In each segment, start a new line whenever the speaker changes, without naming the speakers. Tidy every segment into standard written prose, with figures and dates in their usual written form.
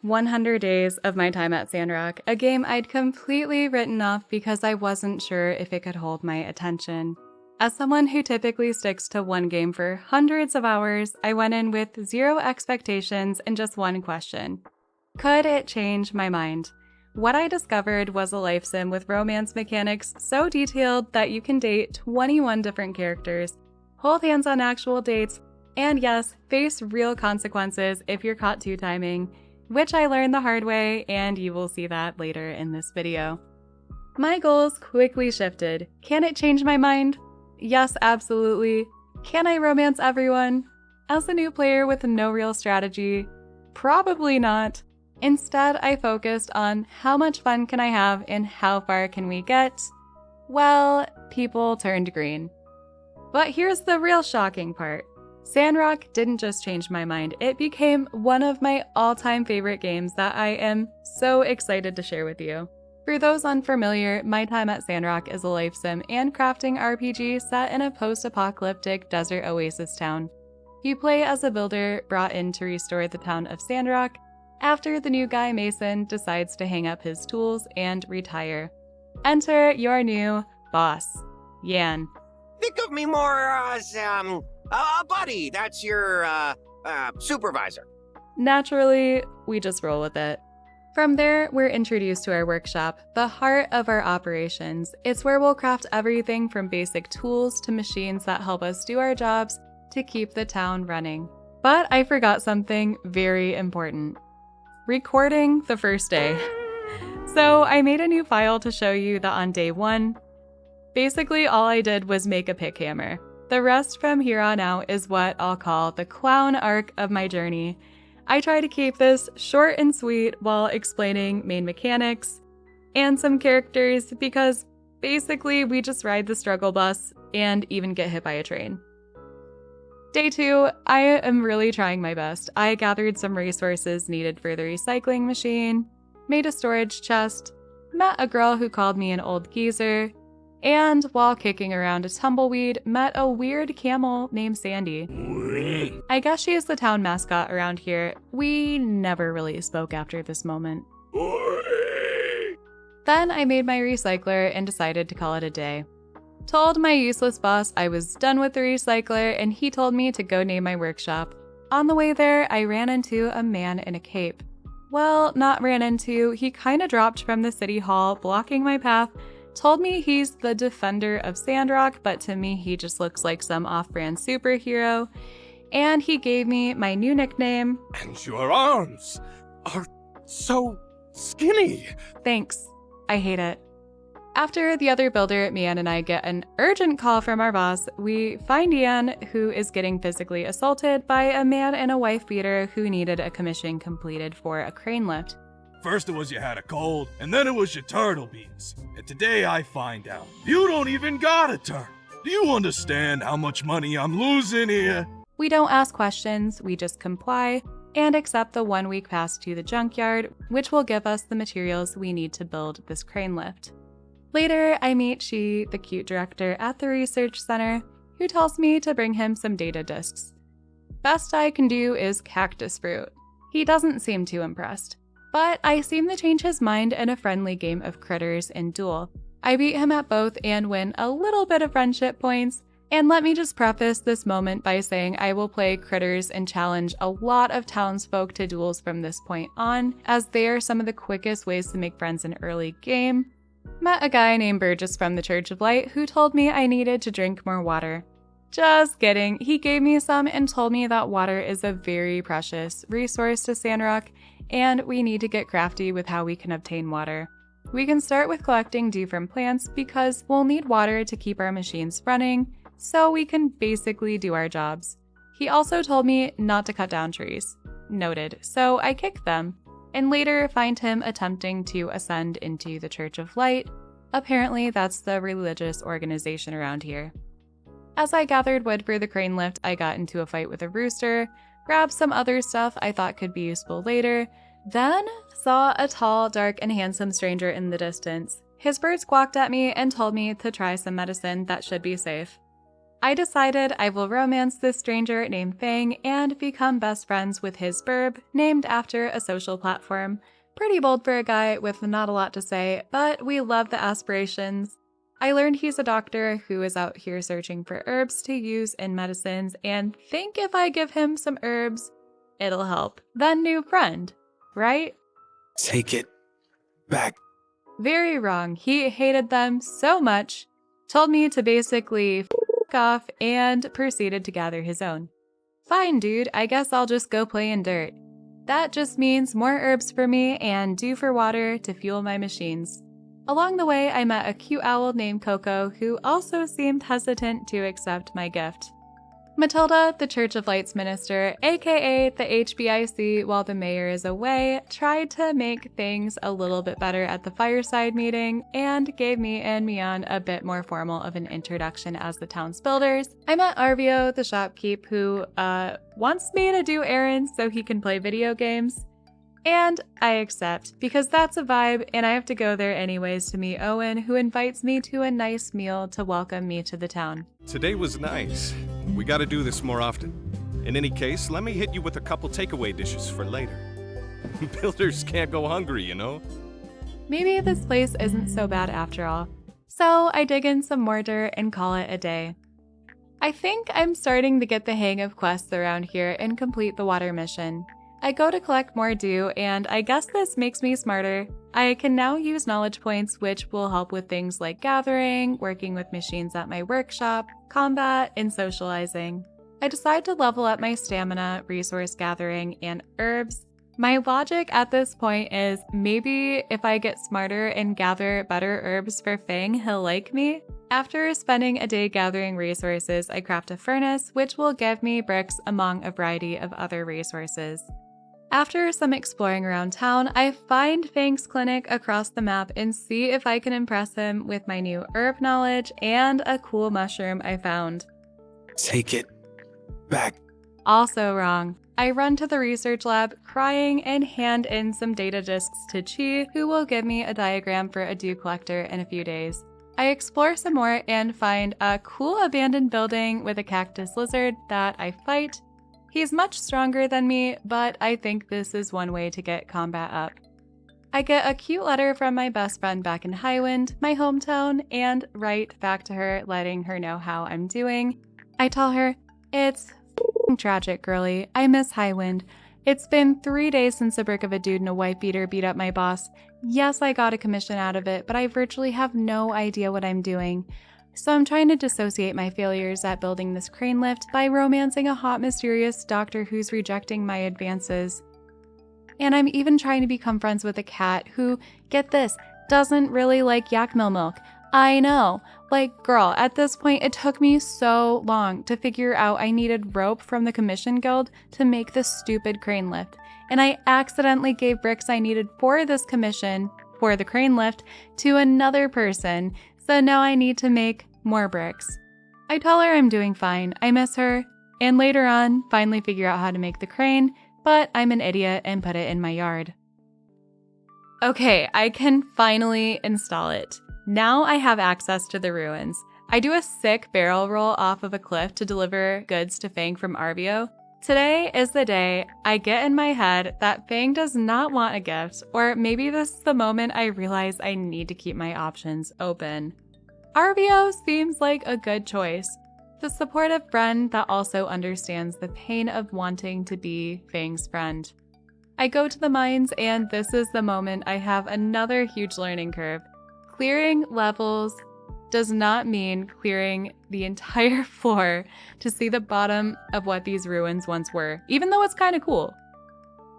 100 Days of my time at Sandrock, a game I'd completely written off because I wasn't sure if it could hold my attention. As someone who typically sticks to one game for hundreds of hours, I went in with zero expectations and just one question. Could it change my mind? What I discovered was a life sim with romance mechanics so detailed that you can date 21 different characters, hold hands on actual dates, and yes, face real consequences if you're caught two-timing, which I learned the hard way, and you will see that later in this video. My goals quickly shifted. Can it change my mind? Yes, absolutely. Can I romance everyone? As a new player with no real strategy, probably not. Instead, I focused on how much fun can I have and how far can we get? Well, people turned green. But here's the real shocking part. Sandrock didn't just change my mind, it became one of my all-time favorite games that I am so excited to share with you. For those unfamiliar, my time at Sandrock is a life sim and crafting RPG set in a post-apocalyptic desert oasis town. You play as a builder brought in to restore the town of Sandrock after the new guy Mason decides to hang up his tools and retire. Enter your new boss, Yan.
Think of me more as, a buddy. That's your, supervisor.
Naturally, we just roll with it. From there, we're introduced to our workshop, the heart of our operations. It's where we'll craft everything from basic tools to machines that help us do our jobs to keep the town running. But I forgot something very important. Recording the first day. So I made a new file to show you that on day 1, basically all I did was make a pick hammer. The rest from here on out is what I'll call the clown arc of my journey. I try to keep this short and sweet while explaining main mechanics and some characters because basically we just ride the struggle bus and even get hit by a train. Day 2, I am really trying my best. I gathered some resources needed for the recycling machine, made a storage chest, met a girl who called me an old geezer, and while kicking around a tumbleweed, met a weird camel named Sandy. I guess she is the town mascot around here. We never really spoke after this moment. Then I made my recycler and decided to call it a day. Told my useless boss I was done with the recycler and he told me to go name my workshop. On the way there, I ran into a man in a cape. Well, not ran into, he kinda dropped from the city hall, blocking my path, told me he's the defender of Sandrock, but to me he just looks like some off-brand superhero, and he gave me my new nickname.
And your arms are so skinny.
Thanks. I hate it. After the other builder, Mian and I get an urgent call from our boss, we find Yan, who is getting physically assaulted by a man and a wife beater who needed a commission completed for a crane lift.
First it was you had a cold, and then it was your turtle beans. And today I find out, you don't even got a turtle. Do you understand how much money I'm losing here?
We don't ask questions, we just comply and accept the 1 week pass to the junkyard, which will give us the materials we need to build this crane lift. Later, I meet Shi, the cute director at the research center, who tells me to bring him some data disks. Best I can do is cactus fruit. He doesn't seem too impressed. But I seem to change his mind in a friendly game of critters and duel. I beat him at both and win a little bit of friendship points. And let me just preface this moment by saying I will play critters and challenge a lot of townsfolk to duels from this point on, as they are some of the quickest ways to make friends in early game. Met a guy named Birbs from the Church of Light who told me I needed to drink more water. Just kidding, he gave me some and told me that water is a very precious resource to Sandrock, and we need to get crafty with how we can obtain water. We can start with collecting dew from plants because we'll need water to keep our machines running, so we can basically do our jobs. He also told me not to cut down trees. Noted, so I kicked them, and later find him attempting to ascend into the Church of Light. Apparently that's the religious organization around here. As I gathered wood for the crane lift, I got into a fight with a rooster, grabbed some other stuff I thought could be useful later, then saw a tall, dark, and handsome stranger in the distance. His bird squawked at me and told me to try some medicine that should be safe. I decided I will romance this stranger named Fang and become best friends with his Birb, named after a social platform. Pretty bold for a guy with not a lot to say, but we love the aspirations. I learned he's a doctor who is out here searching for herbs to use in medicines and think if I give him some herbs, it'll help. Then new friend, right?
Take it back.
Very wrong. He hated them so much, told me to basically f off, and proceeded to gather his own. Fine, dude, I guess I'll just go play in dirt. That just means more herbs for me and dew for water to fuel my machines. Along the way, I met a cute owl named Coco who also seemed hesitant to accept my gift. Matilda, the Church of Light's minister, aka the HBIC while the mayor is away, tried to make things a little bit better at the fireside meeting and gave me and Mian a bit more formal of an introduction as the town's builders. I met Arvio, the shopkeep, who wants me to do errands so he can play video games. And I accept, because that's a vibe and I have to go there anyways to meet Owen, who invites me to a nice meal to welcome me to the town.
Today was nice. We gotta do this more often. In any case, let me hit you with a couple takeaway dishes for later. Builders can't go hungry, you know?
Maybe this place isn't so bad after all. So I dig in some more dirt and call it a day. I think I'm starting to get the hang of quests around here and complete the water mission. I go to collect more dew, and I guess this makes me smarter. I can now use knowledge points, which will help with things like gathering, working with machines at my workshop, combat, and socializing. I decide to level up my stamina, resource gathering, and herbs. My logic at this point is maybe if I get smarter and gather better herbs for Fang, he'll like me. After spending a day gathering resources, I craft a furnace, which will give me bricks among a variety of other resources. After some exploring around town, I find Fang's clinic across the map and see if I can impress him with my new herb knowledge and a cool mushroom I found.
Take it back.
Also wrong. I run to the research lab crying and hand in some data disks to Chi, who will give me a diagram for a dew collector in a few days. I explore some more and find a cool abandoned building with a cactus lizard that I fight. He's much stronger than me, but I think this is one way to get combat up. I get a cute letter from my best friend back in Highwind, my hometown, and write back to her letting her know how I'm doing. I tell her, it's tragic, girly. I miss Highwind. It's been 3 days since a brick of a dude and a wife beater beat up my boss. Yes, I got a commission out of it, but I virtually have no idea what I'm doing. So I'm trying to dissociate my failures at building this crane lift by romancing a hot, mysterious doctor who's rejecting my advances. And I'm even trying to become friends with a cat who, get this, doesn't really like Yakmel milk. I know. Like, girl, at this point, it took me so long to figure out I needed rope from the commission guild to make this stupid crane lift. And I accidentally gave bricks I needed for this commission, for the crane lift, to another person. So now I need to make more bricks. I tell her I'm doing fine, I miss her, and later on, finally figure out how to make the crane, but I'm an idiot and put it in my yard. Okay, I can finally install it. Now I have access to the ruins. I do a sick barrel roll off of a cliff to deliver goods to Fang from Arvio. Today is the day I get in my head that Fang does not want a gift, or maybe this is the moment I realize I need to keep my options open. Arvio seems like a good choice. The supportive friend that also understands the pain of wanting to be Fang's friend. I go to the mines, and this is the moment I have another huge learning curve. Clearing levels does not mean clearing the entire floor to see the bottom of what these ruins once were, even though it's kind of cool.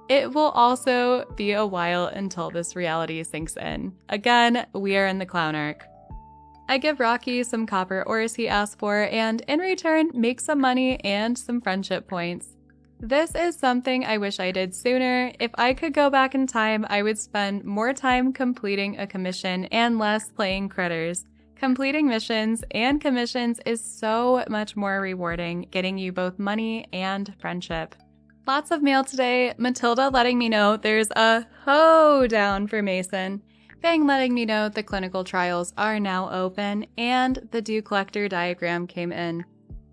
It will also be a while until this reality sinks in. Again, we are in the clown arc. I give Rocky some copper ores he asked for, and in return, make some money and some friendship points. This is something I wish I did sooner. If I could go back in time, I would spend more time completing a commission and less playing critters. Completing missions and commissions is so much more rewarding, getting you both money and friendship. Lots of mail today. Matilda letting me know there's a hoedown for Mason. Fang letting me know the clinical trials are now open, and the dew collector diagram came in.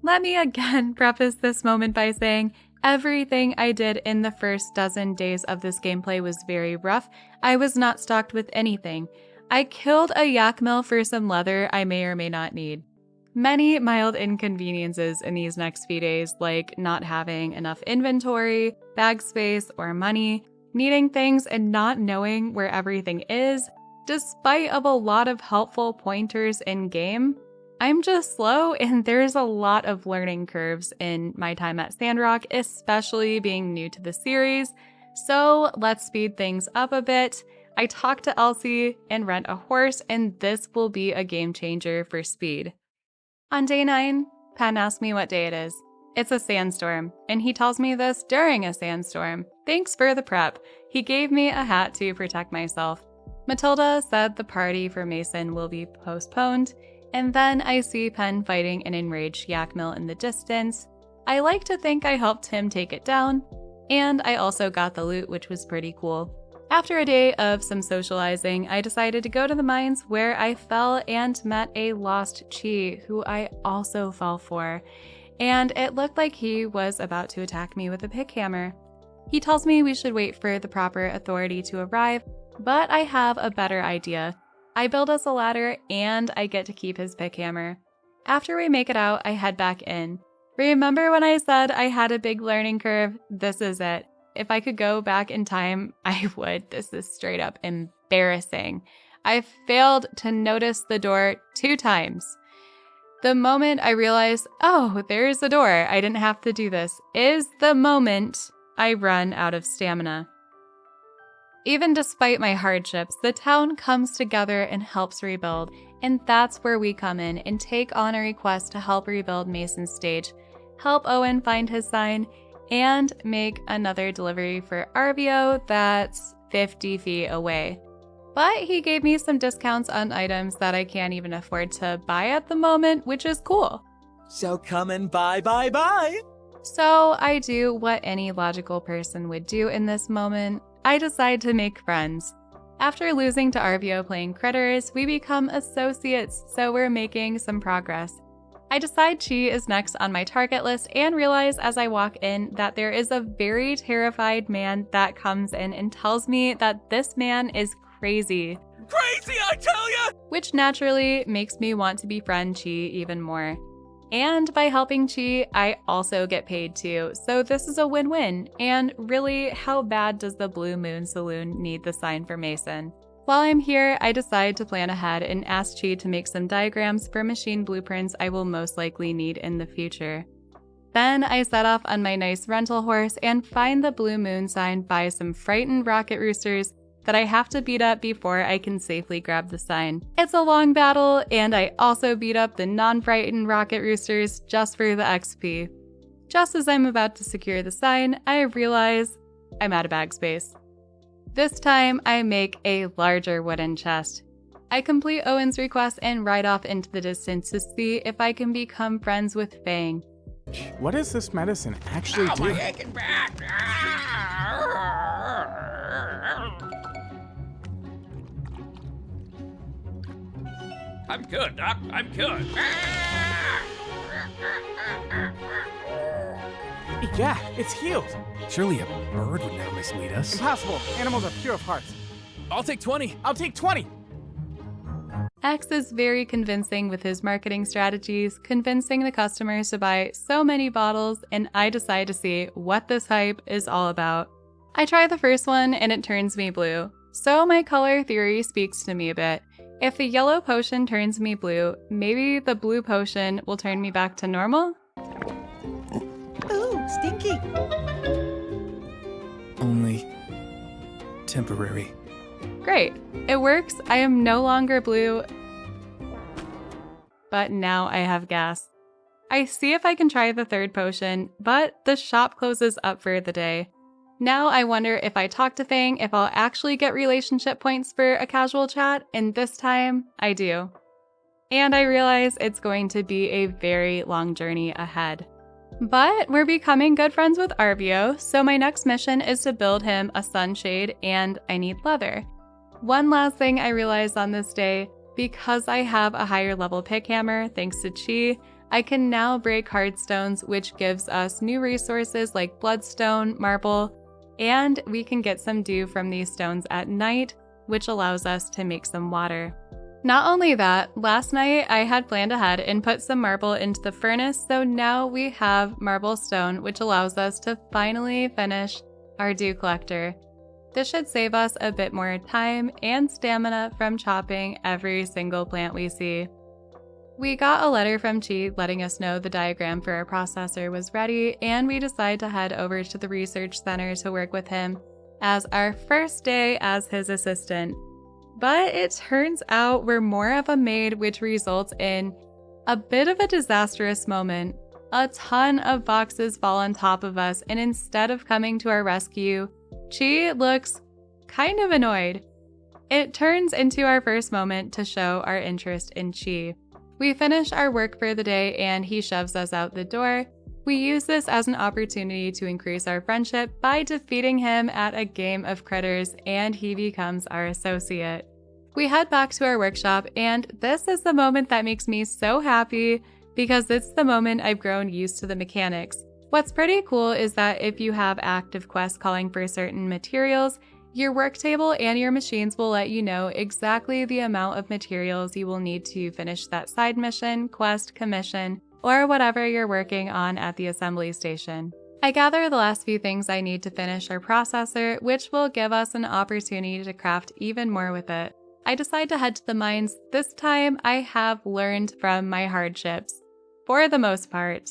Let me again preface this moment by saying everything I did in the first dozen days of this gameplay was very rough. I was not stocked with anything. I killed a yak mill for some leather I may or may not need. Many mild inconveniences in these next few days, like not having enough inventory, bag space, or money, needing things and not knowing where everything is, despite of a lot of helpful pointers in-game. I'm just slow, and there's a lot of learning curves in my time at Sandrock, especially being new to the series. So let's speed things up a bit. I talked to Elsie and rent a horse, and this will be a game changer for speed. On day 9, Penn asked me what day it is. It's a sandstorm, and he tells me this during a sandstorm. Thanks for the prep. He gave me a hat to protect myself. Matilda said the party for Mason will be postponed, and then I see Penn fighting an enraged yak mill in the distance. I like to think I helped him take it down, and I also got the loot, which was pretty cool. After a day of some socializing, I decided to go to the mines where I fell and met a lost Chi, who I also fell for, and it looked like he was about to attack me with a pick hammer. He tells me we should wait for the proper authority to arrive, but I have a better idea. I build us a ladder, and I get to keep his pick hammer. After we make it out, I head back in. Remember when I said I had a big learning curve? This is it. If I could go back in time, I would. This is straight up embarrassing. I failed to notice the door 2 times. The moment I realized, oh, there's a door, I didn't have to do this, is the moment I run out of stamina. Even despite my hardships, the town comes together and helps rebuild, and that's where we come in and take on a request to help rebuild Mason's stage, help Owen find his sign, and make another delivery for Arvio that's 50 feet away. But he gave me some discounts on items that I can't even afford to buy at the moment, which is cool.
So come and buy.
So I do what any logical person would do in this moment. I decide to make friends. After losing to Arvio playing critters, we become associates, so we're making some progress. I decide Chi is next on my target list and realize as I walk in that there is a very terrified man that comes in and tells me that this man is crazy.
Crazy, I tell ya!
Which naturally makes me want to befriend Chi even more. And by helping Chi, I also get paid too, so this is a win-win. And really, how bad does the Blue Moon Saloon need the sign for Mason? While I'm here, I decide to plan ahead and ask Chi to make some diagrams for machine blueprints I will most likely need in the future. Then I set off on my nice rental horse and find the Blue Moon sign by some frightened rocket roosters that I have to beat up before I can safely grab the sign. It's a long battle, and I also beat up the non-frightened rocket roosters just for the XP. Just as I'm about to secure the sign, I realize I'm out of bag space. This time, I make a larger wooden chest. I complete Owen's request and ride off into the distance to see if I can become friends with Fang.
What does this medicine actually do?
My aching back.
I'm good, Doc. I'm good.
Yeah, it's healed.
Surely a bird would never mislead us.
Impossible. Animals are pure of heart.
I'll take 20.
I'll take 20.
X is very convincing with his marketing strategies, convincing the customers to buy so many bottles, and I decide to see what this hype is all about. I try the first one and it turns me blue. So my color theory speaks to me a bit. If the yellow potion turns me blue, maybe the blue potion will turn me back to normal?
Ooh, stinky.
Only temporary.
Great, it works. I am no longer blue, but now I have gas. I see if I can try the third potion, but the shop closes up for the day. Now I wonder if I talk to Fang if I'll actually get relationship points for a casual chat, and this time I do. And I realize it's going to be a very long journey ahead. But we're becoming good friends with Arvio, so my next mission is to build him a sunshade, and I need leather. One last thing I realized on this day, because I have a higher level pick hammer thanks to Chi, I can now break hard stones, which gives us new resources like bloodstone, marble, and we can get some dew from these stones at night, which allows us to make some water. Not only that, last night I had planned ahead and put some marble into the furnace, so now we have marble stone, which allows us to finally finish our dew collector. This should save us a bit more time and stamina from chopping every single plant we see. We got a letter from Chi letting us know the diagram for our processor was ready, and we decide to head over to the research center to work with him as our first day as his assistant. But it turns out we're more of a maid, which results in a bit of a disastrous moment. A ton of boxes fall on top of us, and instead of coming to our rescue, Chi looks kind of annoyed. It turns into our first moment to show our interest in Chi. We finish our work for the day and he shoves us out the door. We use this as an opportunity to increase our friendship by defeating him at a game of critters, and he becomes our associate. We head back to our workshop, and this is the moment that makes me so happy because it's the moment I've grown used to the mechanics. What's pretty cool is that if you have active quests calling for certain materials, your work table and your machines will let you know exactly the amount of materials you will need to finish that side mission, quest, commission, or whatever you're working on at the assembly station. I gather the last few things I need to finish our processor, which will give us an opportunity to craft even more with it. I decide to head to the mines. This time I have learned from my hardships, for the most part.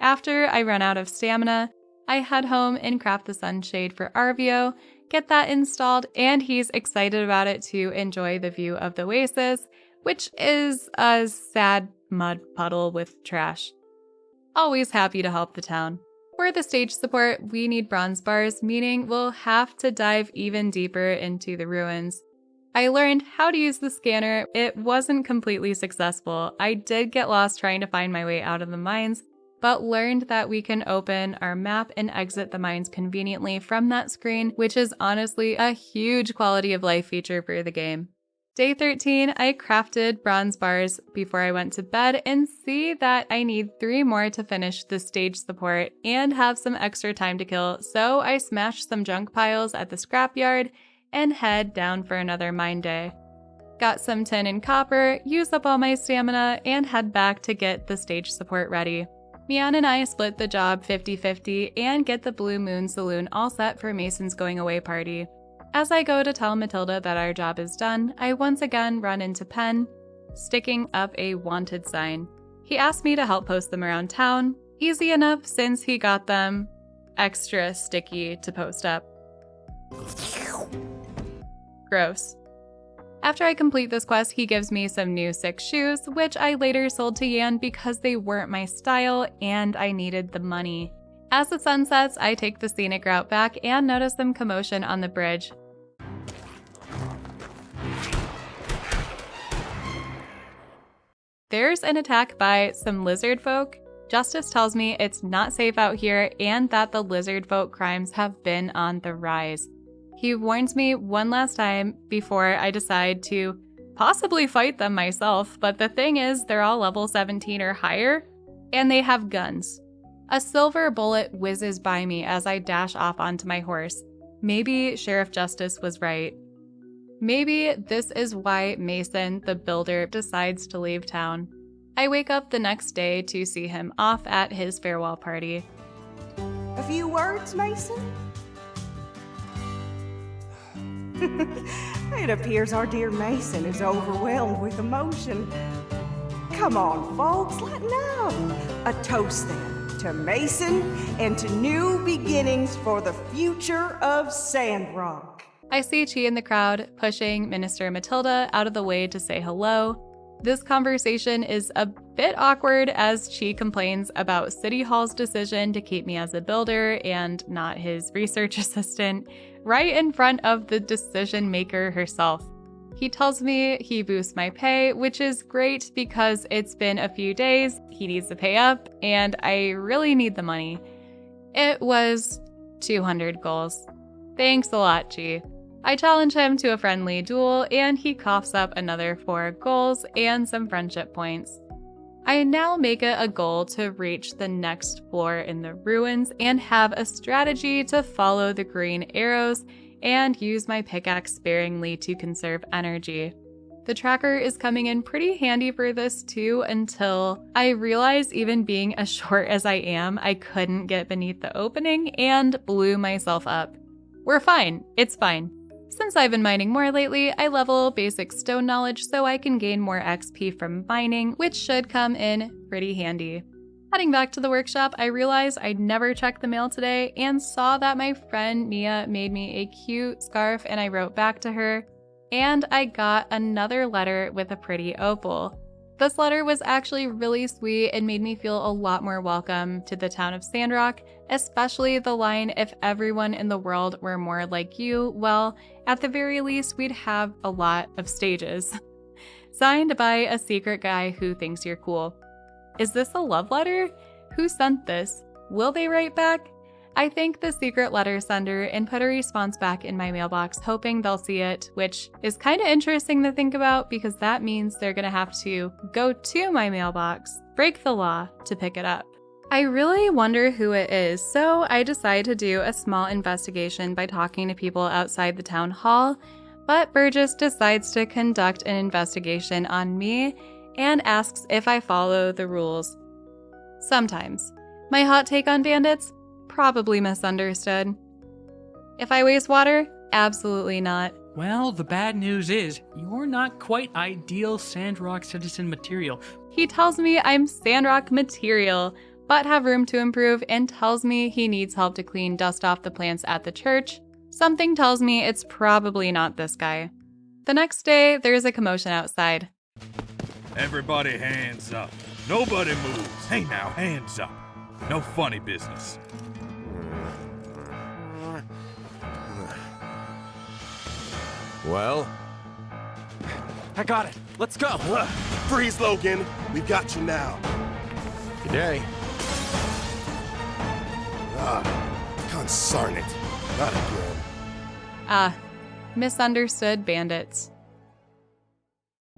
After I run out of stamina, I head home and craft the sunshade for Arvio, get that installed, and he's excited about it to enjoy the view of the oasis, which is a sad mud puddle with trash. Always happy to help the town. For the stage support, we need bronze bars, meaning we'll have to dive even deeper into the ruins. I learned how to use the scanner. It wasn't completely successful. I did get lost trying to find my way out of the mines, but learned that we can open our map and exit the mines conveniently from that screen, which is honestly a huge quality of life feature for the game. Day 13, I crafted bronze bars before I went to bed and see that I need 3 more to finish the stage support and have some extra time to kill, so I smashed some junk piles at the scrapyard and head down for another mine day. Got some tin and copper, use up all my stamina, and head back to get the stage support ready. Mian and I split the job 50-50 and get the Blue Moon Saloon all set for Mason's going away party. As I go to tell Matilda that our job is done, I once again run into Penn, sticking up a wanted sign. He asked me to help post them around town, easy enough since he got them extra sticky to post up. Gross. After I complete this quest, he gives me some new sick shoes, which I later sold to Yan because they weren't my style and I needed the money. As the sun sets, I take the scenic route back and notice some commotion on the bridge. There's an attack by some lizard folk. Justice tells me it's not safe out here and that the lizard folk crimes have been on the rise. He warns me one last time before I decide to possibly fight them myself, but the thing is, they're all level 17 or higher, and they have guns. A silver bullet whizzes by me as I dash off onto my horse. Maybe Sheriff Justice was right. Maybe this is why Mason, the builder, decides to leave town. I wake up the next day to see him off at his farewell party.
A few words, Mason? It appears our dear Mason is overwhelmed with emotion. Come on, folks, let know. A toast then to Mason and to new beginnings for the future of Sandrock.
I see Chi in the crowd, pushing Minister Matilda out of the way to say hello. This conversation is a bit awkward as Chi complains about City Hall's decision to keep me as a builder and not his research assistant, right in front of the decision maker herself. He tells me he boosts my pay, which is great because it's been a few days, he needs to pay up, and I really need the money. It was 200 goals. Thanks a lot, Chi. I challenge him to a friendly duel, and he coughs up another 4 goals and some friendship points. I now make it a goal to reach the next floor in the ruins and have a strategy to follow the green arrows and use my pickaxe sparingly to conserve energy. The tracker is coming in pretty handy for this too until I realized even being as short as I am, I couldn't get beneath the opening and blew myself up. We're fine, it's fine. Since I've been mining more lately, I level basic stone knowledge so I can gain more XP from mining, which should come in pretty handy. Heading back to the workshop, I realized I'd never checked the mail today and saw that my friend Mia made me a cute scarf and I wrote back to her, and I got another letter with a pretty opal. This letter was actually really sweet and made me feel a lot more welcome to the town of Sandrock, especially the line, "If everyone in the world were more like you, well, at the very least, we'd have a lot of stages." Signed by a secret guy who thinks you're cool. Is this a love letter? Who sent this? Will they write back? I thanked the secret letter sender and put a response back in my mailbox, hoping they'll see it, which is kind of interesting to think about because that means they're gonna have to go to my mailbox, break the law, to pick it up. I really wonder who it is, so I decide to do a small investigation by talking to people outside the town hall, but Burgess decides to conduct an investigation on me and asks if I follow the rules. Sometimes. My hot take on bandits? Probably misunderstood. If I waste water? Absolutely not.
Well, the bad news is, you're not quite ideal Sandrock citizen material.
He tells me I'm Sandrock material, but have room to improve, and tells me he needs help to clean dust off the plants at the church. Something tells me it's probably not this guy. The next day, there's a commotion outside.
Everybody hands up. Nobody moves. Hey now, hands up. No funny business.
Well?
I got it. Let's go.
Freeze, Logan. We've got you now. Good day. Consarn it. Not again.
Misunderstood bandits.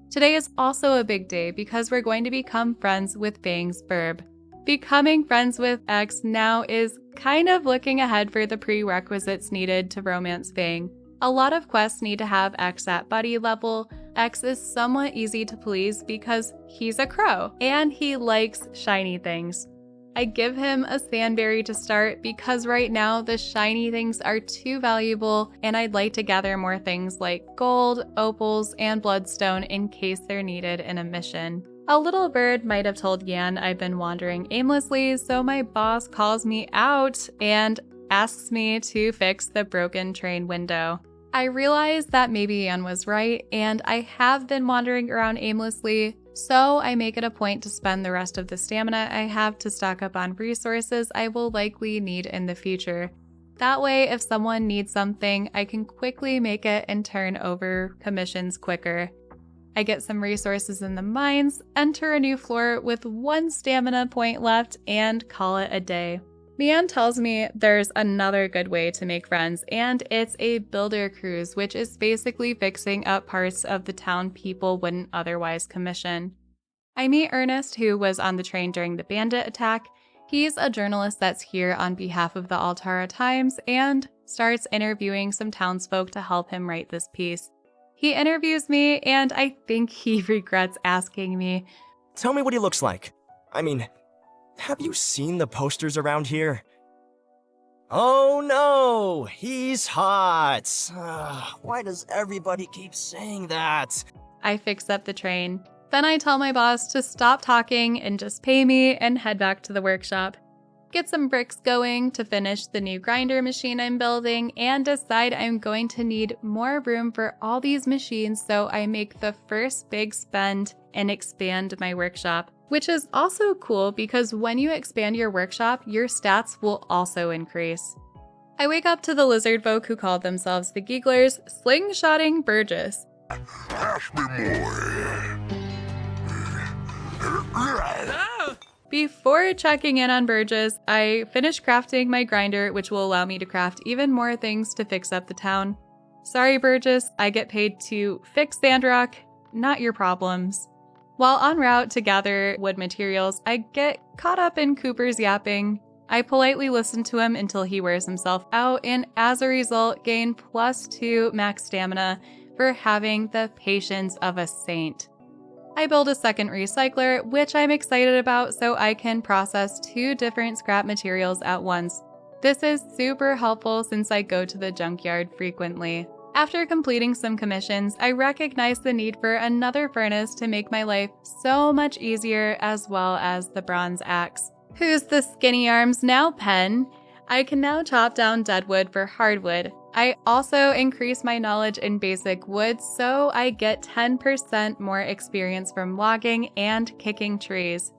Today is also a big day because we're going to become friends with Fang's Birb. Becoming friends with X now is kind of looking ahead for the prerequisites needed to romance Fang. A lot of quests need to have X at buddy level. X is somewhat easy to please because he's a crow and he likes shiny things. I give him a sandberry to start because right now the shiny things are too valuable and I'd like to gather more things like gold, opals, and bloodstone in case they're needed in a mission. A little bird might have told Yan I've been wandering aimlessly, so my boss calls me out and asks me to fix the broken train window. I realize that maybe Yan was right, and I have been wandering around aimlessly, so I make it a point to spend the rest of the stamina I have to stock up on resources I will likely need in the future. That way, if someone needs something, I can quickly make it and turn over commissions quicker. I get some resources in the mines, enter a new floor with 1 stamina point left, and call it a day. Mian tells me there's another good way to make friends, and it's a builder cruise, which is basically fixing up parts of the town people wouldn't otherwise commission. I meet Ernest, who was on the train during the bandit attack. He's a journalist that's here on behalf of the Altara Times and starts interviewing some townsfolk to help him write this piece. He interviews me, and I think he regrets asking me,
"Tell me what he looks like. I mean, have you seen the posters around here?" "Oh no, he's hot. Why does everybody keep saying that?"
I fix up the train. Then I tell my boss to stop talking and just pay me and head back to the workshop. Get some bricks going to finish the new grinder machine I'm building and decide I'm going to need more room for all these machines, so I make the first big spend and expand my workshop, which is also cool because when you expand your workshop, your stats will also increase. I wake up to the lizard folk who call themselves the Gigglers, slingshotting Burgess.
Ask me more.
Before checking in on Burgess, I finish crafting my grinder, which will allow me to craft even more things to fix up the town. Sorry, Burgess, I get paid to fix Sandrock, not your problems. While en route to gather wood materials, I get caught up in Cooper's yapping. I politely listen to him until he wears himself out, and as a result, gain +2 max stamina for having the patience of a saint. I build a second recycler, which I'm excited about so I can process 2 different scrap materials at once. This is super helpful since I go to the junkyard frequently. After completing some commissions, I recognize the need for another furnace to make my life so much easier, as well as the bronze axe. Who's the skinny arms now, Pen? I can now chop down dead wood for hardwood. I also increase my knowledge in basic wood, so I get 10% more experience from logging and kicking trees.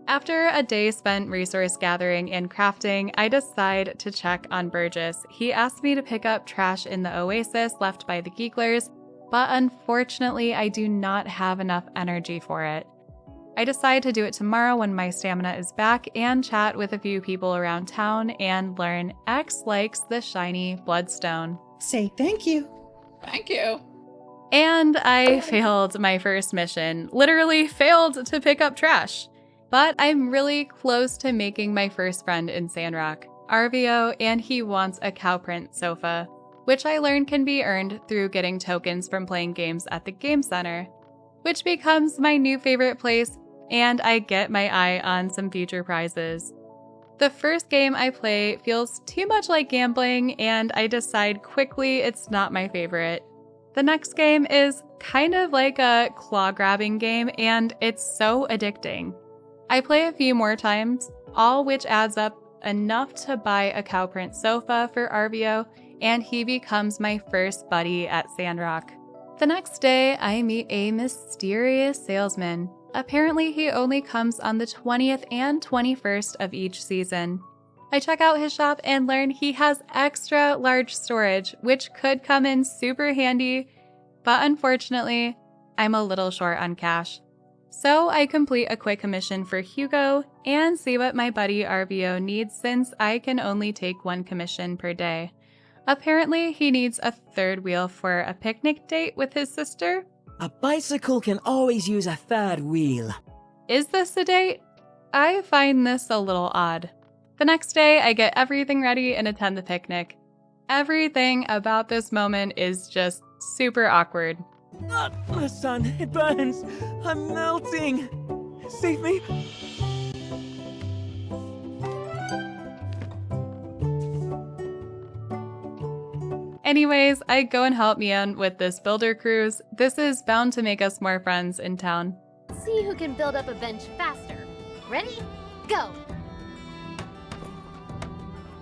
After a day spent resource gathering and crafting, I decide to check on Burgess. He asked me to pick up trash in the oasis left by the Geeklers, but unfortunately I do not have enough energy for it. I decide to do it tomorrow when my stamina is back and chat with a few people around town and learn X likes the shiny bloodstone.
Say thank you.
Thank you.
And I failed my first mission, literally failed to pick up trash. But I'm really close to making my first friend in Sandrock, Arvio, and he wants a cow print sofa, which I learned can be earned through getting tokens from playing games at the Game Center, which becomes my new favorite place, and I get my eye on some future prizes. The first game I play feels too much like gambling, and I decide quickly it's not my favorite. The next game is kind of like a claw-grabbing game, and it's so addicting. I play a few more times, all which adds up enough to buy a cow print sofa for Arvio, and he becomes my first buddy at Sandrock. The next day, I meet a mysterious salesman. Apparently, he only comes on the 20th and 21st of each season. I check out his shop and learn he has extra large storage, which could come in super handy, but unfortunately, I'm a little short on cash. So I complete a quick commission for Hugo and see what my buddy Arvio needs since I can only take 1 commission per day. Apparently, he needs a 3rd wheel for a picnic date with his sister.
A bicycle can always use a 3rd wheel.
Is this a date? I find this a little odd. The next day, I get everything ready and attend the picnic. Everything about this moment is just super awkward.
The sun, it burns. I'm melting. Save me.
Anyways, I go and help Mian with this builder cruise. This is bound to make us more friends in town.
See who can build up a bench faster. Ready? Go!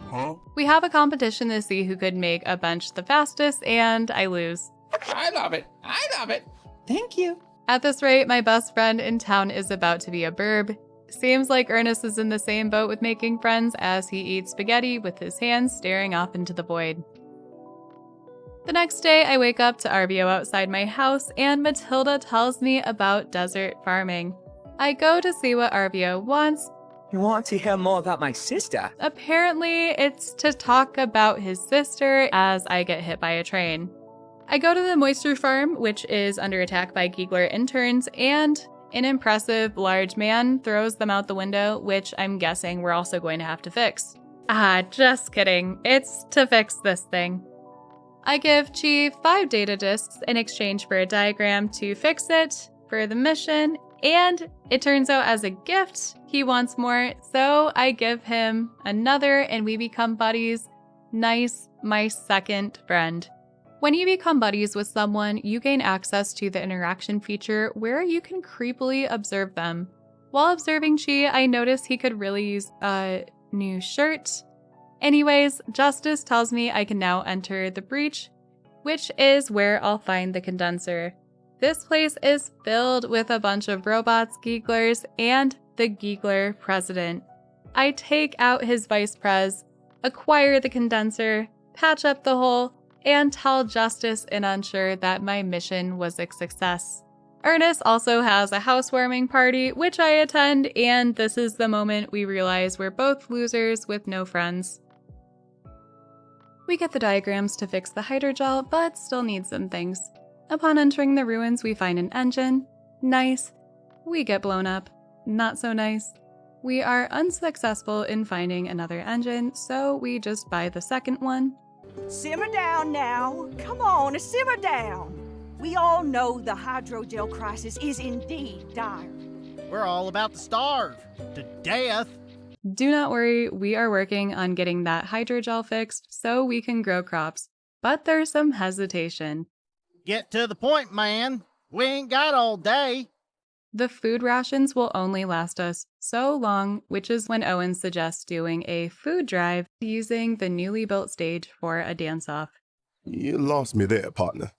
Huh?
We have a competition to see who could make a bench the fastest, and I lose.
I love it. I love it.
Thank you.
At this rate, my best friend in town is about to be a burb. Seems like Ernest is in the same boat with making friends as he eats spaghetti with his hands staring off into the void. The next day, I wake up to Arvio outside my house, and Matilda tells me about desert farming. I go to see what Arvio wants.
You want to hear more about my sister?
Apparently, it's to talk about his sister as I get hit by a train. I go to the moisture farm, which is under attack by Geekler interns, and an impressive large man throws them out the window, which I'm guessing we're also going to have to fix. Just kidding. It's to fix this thing. I give Chi 5 data disks in exchange for a diagram to fix it for the mission, and it turns out as a gift, he wants more, so I give him another and we become buddies. Nice, my second friend. When you become buddies with someone, you gain access to the interaction feature where you can creepily observe them. While observing Chi, I noticed he could really use a new shirt. Anyways, Justice tells me I can now enter the breach, which is where I'll find the condenser. This place is filled with a bunch of robots, Geeklers, and the Geekler president. I take out his vice prez, acquire the condenser, patch up the hole, and tell Justice and Unsure that my mission was a success. Ernest also has a housewarming party, which I attend, and this is the moment we realize we're both losers with no friends. We get the diagrams to fix the hydrogel, but still need some things. Upon entering the ruins, we find an engine. Nice. We get blown up. Not so nice. We are unsuccessful in finding another engine, so we just buy the second one.
Simmer down now. Come on, simmer down. We all know the hydrogel crisis is indeed dire.
We're all about to starve to death.
Do not worry, we are working on getting that hydrogel fixed so we can grow crops. But there's some hesitation.
Get to the point, man. We ain't got all day.
The food rations will only last us so long, which is when Owen suggests doing a food drive using the newly built stage for a dance-off.
You lost me there, partner.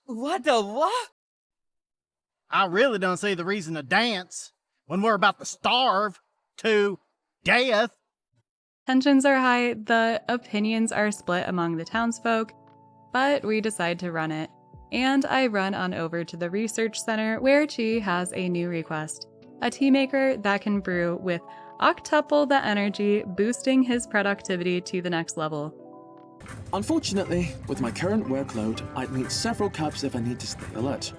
What the what?
I really don't see the reason to dance when we're about to starve to death.
Tensions are high, the opinions are split among the townsfolk, but we decide to run it. And I run on over to the research center where Chi has a new request. A tea maker that can brew with octuple the energy, boosting his productivity to the next level.
Unfortunately, with my current workload, I'd need several cups if I need to stay alert.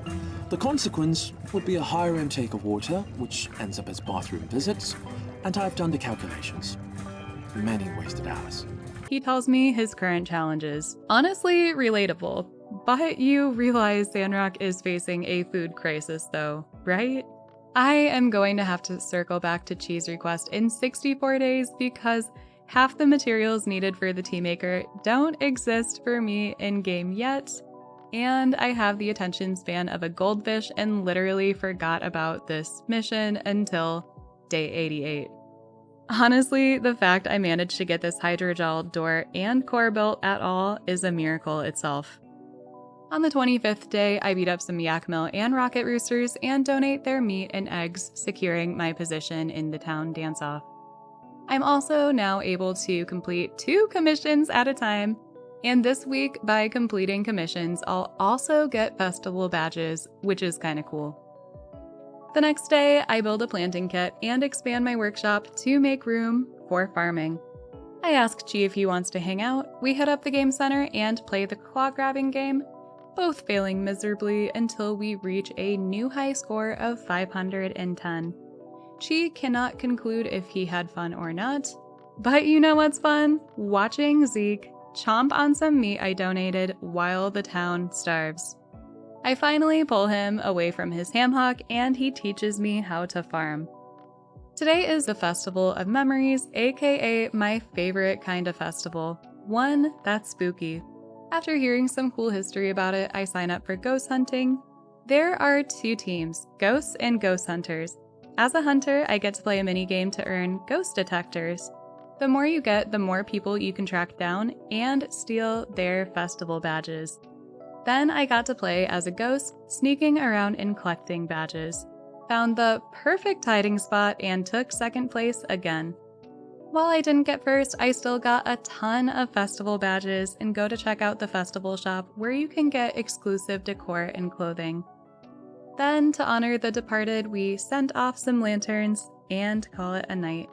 The consequence would be a higher intake of water, which ends up as bathroom visits, and I've done the calculations. Many wasted hours.
He tells me his current challenges. Honestly, relatable. But you realize Sandrock is facing a food crisis though, right? I am going to have to circle back to Chi's request in 64 days because half the materials needed for the tea maker don't exist for me in-game yet, and I have the attention span of a goldfish and literally forgot about this mission until day 88. Honestly, the fact I managed to get this hydrogel door and core built at all is a miracle itself. On the 25th day, I beat up some yak mill and rocket roosters and donate their meat and eggs, securing my position in the town dance-off. I'm also now able to complete 2 commissions at a time, and this week, by completing commissions, I'll also get festival badges, which is kinda cool. The next day, I build a planting kit and expand my workshop to make room for farming. I ask Chi if he wants to hang out, we head up the game center and play the claw grabbing game, both failing miserably until we reach a new high score of 510. Chi cannot conclude if he had fun or not, but you know what's fun? Watching Zeke chomp on some meat I donated while the town starves. I finally pull him away from his ham hock and he teaches me how to farm. Today is the Festival of Memories, aka my favorite kind of festival, one that's spooky. After hearing some cool history about it, I sign up for ghost hunting. There are 2 teams, ghosts and ghost hunters. As a hunter, I get to play a minigame to earn ghost detectors. The more you get, the more people you can track down and steal their festival badges. Then I got to play as a ghost, sneaking around and collecting badges. Found the perfect hiding spot and took second place again. While I didn't get first, I still got a ton of festival badges and go to check out the festival shop where you can get exclusive decor and clothing. Then, to honor the departed, we sent off some lanterns and call it a night.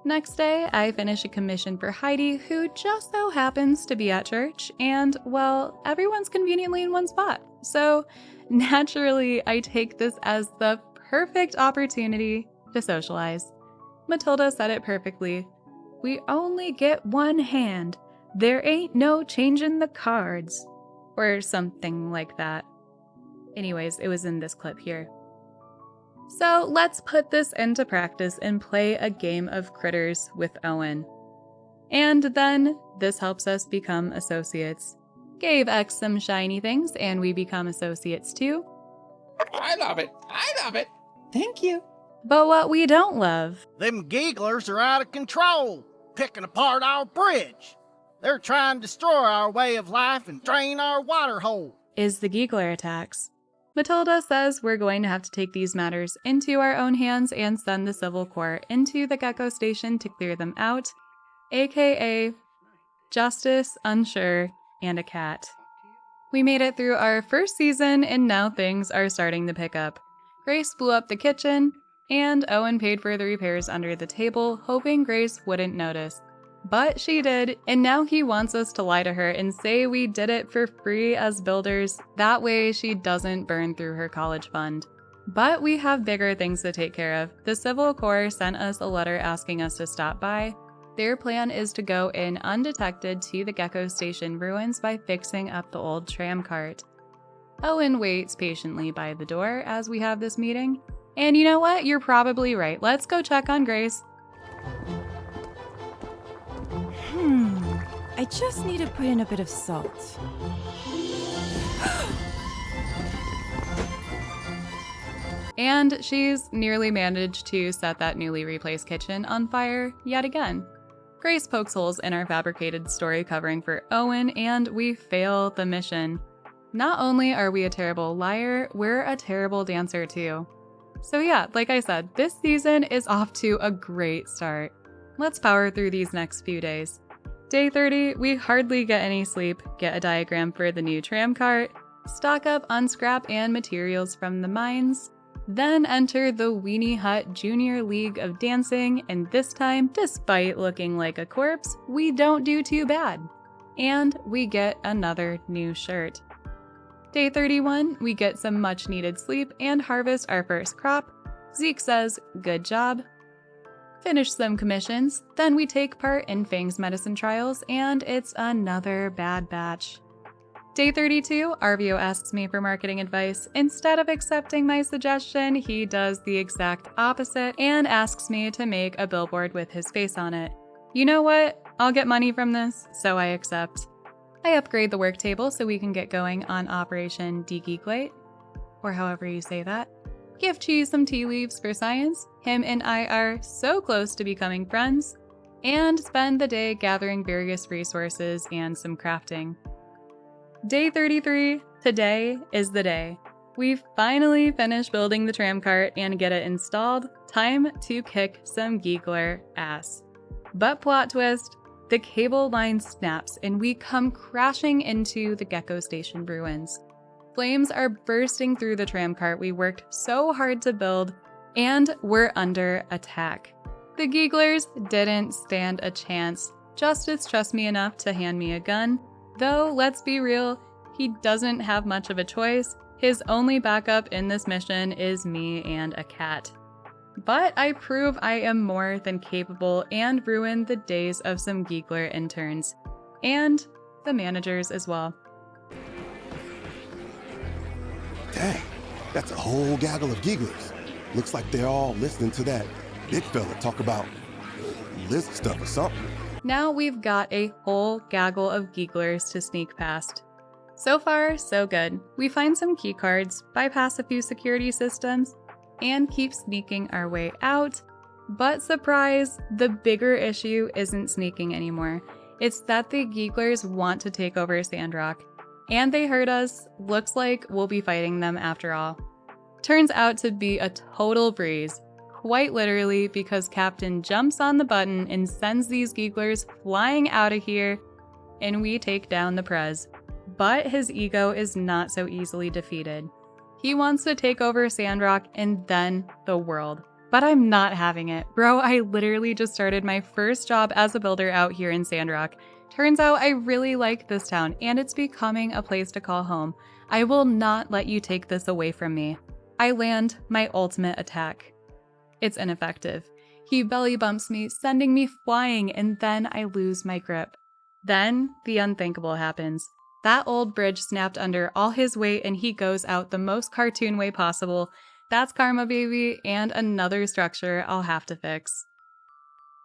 Next day, I finish a commission for Heidi, who just so happens to be at church, and, well, everyone's conveniently in one spot. So, naturally, I take this as the perfect opportunity to socialize. Matilda said it perfectly. We only get one hand. There ain't no changing the cards. Or something like that. Anyways, it was in this clip here. So let's put this into practice and play a game of critters with Owen. And then this helps us become associates. Gave X some shiny things and we become associates too.
I love it. I love it.
Thank you.
But what we don't love...
Them gigglers are out of control, picking apart our bridge. They're trying to destroy our way of life and drain our water hole.
...is the giggler attacks. Matilda says we're going to have to take these matters into our own hands and send the Civil Corps into the Gecko Station to clear them out, aka Justice, Unsure, and a cat. We made it through our first season and now things are starting to pick up. Grace blew up the kitchen, and Owen paid for the repairs under the table, hoping Grace wouldn't notice. But she did, and now he wants us to lie to her and say we did it for free as builders, that way she doesn't burn through her college fund. But we have bigger things to take care of. The Civil Corps sent us a letter asking us to stop by. Their plan is to go in undetected to the Gecko Station ruins by fixing up the old tram cart. Owen waits patiently by the door as we have this meeting. And you know what? You're probably right. Let's go check on Grace.
I just need to put in a bit of salt.
And she's nearly managed to set that newly replaced kitchen on fire yet again. Grace pokes holes in our fabricated story covering for Owen, and we fail the mission. Not only are we a terrible liar, we're a terrible dancer too. So yeah, like I said, this season is off to a great start. Let's power through these next few days. Day 30, we hardly get any sleep, get a diagram for the new tram cart, stock up on scrap and materials from the mines, then enter the Weenie Hut Junior League of Dancing, and this time, despite looking like a corpse, we don't do too bad. And we get another new shirt. Day 31, we get some much needed sleep and harvest our first crop. Zeke says, "Good job." Finish some commissions, then we take part in Fang's medicine trials, and it's another bad batch. Day 32, Arvio asks me for marketing advice. Instead of accepting my suggestion, he does the exact opposite and asks me to make a billboard with his face on it. You know what? I'll get money from this, so I accept. I upgrade the work table so we can get going on Operation Degeeglate, or however you say that. Give Cheese some tea leaves for science. Him and I are so close to becoming friends. And spend the day gathering various resources and some crafting. Day 33, today is the day. We've finally finished building the tram cart and get it installed. Time to kick some Giggler ass. But plot twist, the cable line snaps and we come crashing into the Gecko Station ruins. Flames are bursting through the tram cart we worked so hard to build, and we're under attack. The Gigglers didn't stand a chance. Justice trusts me enough to hand me a gun, though let's be real, he doesn't have much of a choice. His only backup in this mission is me and a cat. But I prove I am more than capable and ruin the days of some Giggler interns, and the managers as well.
Dang, that's a whole gaggle of gigglers. Looks like they're all listening to that big fella talk about list stuff or something.
Now we've got a whole gaggle of Gigglers to sneak past. So far, so good. We find some key cards, bypass a few security systems, and keep sneaking our way out. But surprise, the bigger issue isn't sneaking anymore. It's that the Gigglers want to take over Sandrock. And they heard us. Looks like we'll be fighting them after all. Turns out to be a total breeze. Quite literally, because Captain jumps on the button and sends these Gigglers flying out of here, and we take down the Prez. But his ego is not so easily defeated. He wants to take over Sandrock and then the world. But I'm not having it. Bro, I literally just started my first job as a builder out here in Sandrock. Turns out I really like this town, and it's becoming a place to call home. I will not let you take this away from me. I land my ultimate attack. It's ineffective. He belly bumps me, sending me flying, and then I lose my grip. Then the unthinkable happens. That old bridge snapped under all his weight and he goes out the most cartoon way possible. That's karma, baby, and another structure I'll have to fix.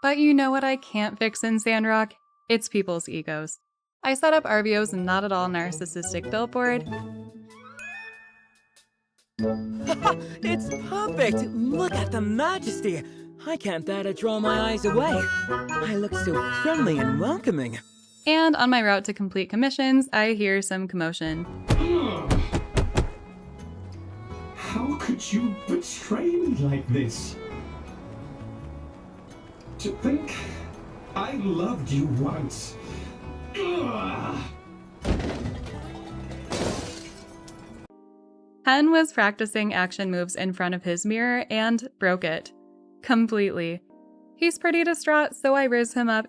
But you know what I can't fix in Sandrock? It's people's egos. I set up Arvio's not at all narcissistic billboard.
It's perfect! Look at the majesty! I can't bear to draw my eyes away. I look so friendly and welcoming.
And on my route to complete commissions, I hear some commotion.
How could you betray me like this? To think I loved you once. Ugh.
Hen was practicing action moves in front of his mirror and broke it. Completely. He's pretty distraught, so I raise him up.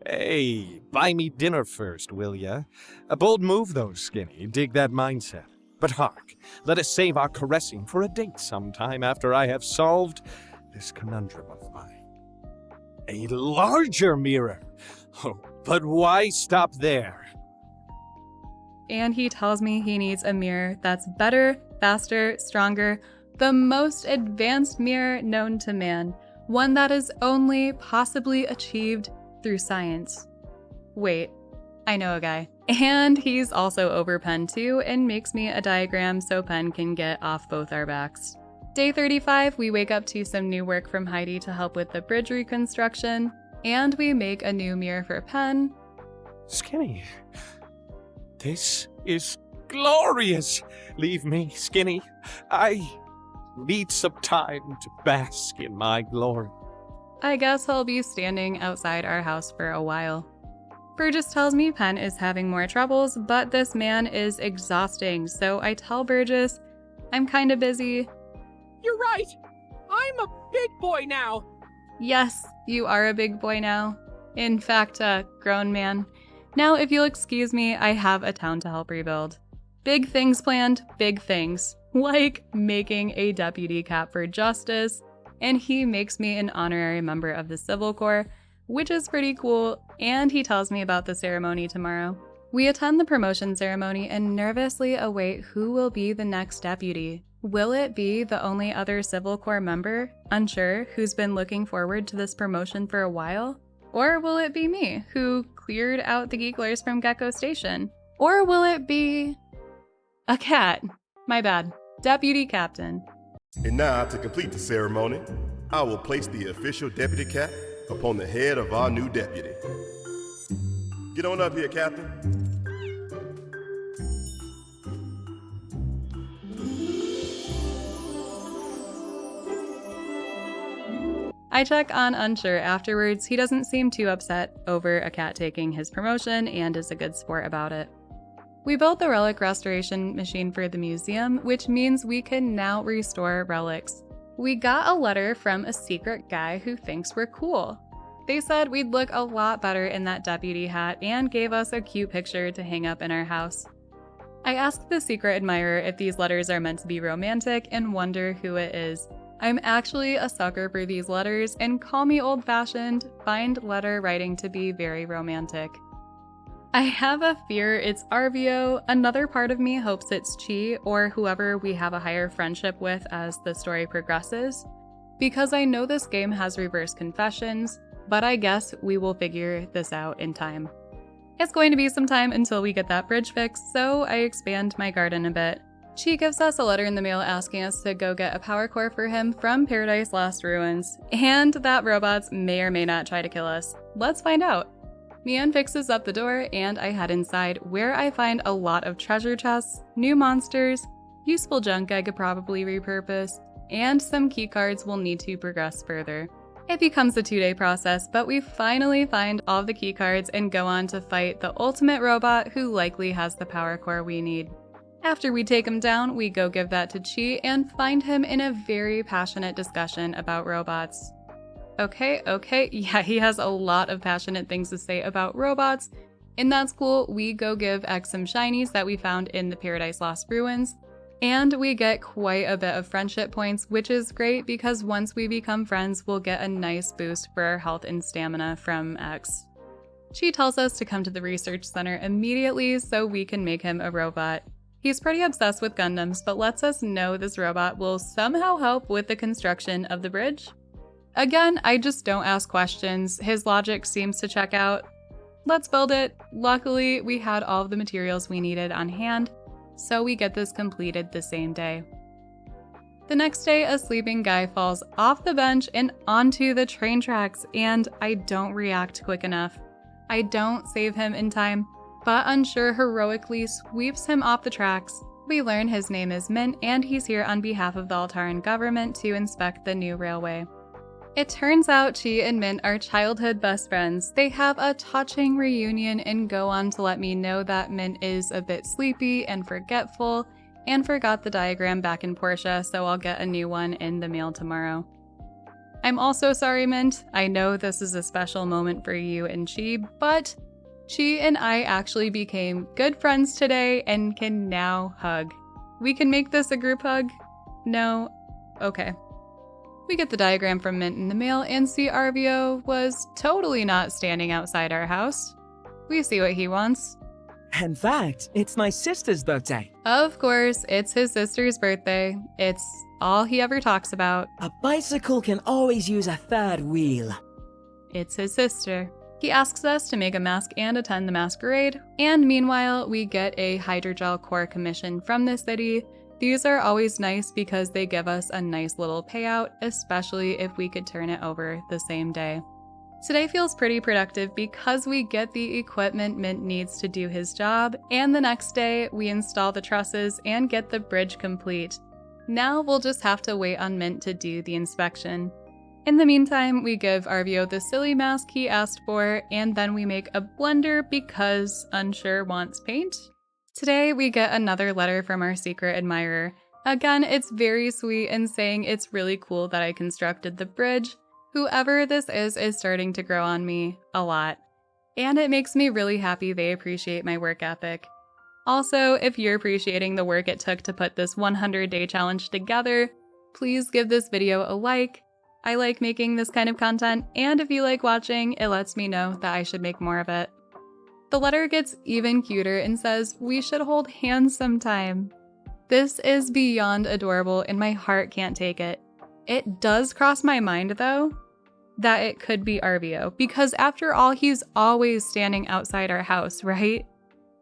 Hey, buy me dinner first, will ya? A bold move though, Skinny. Dig that mindset. But hark, let us save our caressing for a date sometime after I have solved this conundrum of mine. A larger mirror! Oh, but why stop there?
And he tells me he needs a mirror that's better, faster, stronger, the most advanced mirror known to man, one that is only possibly achieved through science. Wait, I know a guy. And he's also over Pen too, and makes me a diagram so Pen can get off both our backs. Day 35, we wake up to some new work from Heidi to help with the bridge reconstruction, and we make a new mirror for Pen.
Skinny, this is glorious. Leave me, Skinny. I need some time to bask in my glory.
I guess he'll be standing outside our house for a while. Burgess tells me Pen is having more troubles, but this man is exhausting, so I tell Burgess I'm kinda busy.
You're right! I'm a big boy now!
Yes, you are a big boy now. In fact, a grown man. Now, if you'll excuse me, I have a town to help rebuild. Big things planned, big things. Like making a deputy cap for justice, and he makes me an honorary member of the Civil Corps, which is pretty cool, and he tells me about the ceremony tomorrow. We attend the promotion ceremony and nervously await who will be the next deputy. Will it be the only other Civil Corps member, unsure, who's been looking forward to this promotion for a while? Or will it be me, who cleared out the Geeklers from Gecko Station? Or will it be a cat? My bad. Deputy Captain.
And now, to complete the ceremony, I will place the official deputy cap upon the head of our new deputy. Get on up here, Captain.
I check on Unsure afterwards. He doesn't seem too upset over a cat taking his promotion and is a good sport about it. We built the relic restoration machine for the museum, which means we can now restore relics. We got a letter from a secret guy who thinks we're cool. They said we'd look a lot better in that deputy hat and gave us a cute picture to hang up in our house. I asked the secret admirer if these letters are meant to be romantic and wonder who it is. I'm actually a sucker for these letters, and call me old-fashioned, find letter writing to be very romantic. I have a fear it's Arvio. Another part of me hopes it's Chi or whoever we have a higher friendship with as the story progresses, because I know this game has reverse confessions, but I guess we will figure this out in time. It's going to be some time until we get that bridge fixed, so I expand my garden a bit. She gives us a letter in the mail asking us to go get a power core for him from Paradise Lost Ruins, and that robots may or may not try to kill us. Let's find out. Mian fixes up the door, and I head inside, where I find a lot of treasure chests, new monsters, useful junk I could probably repurpose, and some keycards we'll need to progress further. It becomes a 2-day process, but we finally find all the keycards and go on to fight the ultimate robot who likely has the power core we need. After we take him down, we go give that to Chi and find him in a very passionate discussion about robots. Okay, yeah, he has a lot of passionate things to say about robots, and that's cool. We go give X some shinies that we found in the Paradise Lost Ruins, and we get quite a bit of friendship points, which is great because once we become friends, we'll get a nice boost for our health and stamina from X. She tells us to come to the research center immediately so we can make him a robot. He's pretty obsessed with Gundams, but lets us know this robot will somehow help with the construction of the bridge. Again, I just don't ask questions. His logic seems to check out. Let's build it. Luckily, we had all of the materials we needed on hand, so we get this completed the same day. The next day, a sleeping guy falls off the bench and onto the train tracks, and I don't react quick enough. I don't save him in time, but Unsure heroically sweeps him off the tracks. We learn his name is Mint, and he's here on behalf of the Altaran government to inspect the new railway. It turns out Chi and Mint are childhood best friends. They have a touching reunion and go on to let me know that Mint is a bit sleepy and forgetful, and forgot the diagram back in Portia, so I'll get a new one in the mail tomorrow. I'm also sorry, Mint. I know this is a special moment for you and Chi, but Chi and I actually became good friends today and can now hug. We can make this a group hug? No? Okay. We get the diagram from Mint in the mail and see Arvio was totally not standing outside our house. We see what he wants.
In fact, it's my sister's birthday.
Of course, it's his sister's birthday. It's all he ever talks about.
A bicycle can always use a third wheel.
It's his sister. He asks us to make a mask and attend the masquerade, and meanwhile, we get a hydrogel core commission from the city. These are always nice because they give us a nice little payout, especially if we could turn it over the same day. Today feels pretty productive because we get the equipment Mint needs to do his job, and the next day, we install the trusses and get the bridge complete. Now we'll just have to wait on Mint to do the inspection. In the meantime, we give Arvio the silly mask he asked for, and then we make a blender because Unsure wants paint. Today, we get another letter from our secret admirer. Again, it's very sweet and saying it's really cool that I constructed the bridge. Whoever this is starting to grow on me a lot. And it makes me really happy they appreciate my work ethic. Also, if you're appreciating the work it took to put this 100-day challenge together, please give this video a like. I like making this kind of content, and if you like watching, it lets me know that I should make more of it. The letter gets even cuter and says we should hold hands sometime. This is beyond adorable and my heart can't take it. It does cross my mind, though, that it could be Arvio, because after all, he's always standing outside our house, right?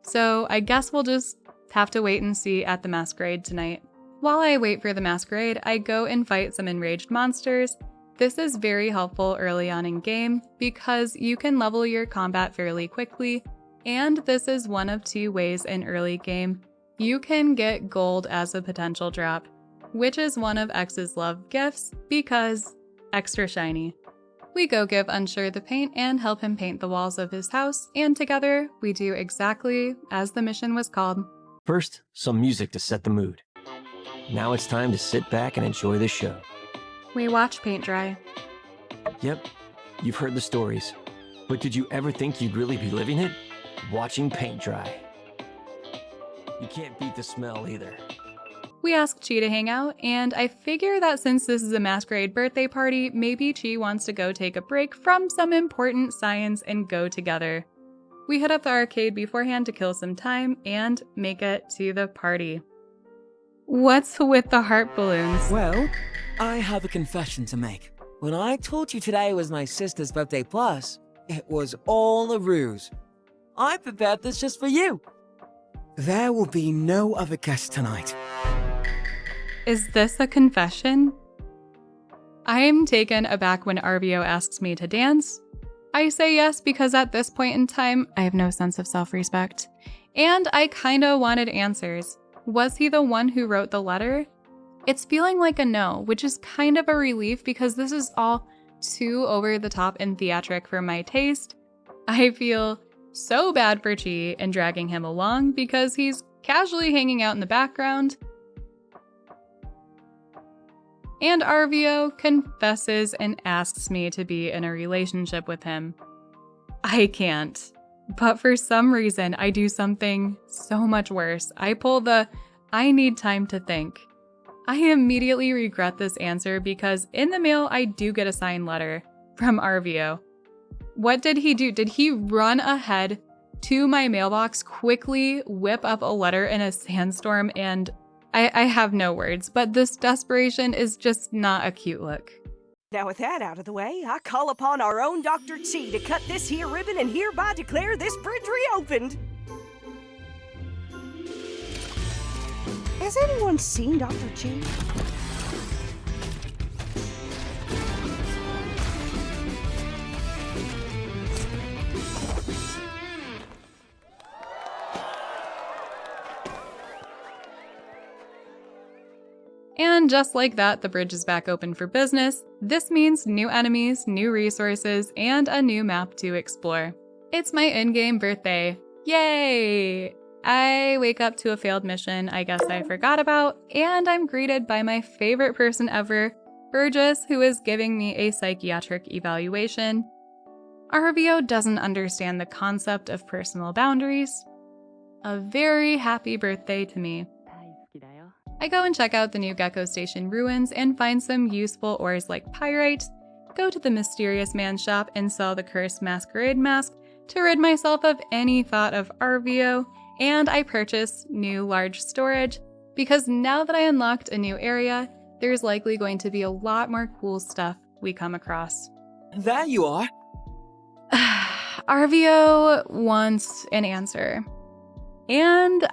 So I guess we'll just have to wait and see at the masquerade tonight. While I wait for the masquerade, I go and fight some enraged monsters. This is very helpful early on in game because you can level your combat fairly quickly, and this is one of two ways in early game you can get gold as a potential drop, which is one of X's love gifts because extra shiny. We go give Unsure the paint and help him paint the walls of his house, and together we do exactly as the mission was called.
First, some music to set the mood. Now it's time to sit back and enjoy the show.
We watch paint dry.
Yep, you've heard the stories, but did you ever think you'd really be living it? Watching paint dry. You can't beat the smell either.
We ask Chi to hang out, and I figure that since this is a masquerade birthday party, maybe Chi wants to go take a break from some important science and go together. We hit up the arcade beforehand to kill some time and make it to the party. What's with the heart balloons?
Well, I have a confession to make. When I told you today was my sister's birthday plus, it was all a ruse. I prepared this just for you. There will be no other guests tonight.
Is this a confession? I am taken aback when Arvio asks me to dance. I say yes because at this point in time, I have no sense of self-respect. And I kinda wanted answers. Was he the one who wrote the letter? It's feeling like a no, which is kind of a relief because this is all too over the top and theatric for my taste. I feel so bad for Chi and dragging him along because he's casually hanging out in the background. And Arvio confesses and asks me to be in a relationship with him. I can't. But for some reason, I do something so much worse. I pull the I need time to think. I immediately regret this answer because in the mail, I do get a signed letter from Arvio. What did he do? Did he run ahead to my mailbox, quickly whip up a letter in a sandstorm? And I have no words, but this desperation is just not a cute look.
Now with that out of the way, I call upon our own Dr. Chi to cut this here ribbon and hereby declare this bridge reopened. Has anyone seen Dr. Chi?
And just like that, the bridge is back open for business. This means new enemies, new resources, and a new map to explore. It's my in-game birthday. Yay! I wake up to a failed mission I guess I forgot about, and I'm greeted by my favorite person ever, Burgess, who is giving me a psychiatric evaluation. Arvio doesn't understand the concept of personal boundaries. A very happy birthday to me. I go and check out the new Gecko Station ruins and find some useful ores like pyrite, go to the Mysterious Man's shop and sell the Cursed Masquerade Mask to rid myself of any thought of RVO, and I purchase new large storage because now that I unlocked a new area, there's likely going to be a lot more cool stuff we come across.
There you are.
RVO wants an answer. And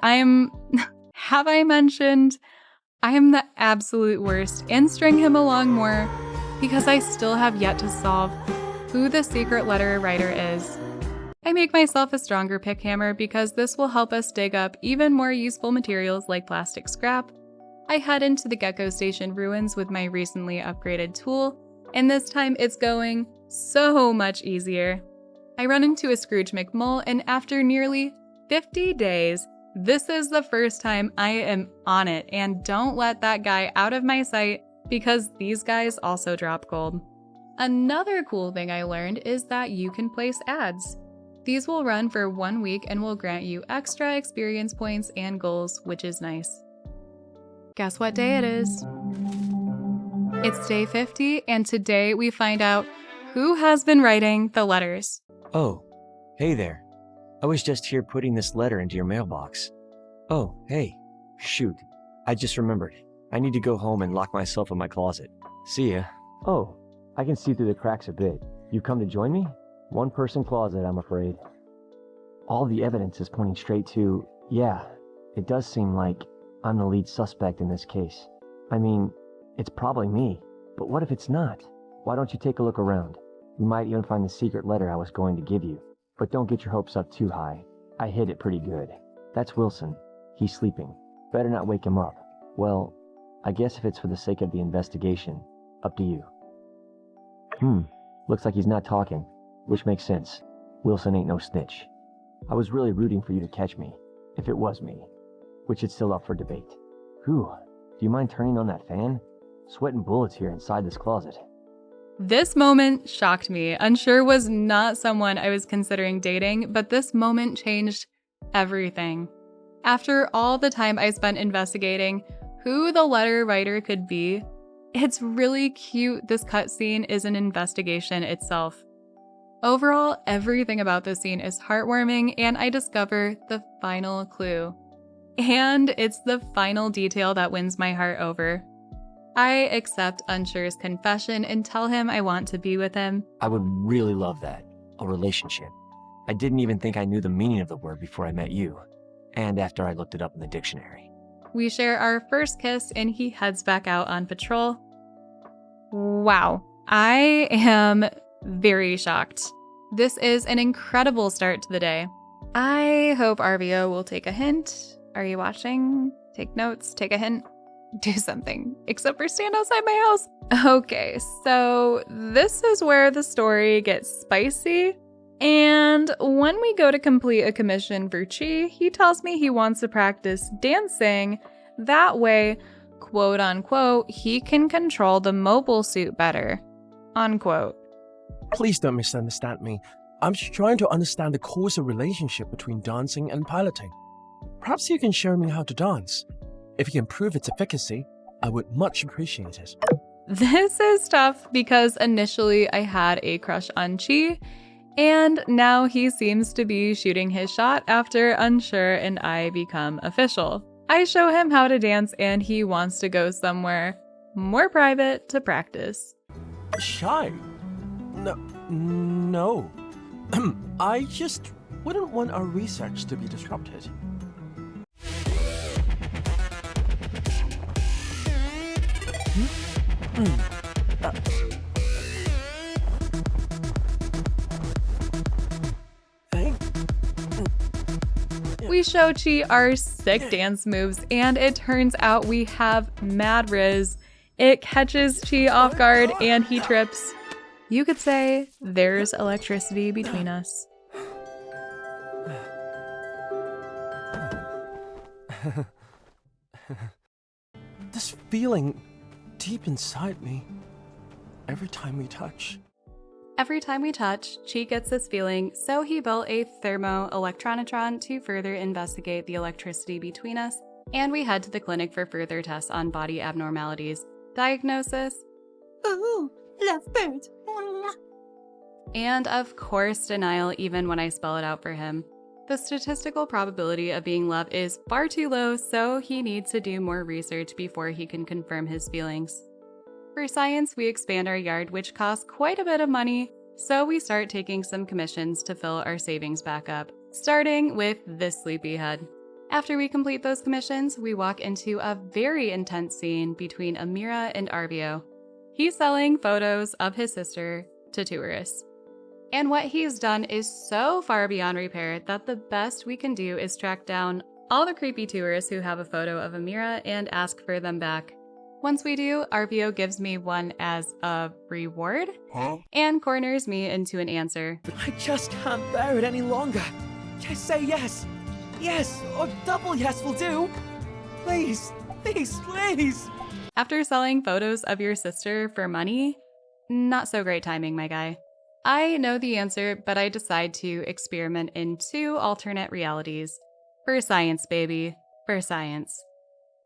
have I mentioned, I'm the absolute worst and string him along more because I still have yet to solve who the secret letter writer is. I make myself a stronger pick hammer because this will help us dig up even more useful materials like plastic scrap. I head into the Gecko Station ruins with my recently upgraded tool, and this time it's going so much easier. I run into a Scrooge McMull, and after nearly 50 days, this is the first time I am on it, and don't let that guy out of my sight because these guys also drop gold. Another cool thing I learned is that you can place ads. These will run for 1 week and will grant you extra experience points and goals, which is nice. Guess what day it is? It's day 50, and today we find out who has been writing the letters.
Oh, hey there. I was just here putting this letter into your mailbox. Oh, hey. Shoot. I just remembered. I need to go home and lock myself in my closet. See ya. Oh, I can see through the cracks a bit. You come to join me? One-person closet, I'm afraid. All the evidence is pointing straight to, yeah, it does seem like I'm the lead suspect in this case. I mean, it's probably me, but what if it's not? Why don't you take a look around? You might even find the secret letter I was going to give you. But don't get your hopes up too high. I hid it pretty good. That's Wilson. He's sleeping. Better not wake him up. Well, I guess if it's for the sake of the investigation, up to you. Looks like he's not talking, which makes sense. Wilson ain't no snitch. I was really rooting for you to catch me, if it was me, which is still up for debate. Do you mind turning on that fan? Sweating bullets here inside this closet.
This moment shocked me. Unsure was not someone I was considering dating, but this moment changed everything. After all the time I spent investigating who the letter writer could be, it's really cute this cutscene is an investigation itself. Overall, everything about this scene is heartwarming, and I discover the final clue. And it's the final detail that wins my heart over. I accept Unsure's confession and tell him I want to be with him.
I would really love that. A relationship. I didn't even think I knew the meaning of the word before I met you. And after I looked it up in the dictionary.
We share our first kiss and he heads back out on patrol. Wow. I am very shocked. This is an incredible start to the day. I hope RVO will take a hint. Are you watching? Take notes, take a hint. Do something, except for stand outside my house. Okay, so this is where the story gets spicy. And when we go to complete a commission for Chi, he tells me he wants to practice dancing. That way, quote unquote, he can control the mobile suit better, unquote.
Please don't misunderstand me. I'm just trying to understand the causal relationship between dancing and piloting. Perhaps you can show me how to dance. If you can prove its efficacy, I would much appreciate it.
This is tough because initially I had a crush on Chi, and now he seems to be shooting his shot after Unsure and I become official. I show him how to dance and he wants to go somewhere more private to practice.
Shy? No. I just wouldn't want our research to be disrupted.
We show Chi our sick dance moves, and it turns out we have mad riz. It catches Chi off guard, and he trips. You could say there's electricity between us.
This feeling deep inside me, every time we touch.
Every time we touch, Chi gets this feeling, so he built a thermo-electronitron to further investigate the electricity between us and we head to the clinic for further tests on body abnormalities. Diagnosis?
Ooh, lovebird.
And of course, denial even when I spell it out for him. The statistical probability of being loved is far too low, so he needs to do more research before he can confirm his feelings. For science, we expand our yard, which costs quite a bit of money, so we start taking some commissions to fill our savings back up, starting with this sleepyhead. After we complete those commissions, we walk into a very intense scene between Amira and Arvio. He's selling photos of his sister to tourists. And what he's done is so far beyond repair that the best we can do is track down all the creepy tourists who have a photo of Amira and ask for them back. Once we do, Arvio gives me one as a reward and corners me into an answer.
I just can't bear it any longer. Just say yes. Yes, or double yes will do. Please, please, please.
After selling photos of your sister for money, not so great timing, my guy. I know the answer, but I decide to experiment in 2 alternate realities. For science, baby. For science.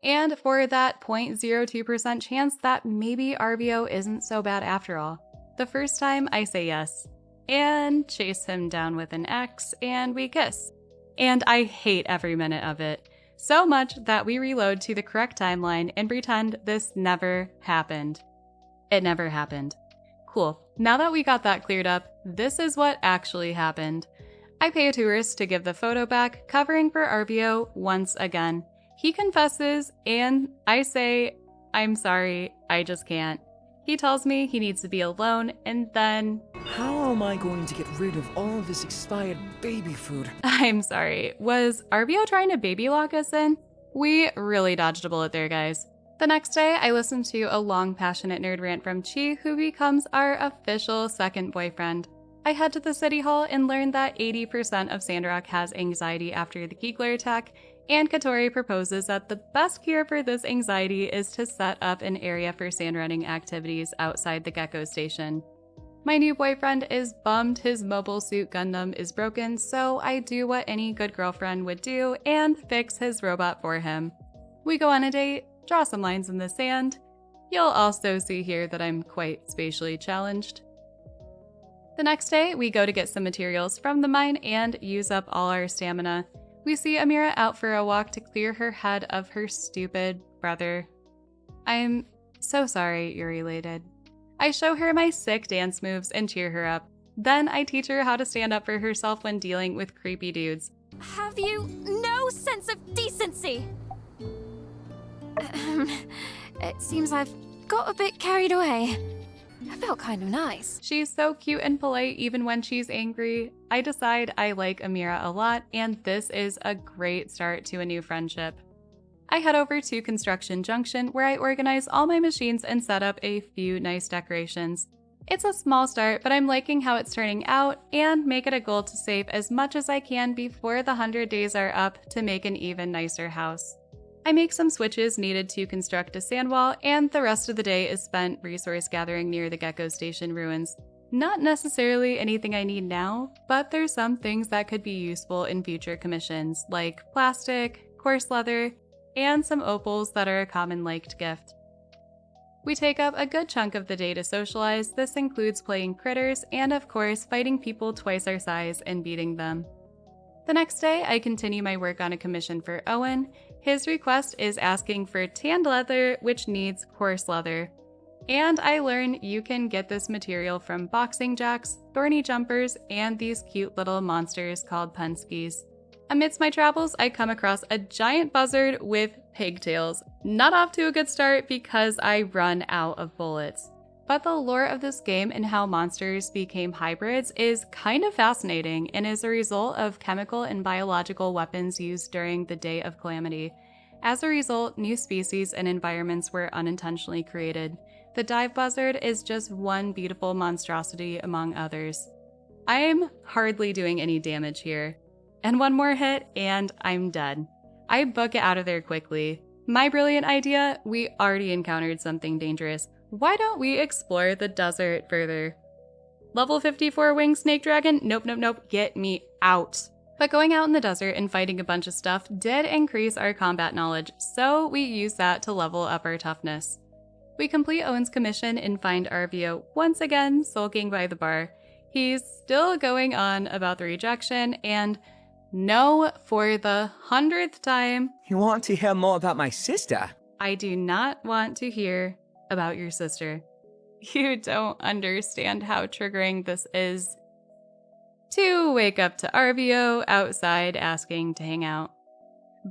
And for that 0.02% chance that maybe Arvio isn't so bad after all. The first time, I say yes. And chase him down with an X, and we kiss. And I hate every minute of it. So much that we reload to the correct timeline and pretend this never happened. It never happened. Cool. Now that we got that cleared up, this is what actually happened. I pay a tourist to give the photo back, covering for Arvio once again. He confesses, and I say, I'm sorry, I just can't. He tells me he needs to be alone, and then...
How am I going to get rid of all of this expired baby food?
I'm sorry, was Arvio trying to baby lock us in? We really dodged a bullet there, guys. The next day, I listened to a long, passionate nerd rant from Chi, who becomes our official second boyfriend. I head to the city hall and learn that 80% of Sandrock has anxiety after the Giegler attack, and Katori proposes that the best cure for this anxiety is to set up an area for sand running activities outside the Gecko Station. My new boyfriend is bummed his mobile suit Gundam is broken, so I do what any good girlfriend would do and fix his robot for him. We go on a date, draw some lines in the sand. You'll also see here that I'm quite spatially challenged. The next day, we go to get some materials from the mine and use up all our stamina. We see Amira out for a walk to clear her head of her stupid brother. I'm so sorry you're related. I show her my sick dance moves and cheer her up. Then I teach her how to stand up for herself when dealing with creepy dudes.
Have you no sense of decency? It seems I've got a bit carried away. I felt kind of nice.
She's so cute and polite even when she's angry. I decide I like Amira a lot, and this is a great start to a new friendship. I head over to Construction Junction, where I organize all my machines and set up a few nice decorations. It's a small start, but I'm liking how it's turning out, and make it a goal to save as much as I can before the 100 days are up to make an even nicer house. I make some switches needed to construct a sand wall, and the rest of the day is spent resource gathering near the Gecko Station ruins. Not necessarily anything I need now, but there's some things that could be useful in future commissions, like plastic, coarse leather, and some opals that are a common liked gift. We take up a good chunk of the day to socialize. This includes playing critters and, of course, fighting people twice our size and beating them. The next day, I continue my work on a commission for Owen. His request is asking for tanned leather, which needs coarse leather. And I learn you can get this material from boxing jacks, thorny jumpers, and these cute little monsters called punskies. Amidst my travels, I come across a giant buzzard with pigtails. Not off to a good start because I run out of bullets. But the lore of this game and how monsters became hybrids is kind of fascinating and is a result of chemical and biological weapons used during the Day of Calamity. As a result, new species and environments were unintentionally created. The dive buzzard is just one beautiful monstrosity among others. I'm hardly doing any damage here. And one more hit, and I'm dead. I book it out of there quickly. My brilliant idea, we already encountered something dangerous. Why don't we explore the desert further? Level 54 winged snake dragon? Nope, nope, nope. Get me out. But going out in the desert and fighting a bunch of stuff did increase our combat knowledge, so we used that to level up our toughness. We complete Owen's commission and find Arvio once again sulking by the bar. He's still going on about the rejection, and no, for the 100th time,
You want to hear more about my sister?
I do not want to hear about your sister. You don't understand how triggering this is to wake up to Arvio outside asking to hang out.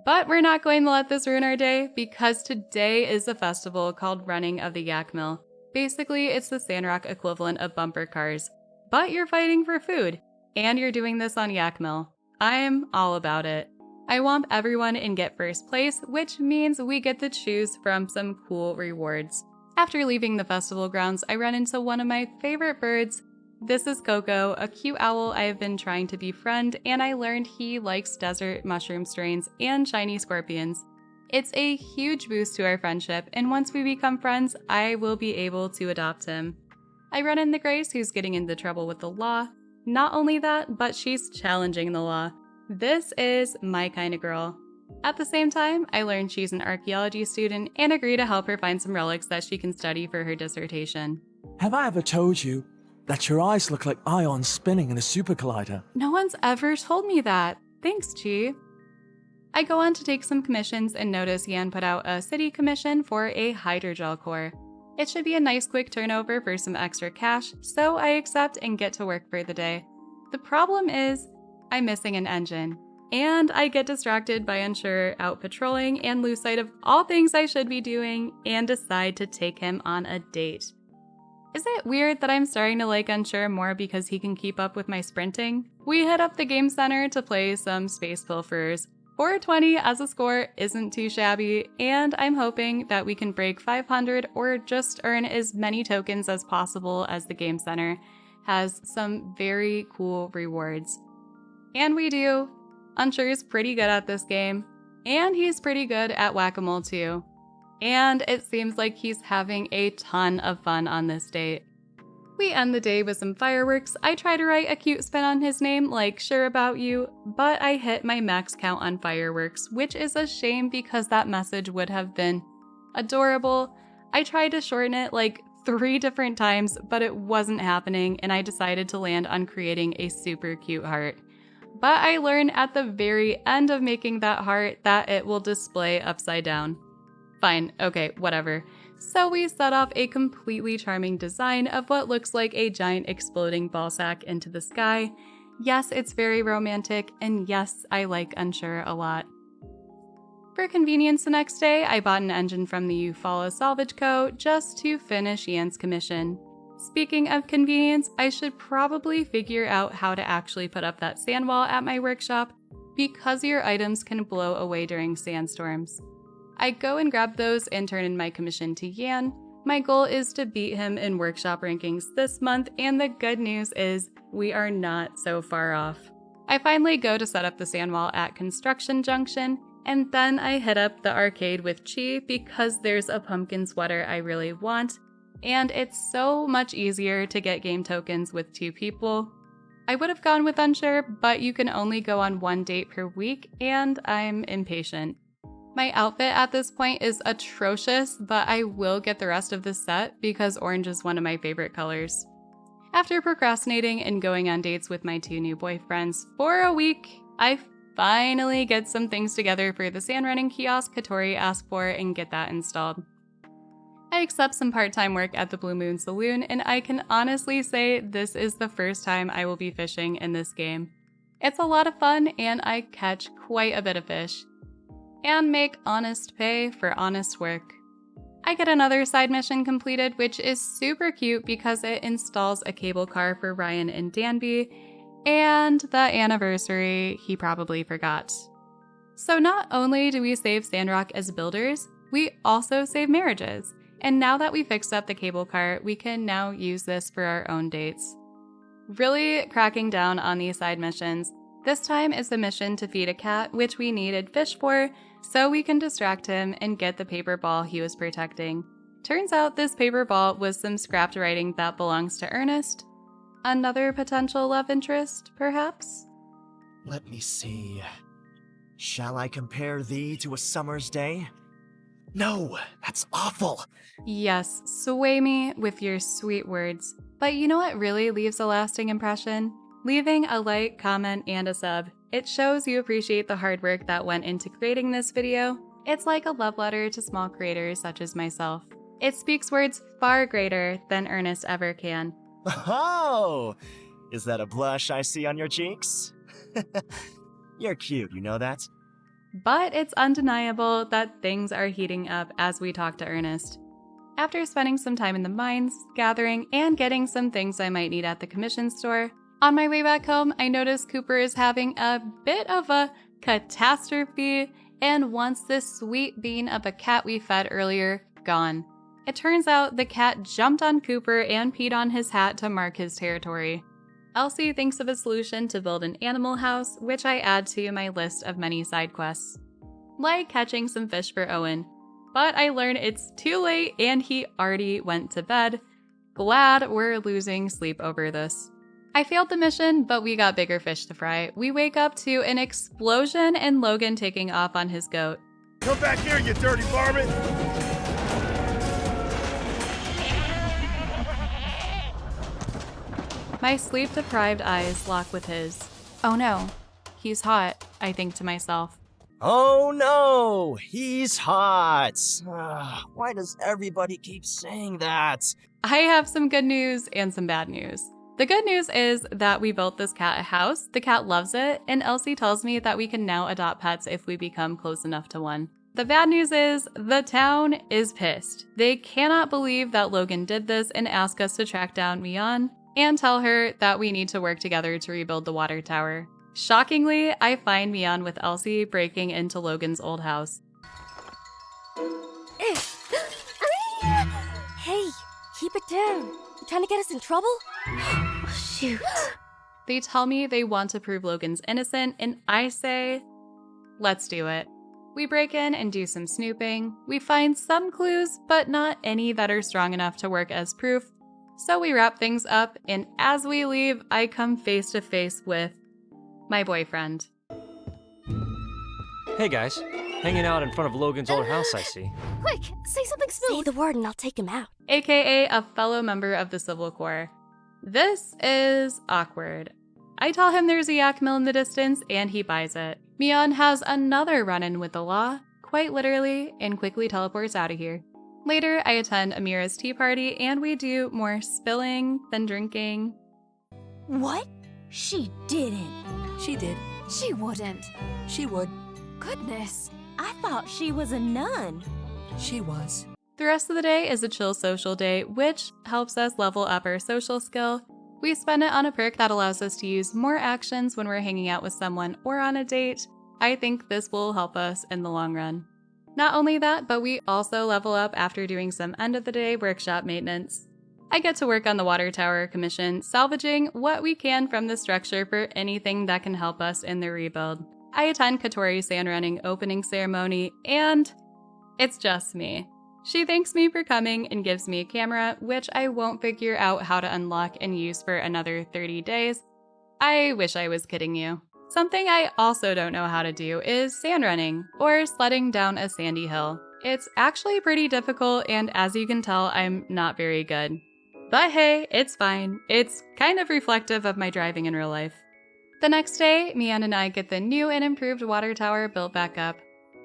But we're not going to let this ruin our day, because today is a festival called Running of the Yak Mill. Basically, it's the Sandrock equivalent of bumper cars. But you're fighting for food, and you're doing this on Yak Mill. I'm all about it. I womp everyone and get first place, which means we get to choose from some cool rewards. After leaving the festival grounds, I run into one of my favorite birds. This is Coco, a cute owl I have been trying to befriend, and I learned he likes desert mushroom strains and shiny scorpions. It's a huge boost to our friendship, and once we become friends, I will be able to adopt him. I run into Grace, who's getting into trouble with the law. Not only that, but she's challenging the law. This is my kind of girl. At the same time, I learn she's an archaeology student and agree to help her find some relics that she can study for her dissertation.
Have I ever told you that your eyes look like ions spinning in a super collider?
No one's ever told me that. Thanks, Chi. I go on to take some commissions and notice Yan put out a city commission for a hydrogel core. It should be a nice quick turnover for some extra cash, so I accept and get to work for the day. The problem is, I'm missing an engine, and I get distracted by Unsure out patrolling and lose sight of all things I should be doing and decide to take him on a date. Is it weird that I'm starting to like Unsure more because he can keep up with my sprinting? We head up the game center to play some Space Pilferers. 420 as a score isn't too shabby, and I'm hoping that we can break 500 or just earn as many tokens as possible, as the game center has some very cool rewards. And we do. Unsure is pretty good at this game, and he's pretty good at whack-a-mole too. And it seems like he's having a ton of fun on this date. We end the day with some fireworks. I try to write a cute spin on his name, like sure about you, but I hit my max count on fireworks, which is a shame because that message would have been adorable. I tried to shorten it like 3 different times, but it wasn't happening, and I decided to land on creating a super cute heart. But I learned at the very end of making that heart that it will display upside down. Fine, okay, whatever. So we set off a completely charming design of what looks like a giant exploding ballsack into the sky. Yes, it's very romantic, and yes, I like Unsure a lot. For convenience the next day, I bought an engine from the Eufaula Salvage Co. just to finish Yan's commission. Speaking of convenience, I should probably figure out how to actually put up that sand wall at my workshop, because your items can blow away during sandstorms. I go and grab those and turn in my commission to Yan. My goal is to beat him in workshop rankings this month, and the good news is we are not so far off. I finally go to set up the sand wall at Construction Junction, and then I hit up the arcade with Chi because there's a pumpkin sweater I really want, and it's so much easier to get game tokens with 2 people. I would have gone with Unsure, but you can only go on 1 date per week, and I'm impatient. My outfit at this point is atrocious, but I will get the rest of this set because orange is one of my favorite colors. After procrastinating and going on dates with my 2 new boyfriends for a week, I finally get some things together for the sand running kiosk Katori asked for and get that installed. I accept some part-time work at the Blue Moon Saloon, and I can honestly say this is the first time I will be fishing in this game. It's a lot of fun, and I catch quite a bit of fish. And make honest pay for honest work. I get another side mission completed, which is super cute because it installs a cable car for Ryan and Danby, and the anniversary he probably forgot. So not only do we save Sandrock as builders, we also save marriages. And now that we fixed up the cable car, we can now use this for our own dates. Really cracking down on these side missions. This time is the mission to feed a cat, which we needed fish for, so we can distract him and get the paper ball he was protecting. Turns out this paper ball was some scrapped writing that belongs to Ernest. Another potential love interest, perhaps?
Let me see. Shall I compare thee to a summer's day? No, that's awful.
Yes, sway me with your sweet words. But you know what really leaves a lasting impression? Leaving a like, comment, and a sub. It shows you appreciate the hard work that went into creating this video. It's like a love letter to small creators such as myself. It speaks words far greater than Ernest ever can.
Oh! Is that a blush I see on your cheeks? You're cute, you know that?
But it's undeniable that things are heating up as we talk to Ernest. After spending some time in the mines, gathering, and getting some things I might need at the commission store, on my way back home, I noticed Cooper is having a bit of a catastrophe and wants this sweet bean of a cat we fed earlier gone. It turns out the cat jumped on Cooper and peed on his hat to mark his territory. Elsie thinks of a solution to build an animal house, which I add to my list of many side quests. Like catching some fish for Owen. But I learn it's too late and he already went to bed. Glad we're losing sleep over this. I failed the mission, but we got bigger fish to fry. We wake up to an explosion and Logan taking off on his goat.
Come back here, you dirty varmint!
My sleep-deprived eyes lock with his. Oh no, he's hot, I think to myself.
Oh no, he's hot. Why does everybody keep saying that?
I have some good news and some bad news. The good news is that we built this cat a house, the cat loves it, and Elsie tells me that we can now adopt pets if we become close enough to one. The bad news is the town is pissed. They cannot believe that Logan did this and ask us to track down Mian and tell her that we need to work together to rebuild the water tower. Shockingly, I find Mian with Elsie breaking into Logan's old house.
Hey, keep it down. You trying to get us in trouble? Shoot.
They tell me they want to prove Logan's innocent, and I say, let's do it. We break in and do some snooping. We find some clues, but not any that are strong enough to work as proof. So we wrap things up, and as we leave, I come face to face with my boyfriend.
Hey guys, hanging out in front of Logan's old house, I see.
Quick, say something smooth. Say the word and I'll take him out.
AKA a fellow member of the Civil Corps. This is awkward. I tell him there's a yak mill in the distance, and he buys it. Mian has another run-in with the law, quite literally, and quickly teleports out of here. Later, I attend Amira's tea party, and we do more spilling than drinking.
What? She didn't.
She did.
She wouldn't.
She would.
Goodness, I thought she was a nun.
She was.
The rest of the day is a chill social day, which helps us level up our social skill. We spend it on a perk that allows us to use more actions when we're hanging out with someone or on a date. I think this will help us in the long run. Not only that, but we also level up after doing some end-of-the-day workshop maintenance. I get to work on the water tower commission, salvaging what we can from the structure for anything that can help us in the rebuild. I attend Katori's sand running opening ceremony, and it's just me. She thanks me for coming and gives me a camera, which I won't figure out how to unlock and use for another 30 days. I wish I was kidding you. Something I also don't know how to do is sand running, or sledding down a sandy hill. It's actually pretty difficult, and as you can tell, I'm not very good. But hey, it's fine. It's kind of reflective of my driving in real life. The next day, Mian and I get the new and improved water tower built back up.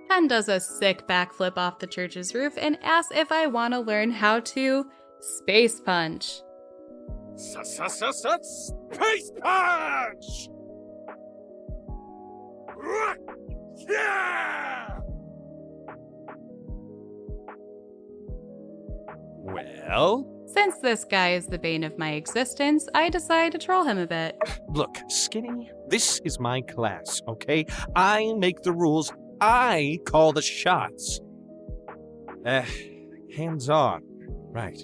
Ken does a sick backflip off the church's roof and asks if I want to learn how to space punch.
Space punch! Yeah! Well?
Since this guy is the bane of my existence, I decide to troll him a bit.
Look, Skinny, this is my class, okay? I make the rules. I call the shots. Hands on. Right.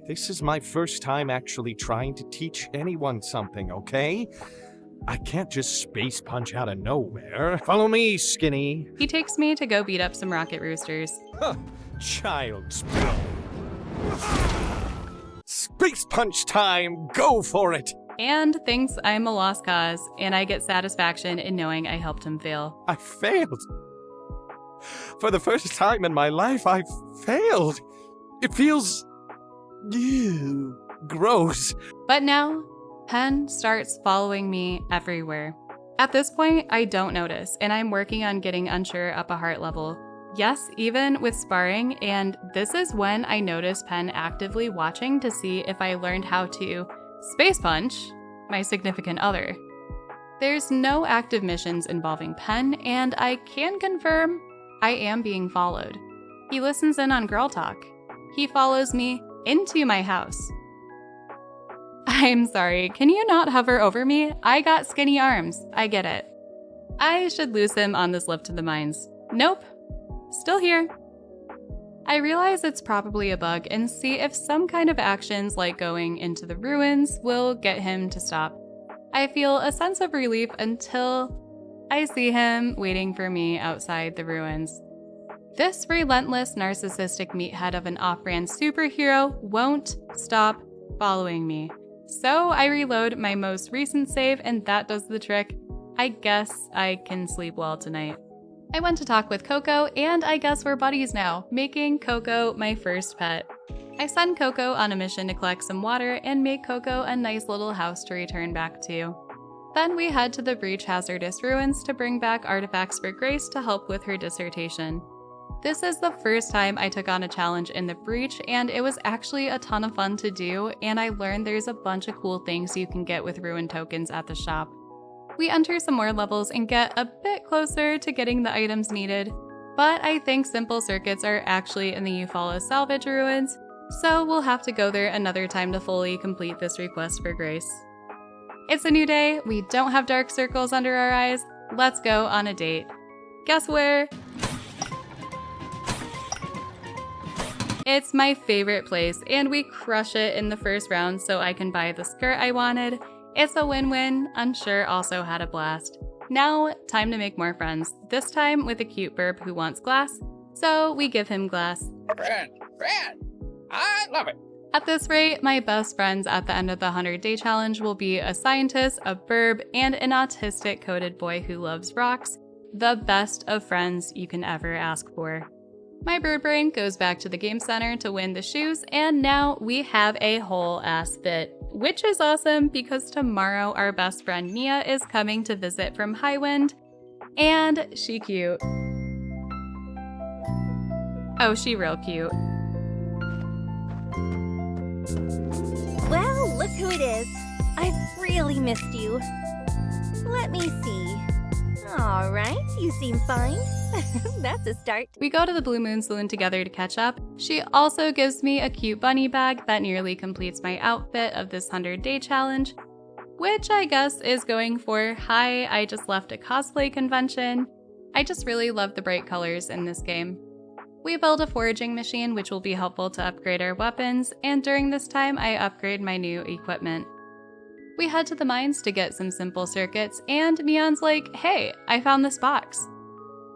This is my first time actually trying to teach anyone something, okay? I can't just space punch out of nowhere. Follow me, Skinny.
He takes me to go beat up some rocket roosters.
Huh. Child's play. Space punch time! Go for it!
and thinks I'm a lost cause, and I get satisfaction in knowing I helped him fail.
I failed. For the first time in my life, I failed. It feels... gross.
But now, Pen starts following me everywhere. At this point, I don't notice, and I'm working on getting Unsure up a heart level. Yes, even with sparring, and this is when I notice Pen actively watching to see if I learned how to space punch my significant other. There's no active missions involving Pen, and I can confirm I am being followed. He listens in on girl talk. He follows me into my house. I'm sorry, can you not hover over me? I got skinny arms. I get it. I should lose him on this lift to the mines. Nope. Still here. I realize it's probably a bug and see if some kind of actions like going into the ruins will get him to stop. I feel a sense of relief until I see him waiting for me outside the ruins. This relentless narcissistic meathead of an off-brand superhero won't stop following me. So I reload my most recent save and that does the trick. I guess I can sleep well tonight. I went to talk with Coco and I guess we're buddies now, making Coco my first pet. I send Coco on a mission to collect some water and make Coco a nice little house to return back to. Then we head to the Breach Hazardous Ruins to bring back artifacts for Grace to help with her dissertation. This is the first time I took on a challenge in the Breach, and it was actually a ton of fun to do, and I learned there's a bunch of cool things you can get with ruin tokens at the shop. We enter some more levels and get a bit closer to getting the items needed, but I think simple circuits are actually in the Eufaula Salvage Ruins, so we'll have to go there another time to fully complete this request for Grace. It's a new day, we don't have dark circles under our eyes, let's go on a date. Guess where? It's my favorite place, and we crush it in the first round so I can buy the skirt I wanted. It's a win-win. Unsure also had a blast. Now, time to make more friends, this time with a cute burb who wants glass, so we give him glass.
Red, I love it.
At this rate, my best friends at the end of the 100-day challenge will be a scientist, a burb, and an autistic coded boy who loves rocks. The best of friends you can ever ask for. My bird brain goes back to the game center to win the shoes, and now we have a whole ass fit, which is awesome because tomorrow our best friend Nia is coming to visit from Highwind, and she cute. Oh, she real cute.
Well, look who it is. I've really missed you. Let me see. All right, you seem fine. That's a start.
We go to the Blue Moon Saloon together to catch up. She also gives me a cute bunny bag that nearly completes my outfit of this 100-day challenge, which I guess is going for, hi, I just left a cosplay convention. I just really love the bright colors in this game. We build a foraging machine which will be helpful to upgrade our weapons, and during this time I upgrade my new equipment. We head to the mines to get some simple circuits, and Mion's like, hey, I found this box.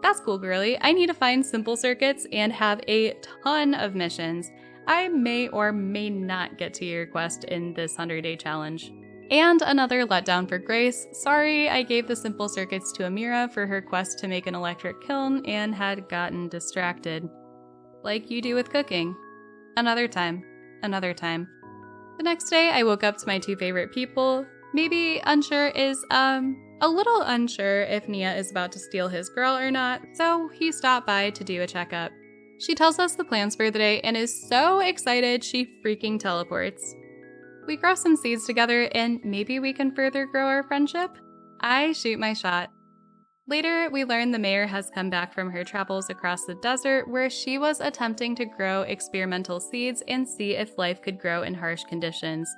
That's cool, girly. I need to find simple circuits and have a ton of missions. I may or may not get to your quest in this 100-day challenge. And another letdown for Grace. Sorry, I gave the simple circuits to Amira for her quest to make an electric kiln and had gotten distracted. Like you do with cooking. Another time. Another time. The next day, I woke up to my two favorite people. Maybe Unsure is, a little unsure if Nia is about to steal his girl or not, so he stopped by to do a checkup. She tells us the plans for the day and is so excited she freaking teleports. We grow some seeds together and maybe we can further grow our friendship? I shoot my shot. Later, we learn the mayor has come back from her travels across the desert where she was attempting to grow experimental seeds and see if life could grow in harsh conditions.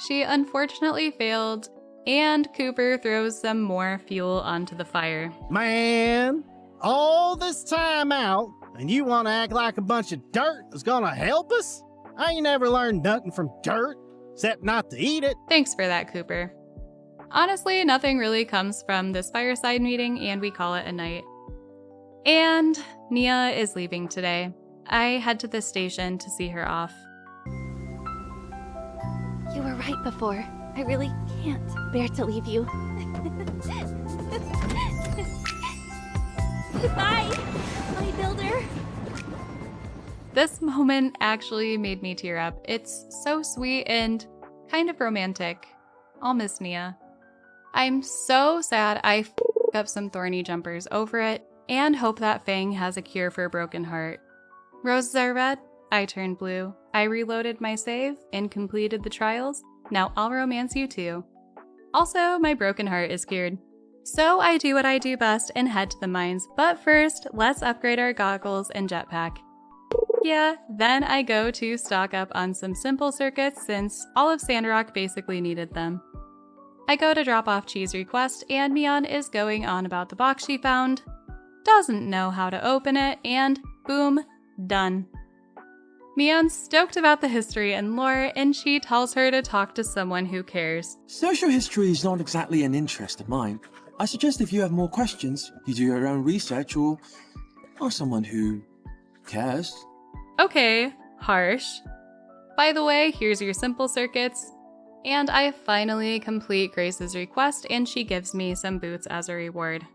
She unfortunately failed, and Cooper throws some more fuel onto the fire.
Man, all this time out, and you want to act like a bunch of dirt is gonna help us? I ain't never learned nothing from dirt, except not to eat it.
Thanks for that, Cooper. Honestly, nothing really comes from this fireside meeting, and we call it a night. And Nia is leaving today. I head to the station to see her off.
You were right before.
I really can't bear to leave you. Goodbye, my builder.
This moment actually made me tear up. It's so sweet and kind of romantic. I'll miss Nia. I'm so sad I f***ed up some thorny jumpers over it and hope that Fang has a cure for a broken heart. Roses are red, I turned blue. I reloaded my save and completed the trials. Now I'll romance you too. Also, my broken heart is cured. So I do what I do best and head to the mines, but first, let's upgrade our goggles and jetpack. Yeah, then I go to stock up on some simple circuits since all of Sandrock basically needed them. I go to drop off Cheese request and Mion is going on about the box she found, doesn't know how to open it, and boom, done. Mion's stoked about the history and lore, and she tells her to talk to someone who cares.
Social history is not exactly an interest of mine. I suggest if you have more questions, you do your own research or someone who cares.
Okay, harsh. By the way, here's your simple circuits. And I finally complete Grace's request and she gives me some boots as a reward.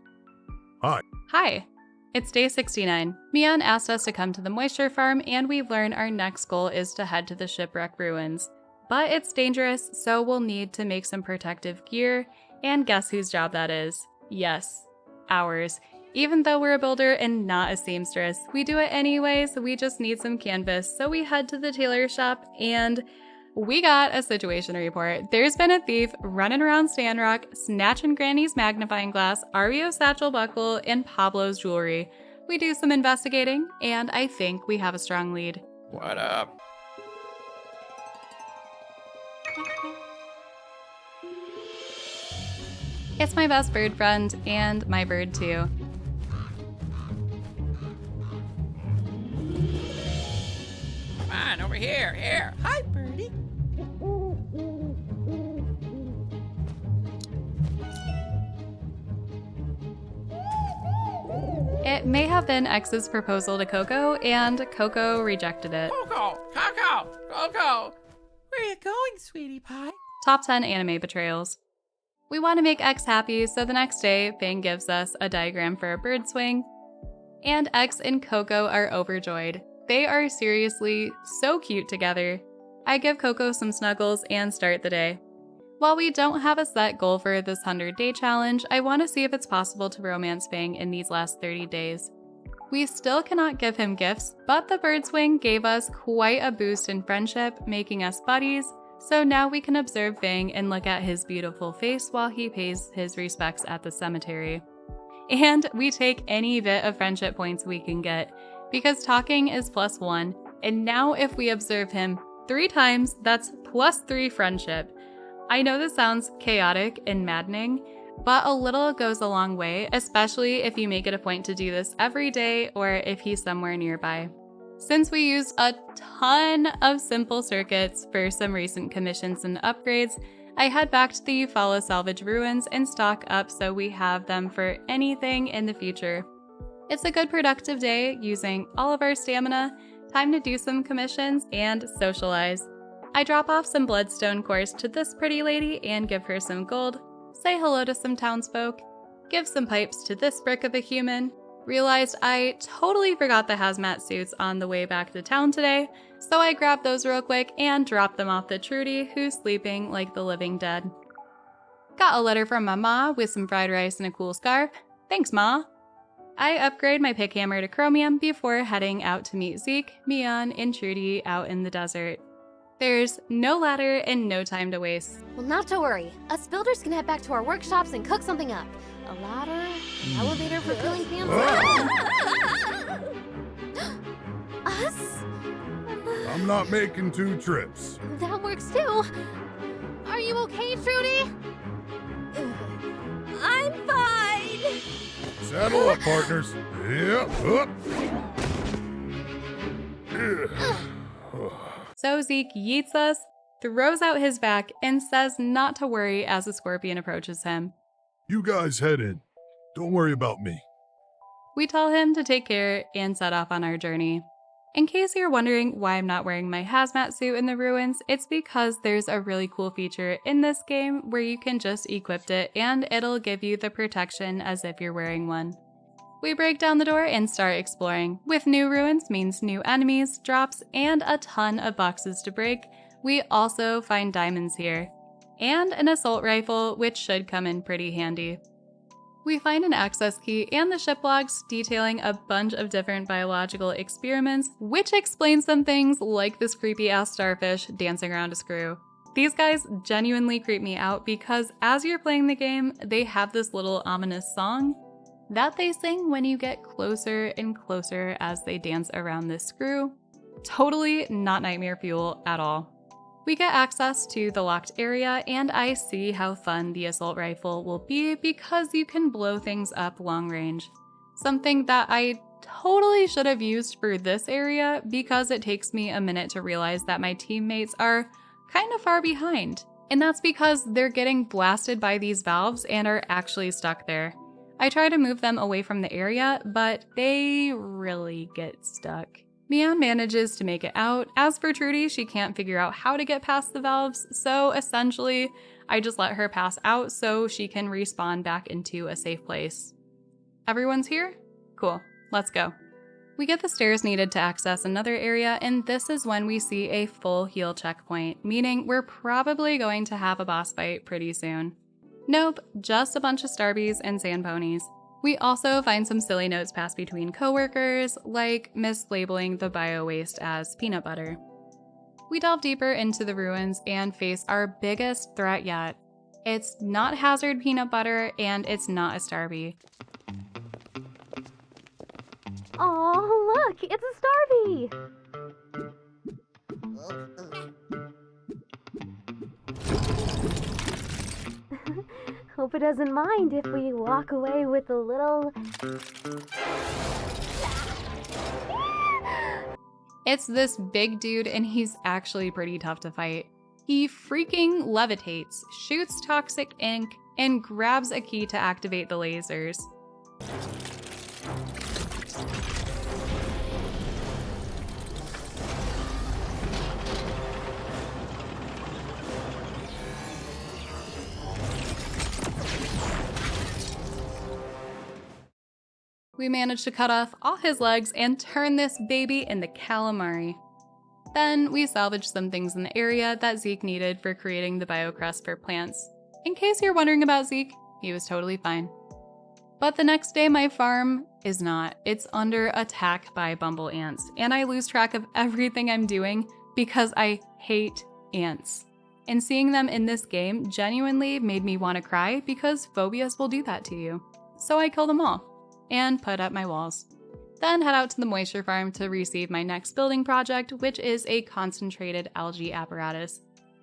Hi.
Hi. It's day 69. Mion asked us to come to the moisture farm and we learn our next goal is to head to the shipwreck ruins. But it's dangerous, so we'll need to make some protective gear, and guess whose job that is? Yes, ours. Even though we're a builder and not a seamstress, we do it anyways. We just need some canvas, so we head to the tailor shop and we got a situation report. There's been a thief running around Sandrock, snatching Granny's magnifying glass, Ario's satchel buckle, and Pablo's jewelry. We do some investigating, and I think we have a strong lead.
What up?
It's my best bird friend, and my bird too.
Come on, over here, here. Hi, birdie.
It may have been X's proposal to Coco, and Coco rejected it.
Coco, where are you going, sweetie pie?
Top 10 anime betrayals. We want to make X happy, so the next day, Fang gives us a diagram for a bird swing, and X and Coco are overjoyed. They are seriously so cute together. I give Coco some snuggles and start the day. While we don't have a set goal for this 100-day challenge, I want to see if it's possible to romance Fang in these last 30 days. We still cannot give him gifts, but the bird swing gave us quite a boost in friendship, making us buddies, so now we can observe Fang and look at his beautiful face while he pays his respects at the cemetery. And we take any bit of friendship points we can get, because talking is +1, and now if we observe him 3 times, that's +3 friendship. I know this sounds chaotic and maddening, but a little goes a long way, especially if you make it a point to do this every day or if he's somewhere nearby. Since we used a ton of simple circuits for some recent commissions and upgrades, I head back to the Eufaula Salvage Ruins and stock up so we have them for anything in the future. It's a good productive day using all of our stamina, time to do some commissions, and socialize. I drop off some bloodstone cores to this pretty lady and give her some gold, say hello to some townsfolk, give some pipes to this brick of a human, realized I totally forgot the hazmat suits on the way back to town today, so I grabbed those real quick and dropped them off to Trudy, who's sleeping like the living dead. Got a letter from my ma with some fried rice and a cool scarf. Thanks, Ma. I upgrade my pick hammer to chromium before heading out to meet Zeke, Mion, and Trudy out in the desert. There's no ladder and no time to waste.
Well, not to worry. Us builders can head back to our workshops and cook something up. A ladder, an elevator for filling pans. Us?
I'm not making 2 trips.
That works too. Are you okay, Trudy? I'm fine.
Saddle up, partners. Yep, up.
So Zeke yeets us, throws out his back, and says not to worry as the scorpion approaches him.
You guys head in. Don't worry about me.
We tell him to take care and set off on our journey. In case you're wondering why I'm not wearing my hazmat suit in the ruins, it's because there's a really cool feature in this game where you can just equip it and it'll give you the protection as if you're wearing one. We break down the door and start exploring. With new ruins means new enemies, drops, and a ton of boxes to break. We also find diamonds here, and an assault rifle, which should come in pretty handy. We find an access key and the ship logs detailing a bunch of different biological experiments, which explains some things like this creepy ass starfish dancing around a screw. These guys genuinely creep me out because as you're playing the game, they have this little ominous song that they sing when you get closer and closer as they dance around this screw. Totally not nightmare fuel at all. We get access to the locked area, and I see how fun the assault rifle will be because you can blow things up long range. Something that I totally should have used for this area because it takes me a minute to realize that my teammates are kind of far behind. And that's because they're getting blasted by these valves and are actually stuck there. I try to move them away from the area, but they really get stuck. Mian manages to make it out. As for Trudy, she can't figure out how to get past the valves, so essentially, I just let her pass out so she can respawn back into a safe place. Everyone's here? Cool, let's go. We get the stairs needed to access another area, and this is when we see a full heal checkpoint, meaning we're probably going to have a boss fight pretty soon. Nope, just a bunch of starbies and sand ponies. We also find some silly notes passed between coworkers, like mislabeling the bio waste as peanut butter. We delve deeper into the ruins and face our biggest threat yet. It's not hazard peanut butter, and it's not a starbie.
Oh, look, it's a starbie! Hope it doesn't mind if we walk away with a little...
It's this big dude, and he's actually pretty tough to fight. He freaking levitates, shoots toxic ink, and grabs a key to activate the lasers. We managed to cut off all his legs and turn this baby into calamari. Then we salvaged some things in the area that Zeke needed for creating the Biocrust for plants. In case you're wondering about Zeke, he was totally fine. But the next day my farm is not. It's under attack by bumble ants, and I lose track of everything I'm doing because I hate ants. And seeing them in this game genuinely made me want to cry because phobias will do that to you. So I kill them all and put up my walls. Then head out to the moisture farm to receive my next building project, which is a concentrated algae apparatus.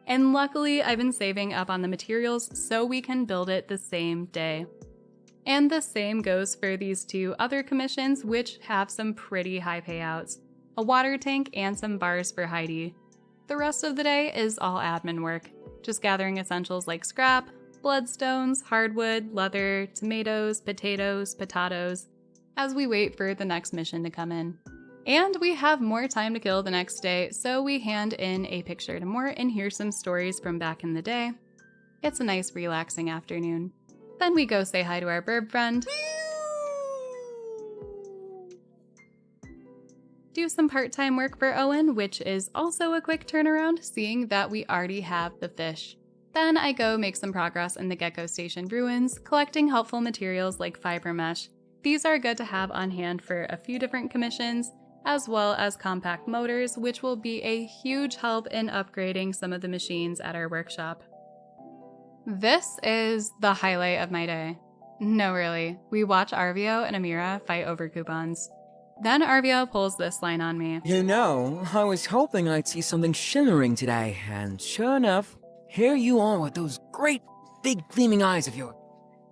And luckily, I've been saving up on the materials so we can build it the same day. And the same goes for these two other commissions, which have some pretty high payouts. A water tank and some bars for Heidi. The rest of the day is all admin work, just gathering essentials like scrap, bloodstones, hardwood, leather, tomatoes, potatoes, as we wait for the next mission to come in. And we have more time to kill the next day, so we hand in a picture to Mort and hear some stories from back in the day. It's a nice, relaxing afternoon. Then we go say hi to our bird friend, do some part-time work for Owen, which is also a quick turnaround, seeing that we already have the fish. Then I go make some progress in the Gecko Station ruins, collecting helpful materials like fiber mesh. These are good to have on hand for a few different commissions, as well as compact motors, which will be a huge help in upgrading some of the machines at our workshop. This is the highlight of my day. No, really. We watch Arvio and Amira fight over coupons. Then Arvio pulls this line on me.
You know, I was hoping I'd see something shimmering today, and sure enough, here you are with those great, big, gleaming eyes of yours.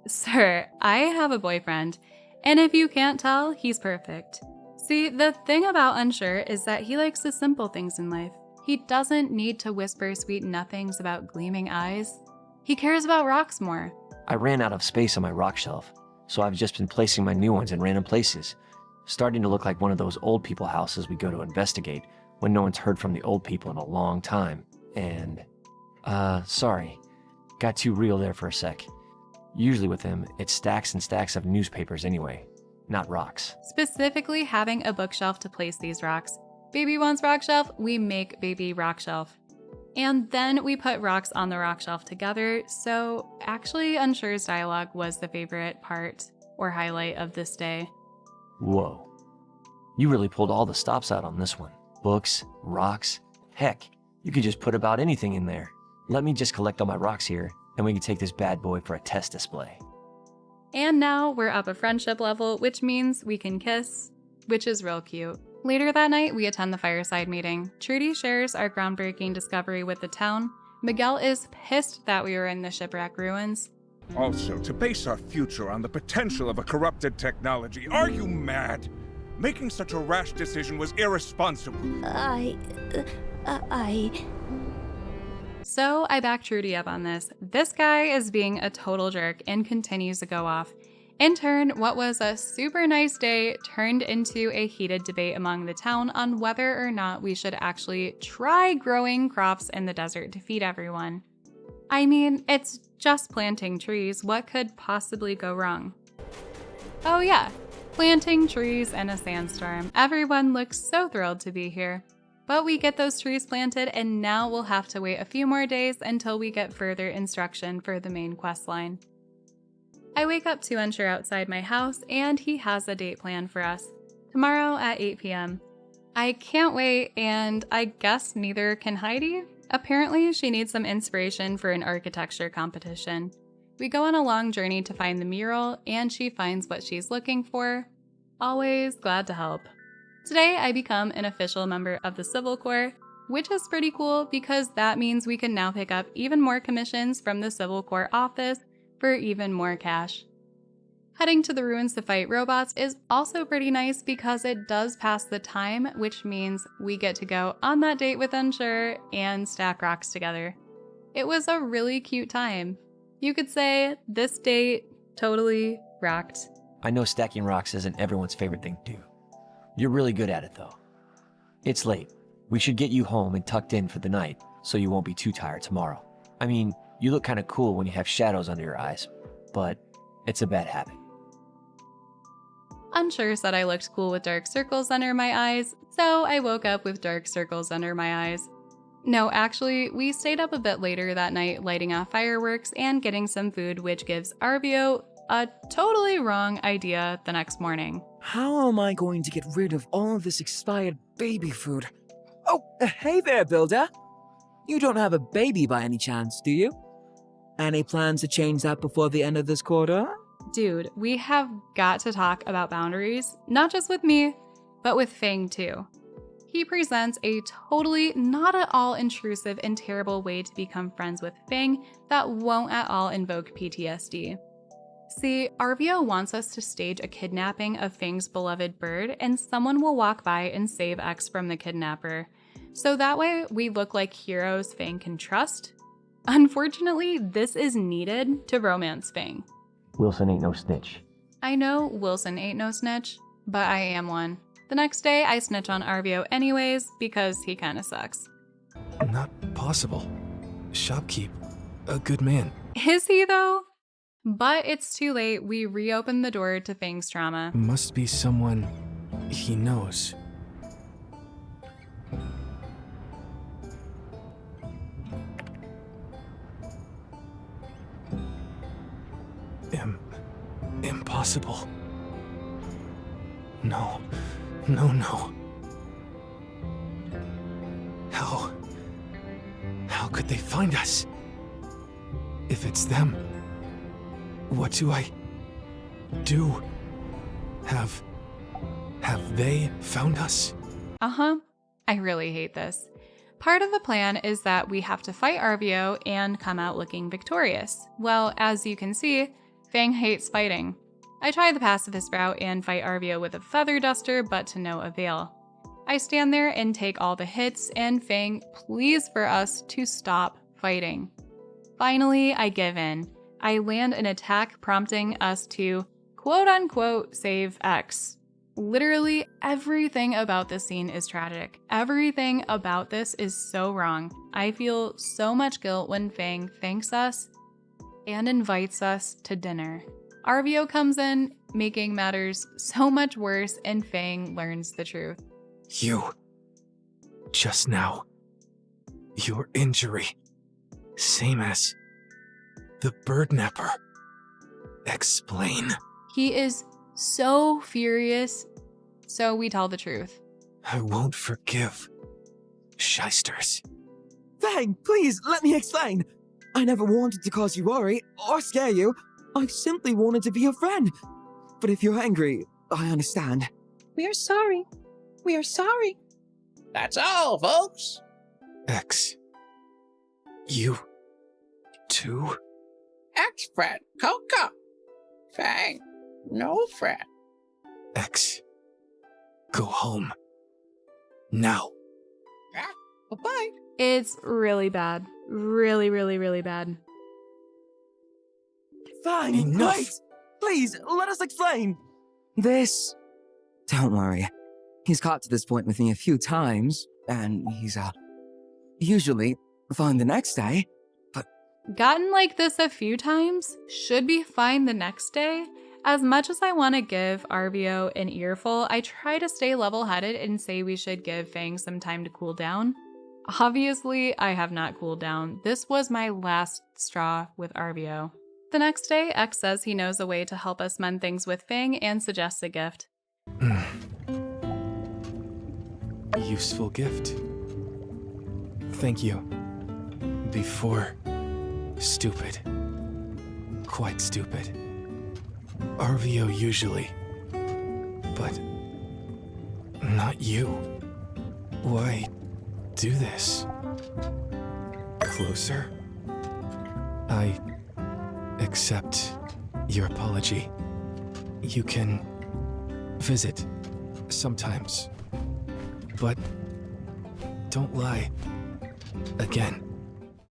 Sir, I have a boyfriend, and if you can't tell, he's perfect. See, the thing about Unsure is that he likes the simple things in life. He doesn't need to whisper sweet nothings about gleaming eyes. He cares about rocks more.
I ran out of space on my rock shelf, so I've just been placing my new ones in random places. Starting to look like one of those old people houses we go to investigate when no one's heard from the old people in a long time. And, sorry. Got too real there for a sec. Usually with him, it's stacks and stacks of newspapers anyway, not rocks.
Specifically having a bookshelf to place these rocks. Baby wants rock shelf, we make baby rock shelf. And then we put rocks on the rock shelf together, so actually Unsure's dialogue was the favorite part or highlight of this day.
Whoa. You really pulled all the stops out on this one. Books, rocks, heck, you could just put about anything in there. Let me just collect all my rocks here, and we can take this bad boy for a test display.
And now we're up a friendship level, which means we can kiss, which is real cute. Later that night, we attend the fireside meeting. Trudy shares our groundbreaking discovery with the town. Miguel is pissed that we were in the shipwreck ruins.
Also, to base our future on the potential of a corrupted technology, are you mad? Making such a rash decision was irresponsible.
So I back Trudy up on this. This guy is being a total jerk and continues to go off. In turn, what was a super nice day turned into a heated debate among the town on whether or not we should actually try growing crops in the desert to feed everyone. I mean, it's just planting trees. What could possibly go wrong? Oh yeah, planting trees in a sandstorm. Everyone looks so thrilled to be here. But we get those trees planted, and now we'll have to wait a few more days until we get further instruction for the main quest line. I wake up to Unsure outside my house, and he has a date planned for us. Tomorrow at 8 p.m. I can't wait, and I guess neither can Heidi. Apparently, she needs some inspiration for an architecture competition. We go on a long journey to find the mural, and she finds what she's looking for. Always glad to help. Today, I become an official member of the Civil Corps, which is pretty cool because that means we can now pick up even more commissions from the Civil Corps office for even more cash. Heading to the ruins to fight robots is also pretty nice because it does pass the time, which means we get to go on that date with Unsure and stack rocks together. It was a really cute time. You could say this date totally rocked.
I know stacking rocks isn't everyone's favorite thing to do. You're really good at it though. It's late. We should get you home and tucked in for the night so you won't be too tired tomorrow. I mean, you look kind of cool when you have shadows under your eyes, but it's a bad habit.
Unsure said I looked cool with dark circles under my eyes, so I woke up with dark circles under my eyes. No, actually, we stayed up a bit later that night lighting off fireworks and getting some food, which gives Arvio a totally wrong idea the next morning.
How am I going to get rid of all of this expired baby food? Oh, hey there, Builder. You don't have a baby by any chance, do you? Any plans to change that before the end of this quarter?
Dude, we have got to talk about boundaries, not just with me, but with Fang too. He presents a totally not at all intrusive and terrible way to become friends with Fang that won't at all invoke PTSD. See, Arvio wants us to stage a kidnapping of Fang's beloved bird, and someone will walk by and save X from the kidnapper. So that way we look like heroes Fang can trust. Unfortunately, this is needed to romance Fang.
Wilson ain't no snitch.
I know Wilson ain't no snitch, but I am one. The next day, I snitch on Arvio anyways because he kinda sucks.
Not possible. Shopkeep, a good man.
Is he though? But it's too late. We reopen the door to Fang's trauma.
Must be someone he knows. Impossible. No. How could they find us? If it's them, what do I do? Have they found us?
Uh-huh. I really hate this. Part of the plan is that we have to fight Arvio and come out looking victorious. Well, as you can see, Fang hates fighting. I try the pacifist route and fight Arvio with a feather duster, but to no avail. I stand there and take all the hits, and Fang pleads for us to stop fighting. Finally, I give in. I land an attack prompting us to quote-unquote save X. Literally everything about this scene is tragic. Everything about this is so wrong. I feel so much guilt when Fang thanks us and invites us to dinner. Arvio comes in, making matters so much worse, and Fang learns the truth.
You. Just now. Your injury. Same as the bird napper. Explain.
He is so furious, so we tell the truth.
I won't forgive shysters.
Fang, please, let me explain. I never wanted to cause you worry or scare you. I simply wanted to be your friend. But if you're angry, I understand.
We are sorry. We are sorry.
That's all, folks.
X. You. Too?
X-Friend, Coco. Fang, no friend.
X. Go home. Now.
Bye-bye.
It's really bad. Really, really, really bad.
Fang,
Enough.
wait! Please, let us explain! This... Don't worry. He's got to this point with me a few times, and he's, usually fine the next day, but...
Gotten like this a few times, should be fine the next day. As much as I want to give Arvio an earful, I try to stay level-headed and say we should give Fang some time to cool down. Obviously, I have not cooled down. This was my last straw with Arvio. The next day, X says he knows a way to help us mend things with Fang and suggests a gift.
Useful gift. Thank you. Before, stupid. Quite stupid. Arvio usually. But not you. Why do this? Closer? I accept your apology. You can visit sometimes. But don't lie again.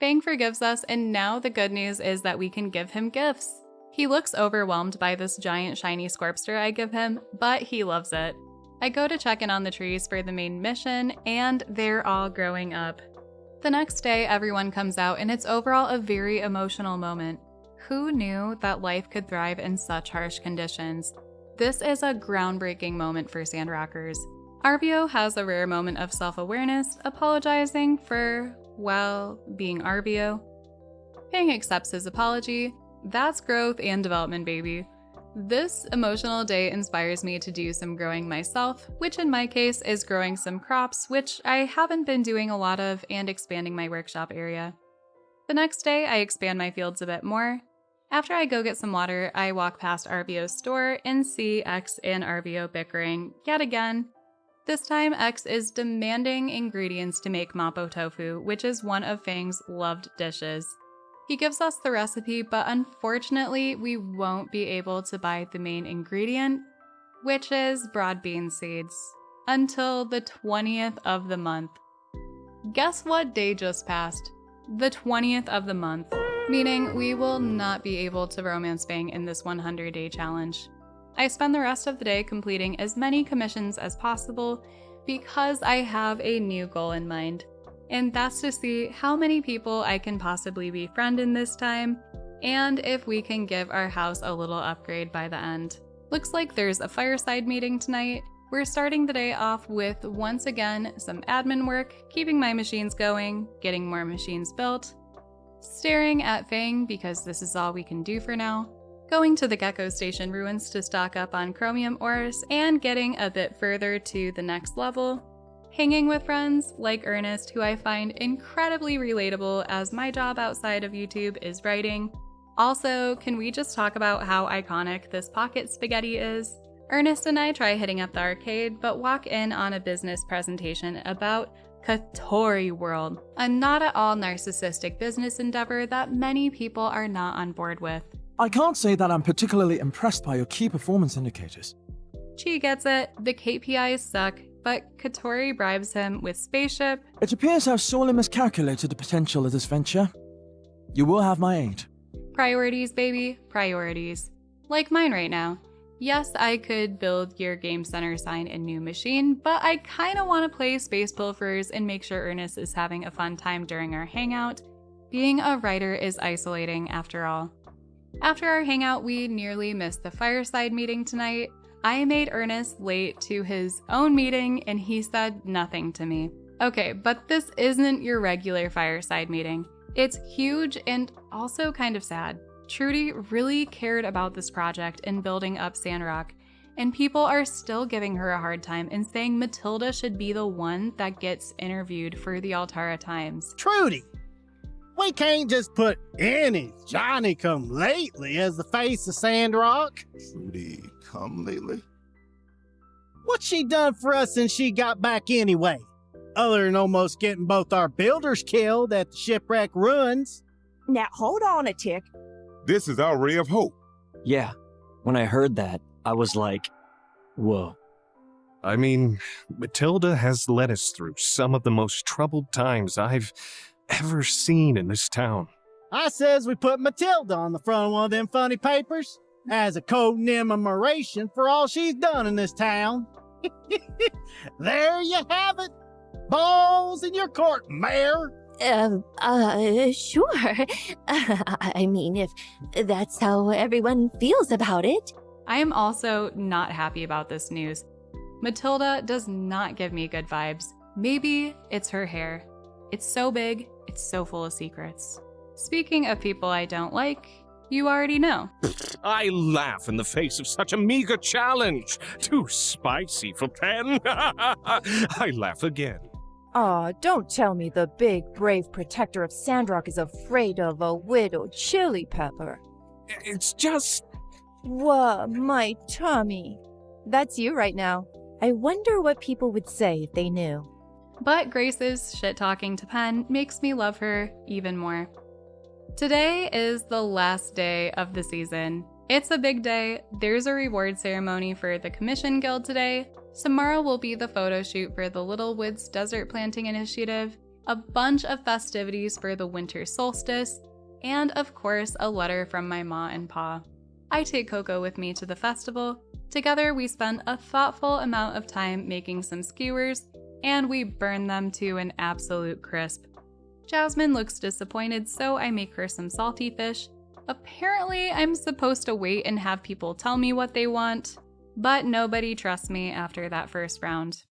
Fang forgives us, and now the good news is that we can give him gifts. He looks overwhelmed by this giant shiny Scorpster I give him, but he loves it. I go to check in on the trees for the main mission, and they're all growing up. The next day, everyone comes out, and it's overall a very emotional moment. Who knew that life could thrive in such harsh conditions? This is a groundbreaking moment for Sandrockers. Arvio has a rare moment of self-awareness, apologizing for, well, being Arvio. Fang accepts his apology. That's growth and development, baby. This emotional day inspires me to do some growing myself, which in my case is growing some crops, which I haven't been doing a lot of, and expanding my workshop area. The next day, I expand my fields a bit more. After I go get some water, I walk past Arvio's store and see X and Arvio bickering yet again. This time, X is demanding ingredients to make mapo tofu, which is one of Fang's loved dishes. He gives us the recipe, but unfortunately, we won't be able to buy the main ingredient, which is broad bean seeds, until the 20th of the month. Guess what day just passed? The 20th of the month, meaning we will not be able to romance Fang in this 100-day challenge. I spend the rest of the day completing as many commissions as possible because I have a new goal in mind. And that's to see how many people I can possibly befriend in this time, and if we can give our house a little upgrade by the end. Looks like there's a fireside meeting tonight. We're starting the day off with, once again, some admin work, keeping my machines going, getting more machines built, staring at Fang because this is all we can do for now, going to the Gecko Station ruins to stock up on chromium ores, and getting a bit further to the next level, hanging with friends like Ernest, who I find incredibly relatable as my job outside of YouTube is writing. Also, can we just talk about how iconic this pocket spaghetti is? Ernest and I try hitting up the arcade, but walk in on a business presentation about Katori World, a not at all narcissistic business endeavor that many people are not on board with.
I can't say that I'm particularly impressed by your key performance indicators.
Chi gets it, the KPIs suck, but Katori bribes him with spaceship.
It appears I've sorely miscalculated the potential of this venture. You will have my aid.
Priorities, baby, priorities. Like mine right now. Yes, I could build your Game Center sign in New Machine, but I kinda wanna play Space Pilfers and make sure Ernest is having a fun time during our hangout. Being a writer is isolating after all. After our hangout, we nearly missed the fireside meeting tonight. I made Ernest late to his own meeting and he said nothing to me. Okay, but this isn't your regular fireside meeting. It's huge and also kind of sad. Trudy really cared about this project and building up Sandrock, and people are still giving her a hard time and saying Matilda should be the one that gets interviewed for the Altara Times.
Trudy, we can't just put any Johnny-come-lately as the face of Sandrock.
Trudy come lately?
What's she done for us since she got back anyway? Other than almost getting both our builders killed at the shipwreck ruins.
Now hold on a tick.
This is our ray of hope.
Yeah, when I heard that, I was like, whoa.
I mean, Matilda has led us through some of the most troubled times I've ever seen in this town.
I says we put Matilda on the front of one of them funny papers as a code narration for all she's done in this town. There you have it. Balls in your court, Mayor.
Sure. I mean, if that's how everyone feels about it.
I am also not happy about this news. Matilda does not give me good vibes. Maybe it's her hair. It's so big, it's so full of secrets. Speaking of people I don't like, you already know.
I laugh in the face of such a meager challenge. Too spicy for pen. I laugh again.
Aw, don't tell me the big, brave protector of Sandrock is afraid of a widowed chili pepper.
It's just...
Whoa, my tummy. That's you right now. I wonder what people would say if they knew.
But Grace's shit-talking to Pen makes me love her even more. Today is the last day of the season. It's a big day. There's a reward ceremony for the Commission Guild today. Tomorrow will be the photo shoot for the Little Woods Desert Planting Initiative, a bunch of festivities for the winter solstice, and of course a letter from my ma and pa. I take Coco with me to the festival. Together we spend a thoughtful amount of time making some skewers, and we burn them to an absolute crisp. Jasmine looks disappointed, so I make her some salty fish. Apparently I'm supposed to wait and have people tell me what they want, but nobody trusts me after that first round.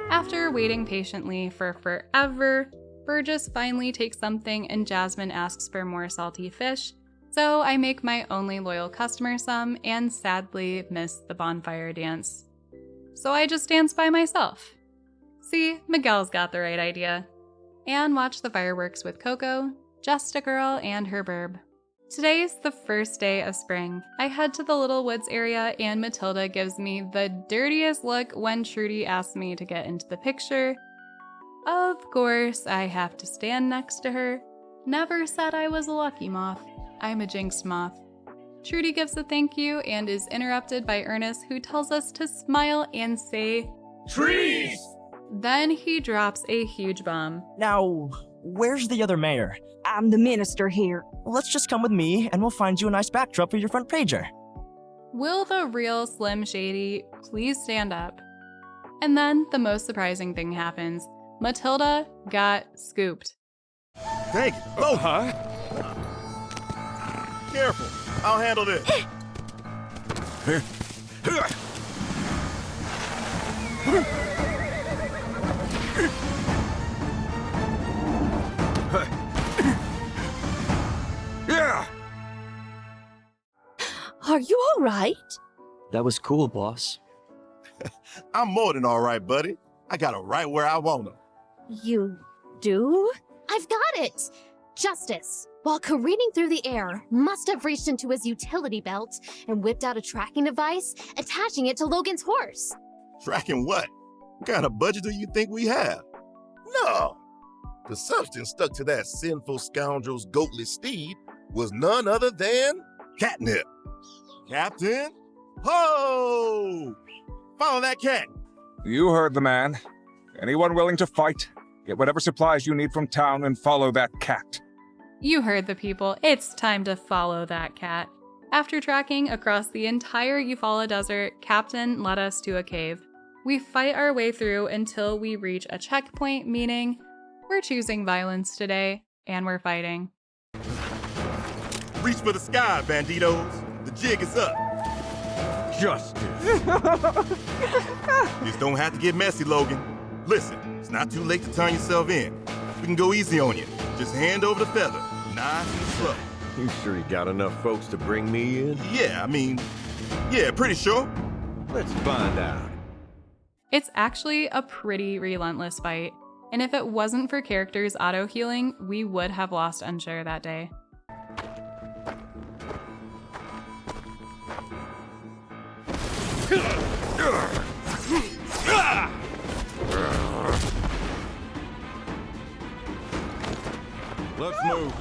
After waiting patiently for forever, Burgess finally takes something and Jasmine asks for more salty fish, so I make my only loyal customer some and sadly miss the bonfire dance. So I just dance by myself. See, Miguel's got the right idea. And watch the fireworks with Coco, just a girl and her burb. Today's the first day of spring. I head to the Little Woods area and Matilda gives me the dirtiest look when Trudy asks me to get into the picture. Of course, I have to stand next to her. Never said I was a lucky moth. I'm a jinxed moth. Trudy gives a thank you and is interrupted by Ernest, who tells us to smile and say,
"Trees!"
Then he drops a huge bomb.
Now, where's the other mayor?
I'm the minister here.
Let's just come with me and we'll find you a nice backdrop for your front pager.
Will the real Slim Shady please stand up? And then the most surprising thing happens. Matilda got scooped.
Thank you. Oh, huh? Careful. I'll handle this.
Yeah!
Are you all right?
That was cool, boss.
I'm more than all right, buddy. I got 'em right where I want 'em.
You do?
I've got it! Justice, while careening through the air, must have reached into his utility belt and whipped out a tracking device, attaching it to Logan's horse.
Tracking what? What kind of budget do you think we have? No. The substance stuck to that sinful scoundrel's goatless steed was none other than catnip. Captain? Ho! Follow that cat.
You heard the man. Anyone willing to fight? Get whatever supplies you need from town and follow that cat.
You heard the people. It's time to follow that cat. After tracking across the entire Eufaula Desert, Captain led us to a cave. We fight our way through until we reach a checkpoint, meaning we're choosing violence today, and we're fighting.
Reach for the sky, banditos. The jig is up.
Justice.
Just don't have to get messy, Logan. Listen, it's not too late to turn yourself in. We can go easy on you. Just hand over the feather, nice and slow.
You sure you got enough folks to bring me in?
Yeah, pretty sure.
Let's find out.
It's actually a pretty relentless fight, and if it wasn't for characters auto-healing, we would have lost Unshare that day.
Let's move.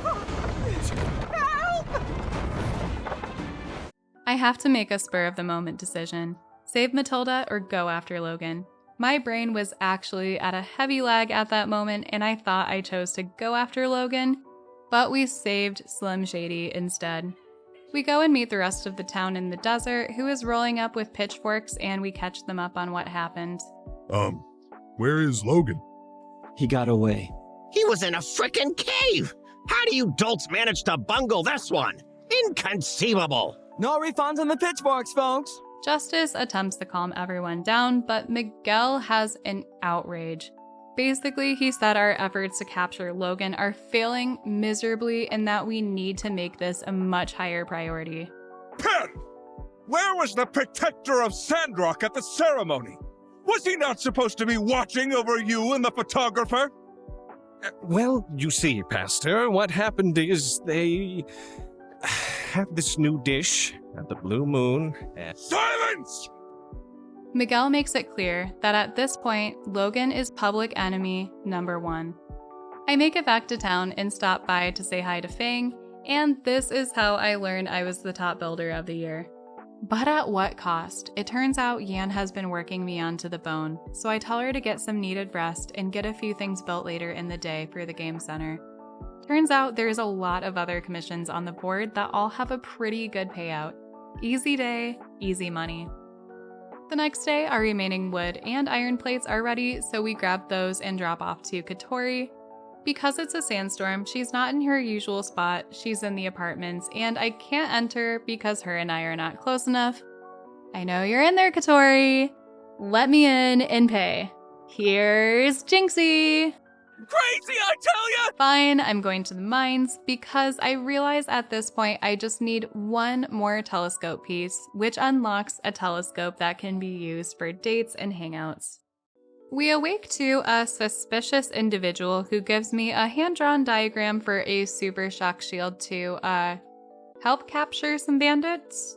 I have to make a spur-of-the-moment decision. Save Matilda or go after Logan. My brain was actually at a heavy lag at that moment, and I thought I chose to go after Logan, but we saved Slim Shady instead. We go and meet the rest of the town in the desert, who is rolling up with pitchforks, and we catch them up on what happened.
Where is Logan?
He got away.
He was in a frickin' cave! How do you dolts manage to bungle this one? Inconceivable!
No refunds on the pitchforks, folks!
Justice attempts to calm everyone down, but Miguel has an outrage. Basically, he said our efforts to capture Logan are failing miserably and that we need to make this a much higher priority.
Pen! Where was the protector of Sandrock at the ceremony? Was he not supposed to be watching over you and the photographer?
Well, you see, Pastor, what happened is they have this new dish at the Blue Moon.
Silence!
Miguel makes it clear that at this point, Logan is public enemy number 1. I make it back to town and stop by to say hi to Fang, and this is how I learned I was the top builder of the year. But at what cost? It turns out Yan has been working me onto the bone, so I tell her to get some needed rest and get a few things built later in the day for the game center. Turns out there's a lot of other commissions on the board that all have a pretty good payout. Easy day, easy money. The next day, our remaining wood and iron plates are ready, so we grab those and drop off to Katori. Because it's a sandstorm, she's not in her usual spot, she's in the apartments, and I can't enter because her and I are not close enough. I know you're in there, Katori. Let me in and pay. Here's Jinxie.
Crazy, I tell ya!
Fine, I'm going to the mines because I realize at this point I just need one more telescope piece, which unlocks a telescope that can be used for dates and hangouts. We awake to a suspicious individual who gives me a hand-drawn diagram for a super shock shield to, help capture some bandits?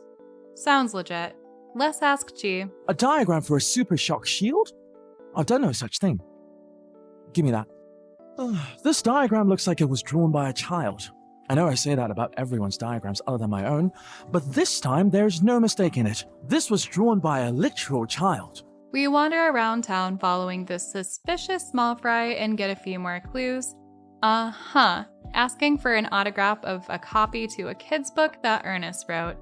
Sounds legit. Let's ask Chi.
A diagram for a super shock shield? I've done no such thing. Give me that. This diagram looks like it was drawn by a child. I know I say that about everyone's diagrams other than my own, but this time there's no mistake in it. This was drawn by a literal child.
We wander around town following this suspicious small fry and get a few more clues. Asking for an autograph of a copy to a kid's book that Ernest wrote.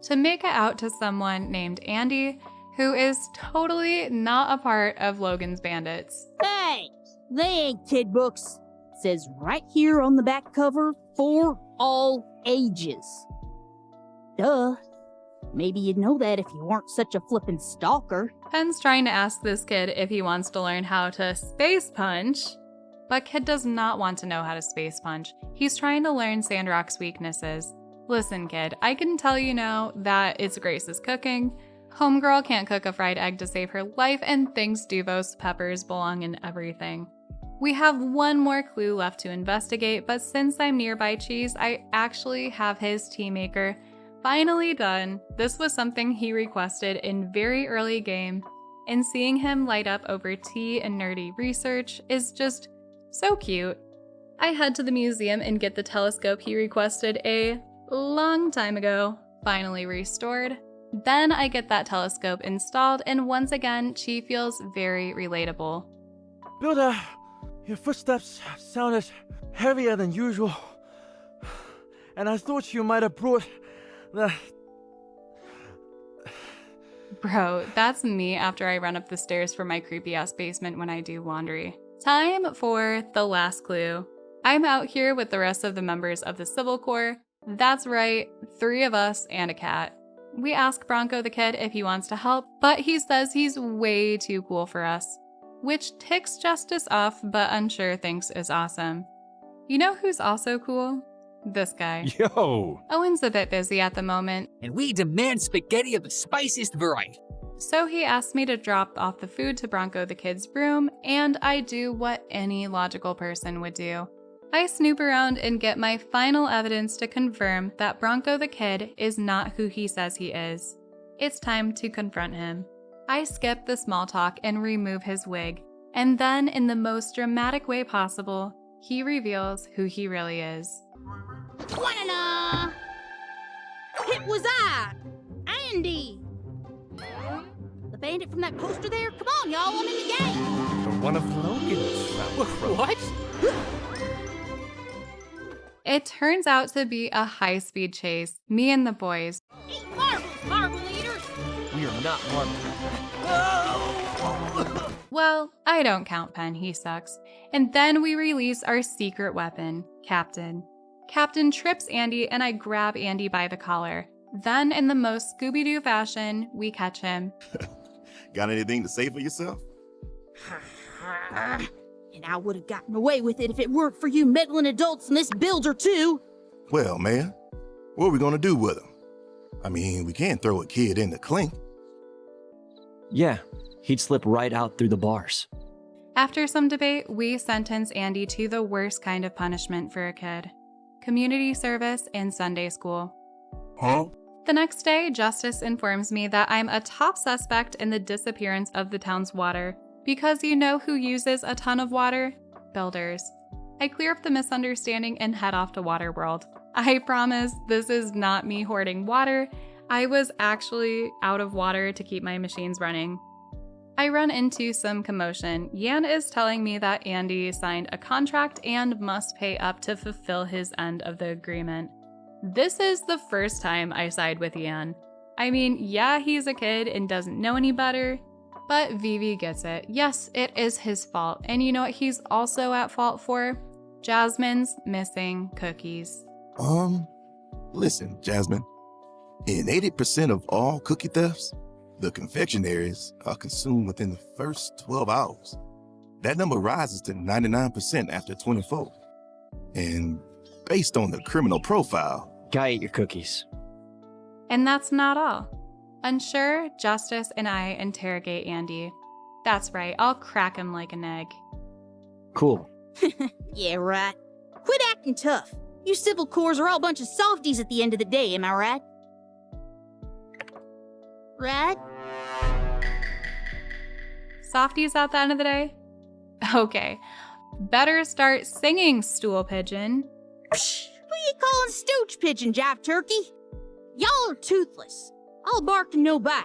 To make it out to someone named Andy, who is totally not a part of Logan's bandits.
Hey, they ain't kid books. It says right here on the back cover, for all ages. Duh. Maybe you'd know that if you weren't such a flippin' stalker.
Pen's trying to ask this kid if he wants to learn how to space punch, but kid does not want to know how to space punch. He's trying to learn Sandrock's weaknesses. Listen, kid, I can tell you now that it's Grace's cooking. Homegirl can't cook a fried egg to save her life and thinks Duvos peppers belong in everything. We have one more clue left to investigate, but since I'm nearby Cheese, I actually have his tea maker. Finally done. This was something he requested in very early game, and seeing him light up over tea and nerdy research is just so cute. I head to the museum and get the telescope he requested a long time ago, finally restored. Then I get that telescope installed, and once again, she feels very relatable.
Builder, your footsteps sounded heavier than usual, and I thought you might have brought the
Bro, that's me after I run up the stairs from my creepy-ass basement when I do laundry. Time for the last clue. I'm out here with the rest of the members of the Civil Corps. That's right, 3 of us and a cat. We ask Bronco the Kid if he wants to help, but he says he's way too cool for us, which ticks Justice off, but Unsure thinks is awesome. You know who's also cool? This guy.
Yo!
Owen's a bit busy at the moment,
And we demand spaghetti of the spiciest variety.
so he asked me to drop off the food to Bronco the Kid's room, and I do what any logical person would do. I snoop around and get my final evidence to confirm that Bronco the Kid is not who he says he is. It's time to confront him. I skip the small talk and remove his wig, and then in the most dramatic way possible, he reveals who he really is.
Wanna? It was I, Andy. The bandit from that poster there? Come on, y'all, I'm in the game.
You're one of Logan's fellow.
What?
It turns out to be a high-speed chase, me and the boys.
Eat marbles, marble eaters.
We are not marble.
Well, I don't count Penn, he sucks. And then we release our secret weapon, Captain. Captain trips Andy and I grab Andy by the collar. Then, in the most Scooby-Doo fashion, we catch him.
Got anything to say for yourself?
And I would have gotten away with it if it weren't for you meddling adults in this builder, too.
Well, man, what are we gonna do with him? I mean, we can't throw a kid in the clink.
Yeah, he'd slip right out through the bars.
After some debate, we sentence Andy to the worst kind of punishment for a kid: community service and Sunday school.
Huh?
The next day, Justice informs me that I'm a top suspect in the disappearance of the town's water, because you know who uses a ton of water? Builders. I clear up the misunderstanding and head off to Waterworld. I promise this is not me hoarding water. I was actually out of water to keep my machines running. I run into some commotion. Yan is telling me that Andy signed a contract and must pay up to fulfill his end of the agreement. This is the first time I side with Yan. I mean, yeah, he's a kid and doesn't know any better, but Vivi gets it. Yes, it is his fault. And you know what he's also at fault for? Jasmine's missing cookies.
Listen, Jasmine. In 80% of all cookie thefts, the confectionaries are consumed within the first 12 hours. That number rises to 99% after 24. And based on the criminal profile,
Guy ate your cookies.
And that's not all. Unsure, Justice and I interrogate Andy. That's right, I'll crack him like an egg.
Cool.
Yeah, right. Quit acting tough. You civil cores are all a bunch of softies at the end of the day, am I right? Right?
Softies at the end of the day? Okay. Better start singing, stool pigeon.
Psh, who you calling stooge pigeon, jive turkey? Y'all are toothless. All bark and no bite.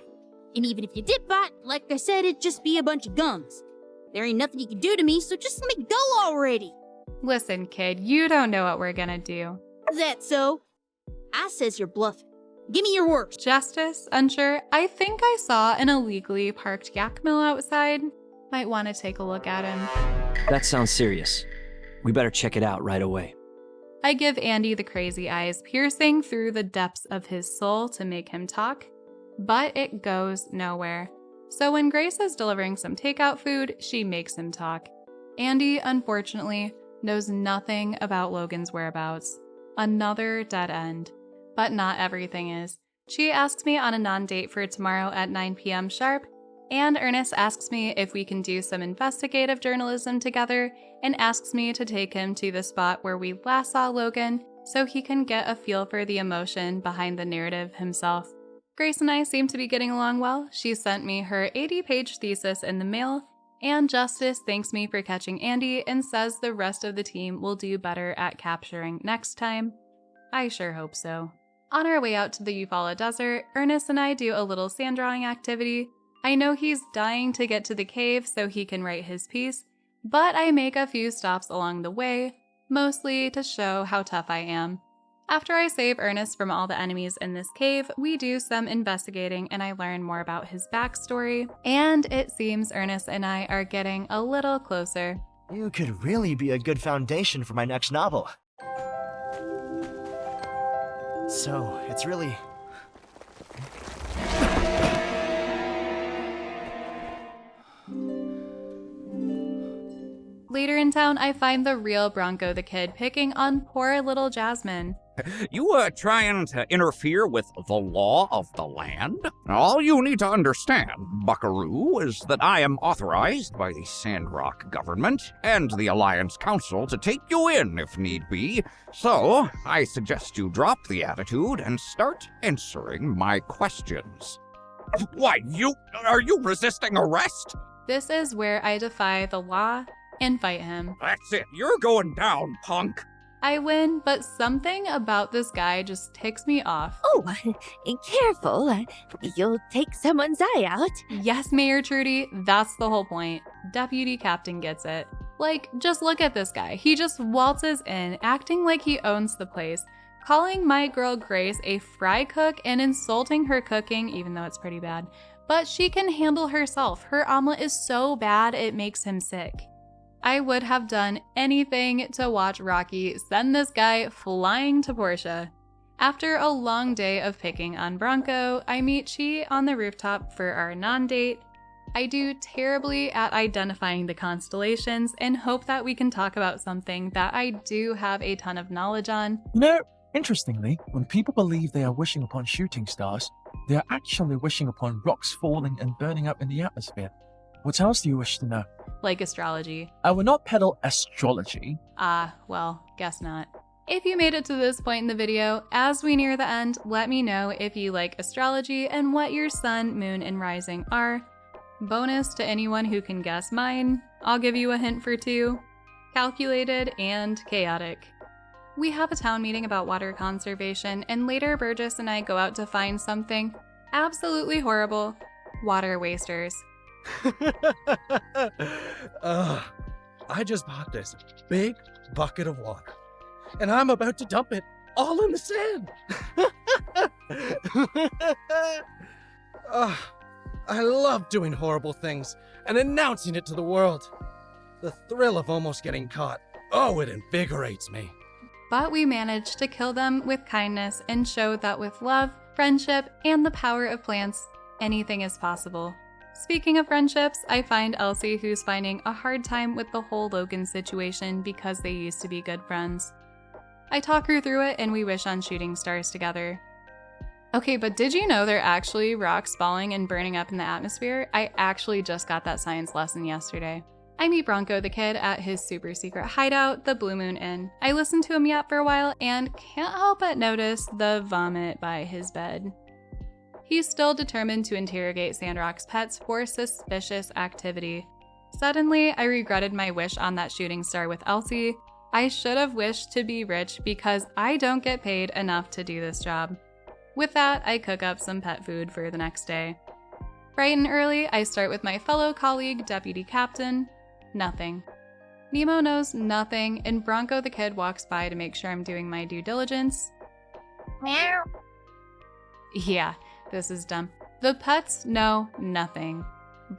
And even if you did bite, like I said, it'd just be a bunch of gums. There ain't nothing you can do to me, so just let me go already.
Listen, kid, you don't know what we're gonna do.
Is that so? I says you're bluffing. Give me your words.
Justice, Unsure, I think I saw an illegally parked yak mill outside. Might want to take a look at him.
That sounds serious. We better check it out right away.
I give Andy the crazy eyes, piercing through the depths of his soul to make him talk, but it goes nowhere. So when Grace is delivering some takeout food, she makes him talk. Andy, unfortunately, knows nothing about Logan's whereabouts. Another dead end. But not everything is. She asks me on a non-date for tomorrow at 9 p.m. sharp, and Ernest asks me if we can do some investigative journalism together and asks me to take him to the spot where we last saw Logan so he can get a feel for the emotion behind the narrative himself. Grace and I seem to be getting along well. She sent me her 80-page thesis in the mail, and Justice thanks me for catching Andy and says the rest of the team will do better at capturing next time. I sure hope so. On our way out to the Eufaula Desert, Ernest and I do a little sand drawing activity. I know he's dying to get to the cave so he can write his piece, but I make a few stops along the way, mostly to show how tough I am. After I save Ernest from all the enemies in this cave, we do some investigating and I learn more about his backstory, and it seems Ernest and I are getting a little closer.
You could really be a good foundation for my next novel. So, it's really...
Later in town, I find the real Bronco the Kid picking on poor little Jasmine.
You trying to interfere with the law of the land? All you need to understand, buckaroo, is that I am authorized by the Sandrock government and the Alliance Council to take you in if need be. So, I suggest you drop the attitude and start answering my questions. Why, are you resisting arrest?
This is where I defy the law and fight him.
That's it, you're going down, punk.
I win, but something about this guy just ticks me off.
Oh, careful. You'll take someone's eye out.
Yes, Mayor Trudy, that's the whole point. Deputy Captain gets it. Like, just look at this guy. He just waltzes in, acting like he owns the place, calling my girl Grace a fry cook and insulting her cooking, even though it's pretty bad. But she can handle herself. Her omelet is so bad it makes him sick. I would have done anything to watch Rocky send this guy flying to Portia. After a long day of picking on Bronco, I meet Chi on the rooftop for our non-date. I do terribly at identifying the constellations and hope that we can talk about something that I do have a ton of knowledge on.
You know, interestingly, when people believe they are wishing upon shooting stars, they are actually wishing upon rocks falling and burning up in the atmosphere. What else do you wish to know?
Like astrology.
I will not peddle astrology.
Well, guess not. If you made it to this point in the video, as we near the end, let me know if you like astrology and what your sun, moon, and rising are. Bonus to anyone who can guess mine, I'll give you a hint for two. Calculated and chaotic. We have a town meeting about water conservation, and later Burgess and I go out to find something absolutely horrible. Water wasters.
I just bought this big bucket of water, and I'm about to dump it all in the sand. I love doing horrible things and announcing it to the world. The thrill of almost getting caught. Oh, it invigorates me.
But we managed to kill them with kindness and show that with love, friendship, and the power of plants, anything is possible. Speaking of friendships, I find Elsie, who's finding a hard time with the whole Logan situation because they used to be good friends. I talk her through it and we wish on shooting stars together. Okay, but did you know they're actually rocks falling and burning up in the atmosphere? I actually just got that science lesson yesterday. I meet Bronco the Kid at his super secret hideout, the Blue Moon Inn. I listen to him yap for a while and can't help but notice the vomit by his bed. He's still determined to interrogate Sandrock's pets for suspicious activity. Suddenly, I regretted my wish on that shooting star with Elsie. I should have wished to be rich because I don't get paid enough to do this job. With that, I cook up some pet food for the next day. Bright and early, I start with my fellow colleague, Deputy Captain. Nothing. Nemo knows nothing, and Bronco the Kid walks by to make sure I'm doing my due diligence.
Meow.
Yeah. This is dumb. The pets know nothing.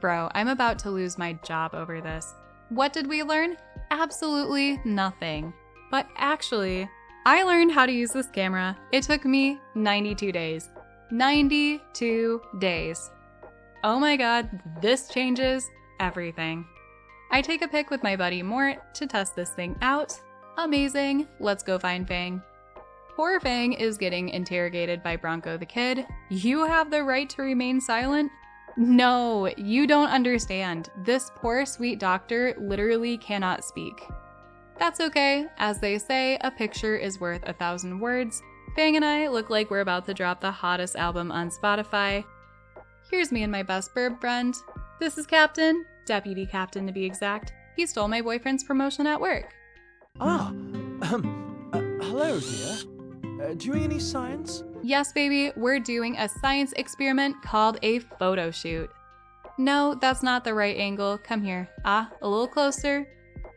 Bro, I'm about to lose my job over this. What did we learn? Absolutely nothing. But actually, I learned how to use this camera. It took me 92 days. 92 days. Oh my god, this changes everything. I take a pic with my buddy Mort to test this thing out. Amazing, let's go find Fang. Poor Fang is getting interrogated by Bronco the Kid. You have the right to remain silent? No, you don't understand. This poor sweet doctor literally cannot speak. That's okay. As they say, a picture is worth 1,000 words. Fang and I look like we're about to drop the hottest album on Spotify. Here's me and my best Birb friend. This is Captain, Deputy Captain to be exact. He stole my boyfriend's promotion at work.
Hello, dear. Doing any science?
Yes, baby, we're doing a science experiment called a photo shoot. No, that's not the right angle. Come here. A little closer.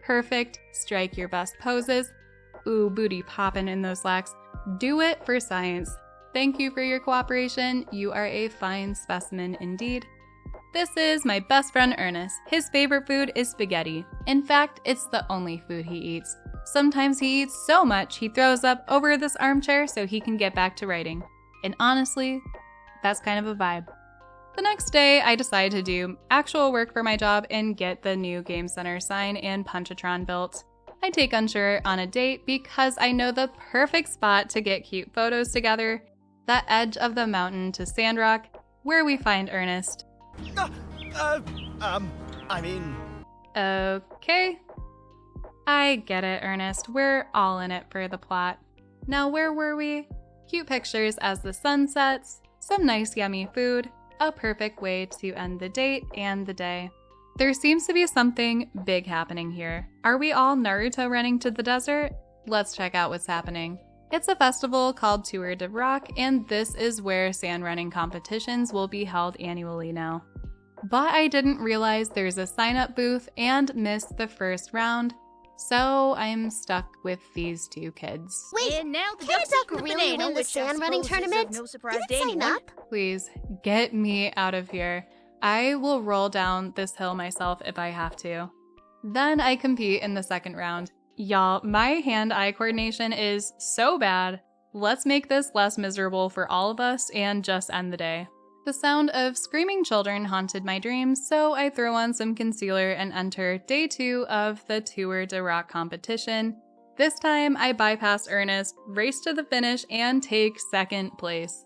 Perfect. Strike your best poses. Ooh, booty popping in those slacks. Do it for science. Thank you for your cooperation. You are a fine specimen indeed. This is my best friend Ernest. His favorite food is spaghetti. In fact, it's the only food he eats. Sometimes he eats so much he throws up over this armchair so he can get back to writing. And honestly, that's kind of a vibe. The next day, I decide to do actual work for my job and get the new Game Center sign and Punchatron built. I take Unsure on a date because I know the perfect spot to get cute photos together, that edge of the mountain to Sandrock, where we find Ernest. Okay. I get it, Ernest. We're all in it for the plot. Now, where were we? Cute pictures as the sun sets, some nice yummy food, a perfect way to end the date and the day. There seems to be something big happening here. Are we all Naruto running to the desert? Let's check out what's happening. It's a festival called Tour de Rock, and this is where sand running competitions will be held annually now. But I didn't realize there's a sign-up booth and missed the first round, so I'm stuck with these two kids.
Wait,
And now the
can't
Ducks
Duck
eat the
really
banana,
win the
which I
sand running
suppose is of
tournament?
no surprise
Did
to
it sign
anyone.
up?
Please, get me out of here. I will roll down this hill myself if I have to. Then I compete in the second round. Y'all, my hand-eye coordination is so bad. Let's make this less miserable for all of us and just end the day. The sound of screaming children haunted my dreams, so I throw on some concealer and enter day 2 of the Tour de Rock competition. This time, I bypass Ernest, race to the finish, and take second place.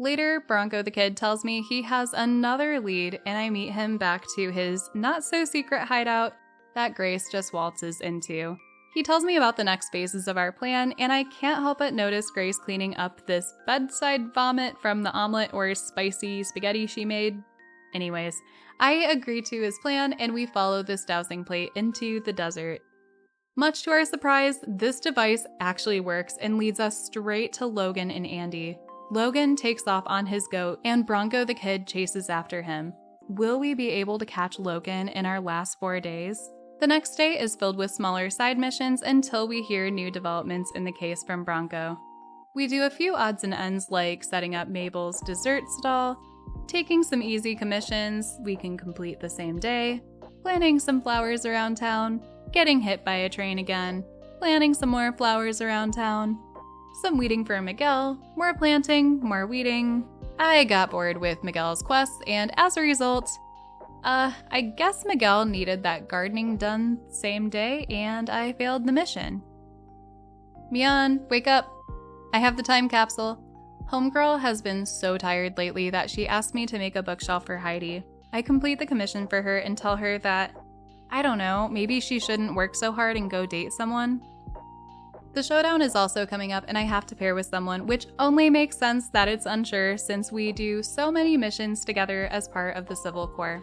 Later, Bronco the Kid tells me he has another lead, and I meet him back to his not-so-secret hideout that Grace just waltzes into. He tells me about the next phases of our plan, and I can't help but notice Grace cleaning up this bedside vomit from the omelet or spicy spaghetti she made. Anyways, I agree to his plan, and we follow this dowsing plate into the desert. Much to our surprise, this device actually works and leads us straight to Logan and Andy. Logan takes off on his goat, and Bronco the Kid chases after him. Will we be able to catch Logan in our last 4 days? The next day is filled with smaller side missions until we hear new developments in the case from Bronco. We do a few odds and ends like setting up Mabel's dessert stall, taking some easy commissions we can complete the same day, planting some flowers around town, getting hit by a train again, planting some more flowers around town, some weeding for Miguel, more planting, more weeding. I got bored with Miguel's quests, and as a result, I guess Miguel needed that gardening done same day, and I failed the mission. Mian, wake up. I have the time capsule. Homegirl has been so tired lately that she asked me to make a bookshelf for Heidi. I complete the commission for her and tell her that, I don't know, maybe she shouldn't work so hard and go date someone. The showdown is also coming up, and I have to pair with someone, which only makes sense that it's Unsure since we do so many missions together as part of the Civil Corps.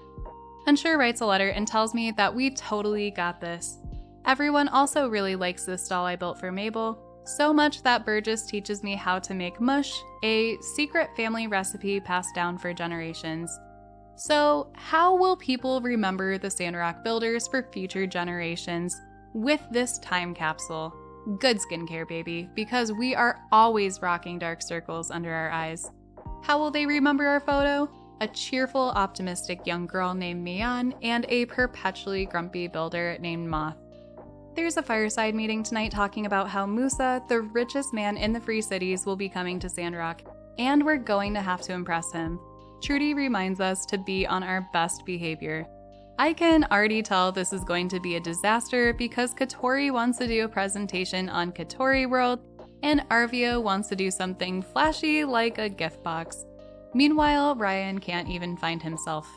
Unsure writes a letter and tells me that we totally got this. Everyone also really likes this doll I built for Mabel, so much that Burgess teaches me how to make mush, a secret family recipe passed down for generations. So, how will people remember the Sandrock builders for future generations with this time capsule? Good skincare, baby, because we are always rocking dark circles under our eyes. How will they remember our photo? A cheerful, optimistic young girl named Mian, and a perpetually grumpy builder named Moth. There's a fireside meeting tonight talking about how Musa, the richest man in the Free Cities, will be coming to Sandrock, and we're going to have to impress him. Trudy reminds us to be on our best behavior. I can already tell this is going to be a disaster because Katori wants to do a presentation on Katori World, and Arvio wants to do something flashy like a gift box. Meanwhile, Ryan can't even find himself.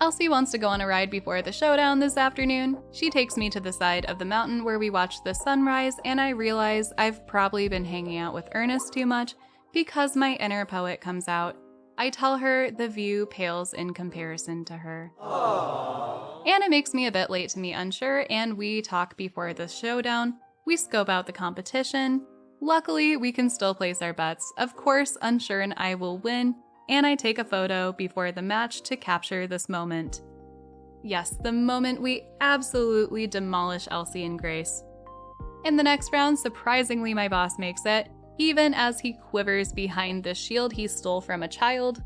Elsie wants to go on a ride before the showdown this afternoon. She takes me to the side of the mountain where we watch the sunrise, and I realize I've probably been hanging out with Ernest too much because my inner poet comes out. I tell her the view pales in comparison to her. Aww. And it makes me a bit late to meet Unsure, and we talk before the showdown. We scope out the competition. Luckily, we can still place our bets. Of course, Unsure and I will win, and I take a photo before the match to capture this moment. Yes, the moment we absolutely demolish Elsie and Grace. In the next round, surprisingly my boss makes it. even as he quivers behind the shield he stole from a child.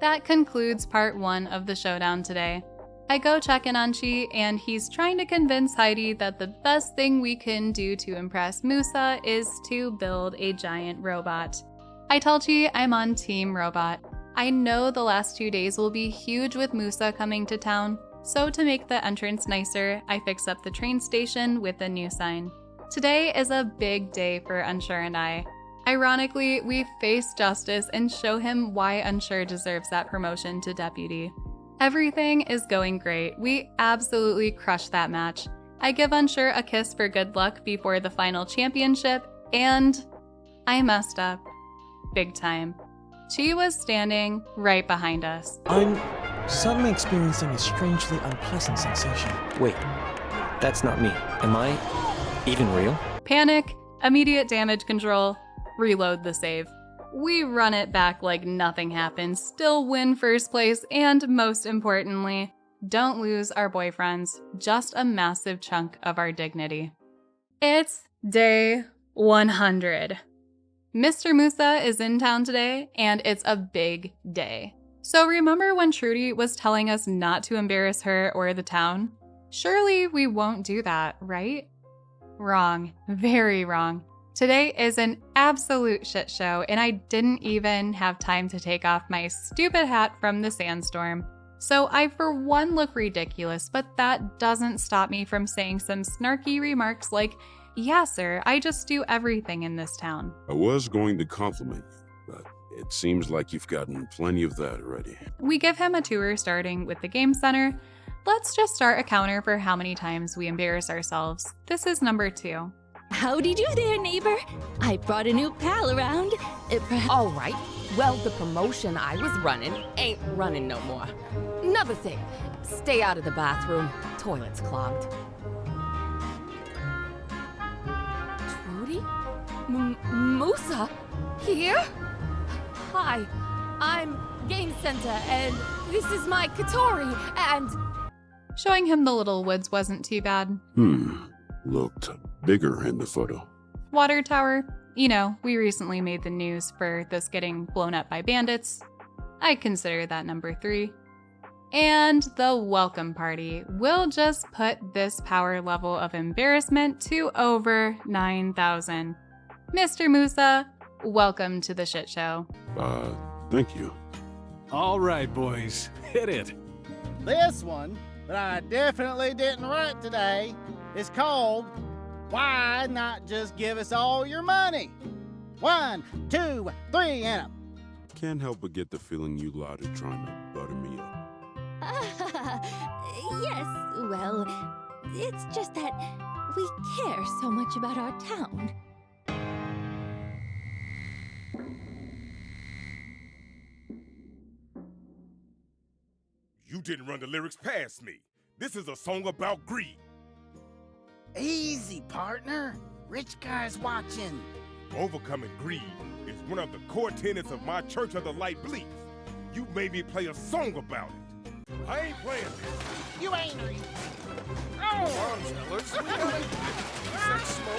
That concludes part 1 of the showdown today. I go check in on Chi, and he's trying to convince Heidi that the best thing we can do to impress Musa is to build a giant robot. I tell Chi I'm on Team Robot. I know the last 2 days will be huge with Musa coming to town, so to make the entrance nicer, I fix up the train station with a new sign. Today is a big day for Unsure and I. Ironically, we face Justice and show him why Unsure deserves that promotion to deputy. Everything is going great. We absolutely crushed that match. I give Unsure a kiss for good luck before the final championship, and I messed up. Big time. Chi was standing right behind us.
I'm suddenly experiencing a strangely unpleasant sensation.
Wait, that's not me. Am I even real?
Panic, immediate damage control, reload the save. We run it back like nothing happened, still win first place, and most importantly, don't lose our boyfriends, just a massive chunk of our dignity. It's day 100. Mr. Musa is in town today, and it's a big day. So remember when Trudy was telling us not to embarrass her or the town? Surely we won't do that, right? Wrong. Very wrong. Today is an absolute shit show, and I didn't even have time to take off my stupid hat from the sandstorm. So I for one look ridiculous, but that doesn't stop me from saying some snarky remarks like, "Yeah, sir, I just do everything in this town."
I was going to compliment you, but it seems like you've gotten plenty of that already.
We give him a tour starting with the game center. Let's just start a counter for how many times we embarrass ourselves. This is number 2.
Howdy do there, neighbor. I brought a new pal around.
All right. Well, the promotion I was running ain't running no more. Another thing, stay out of the bathroom. Toilet's clogged. Trudy? Musa? Here? Hi, I'm Game Center, and this is my Katori, and...
Showing him the little woods wasn't too bad.
Looked bigger in the photo.
Water tower. You know, we recently made the news for this getting blown up by bandits. I consider that number 3. And the welcome party. We'll just put this power level of embarrassment to over 9,000. Mr. Musa, welcome to the shit show.
Thank you.
All right, boys, hit it.
This one that I definitely didn't write today is called Why Not Just Give Us All Your Money? 1, 2, 3, and up.
Can't help but get the feeling you lot are trying to butter me up.
Yes, well, it's just that we care so much about our town.
You didn't run the lyrics past me. This is a song about greed.
Easy, partner. Rich guys watching.
Overcoming greed is one of the core tenets of my Church of the Light belief. You made me play a song about it. I ain't playing this.
You ain't.
Oh, fellas.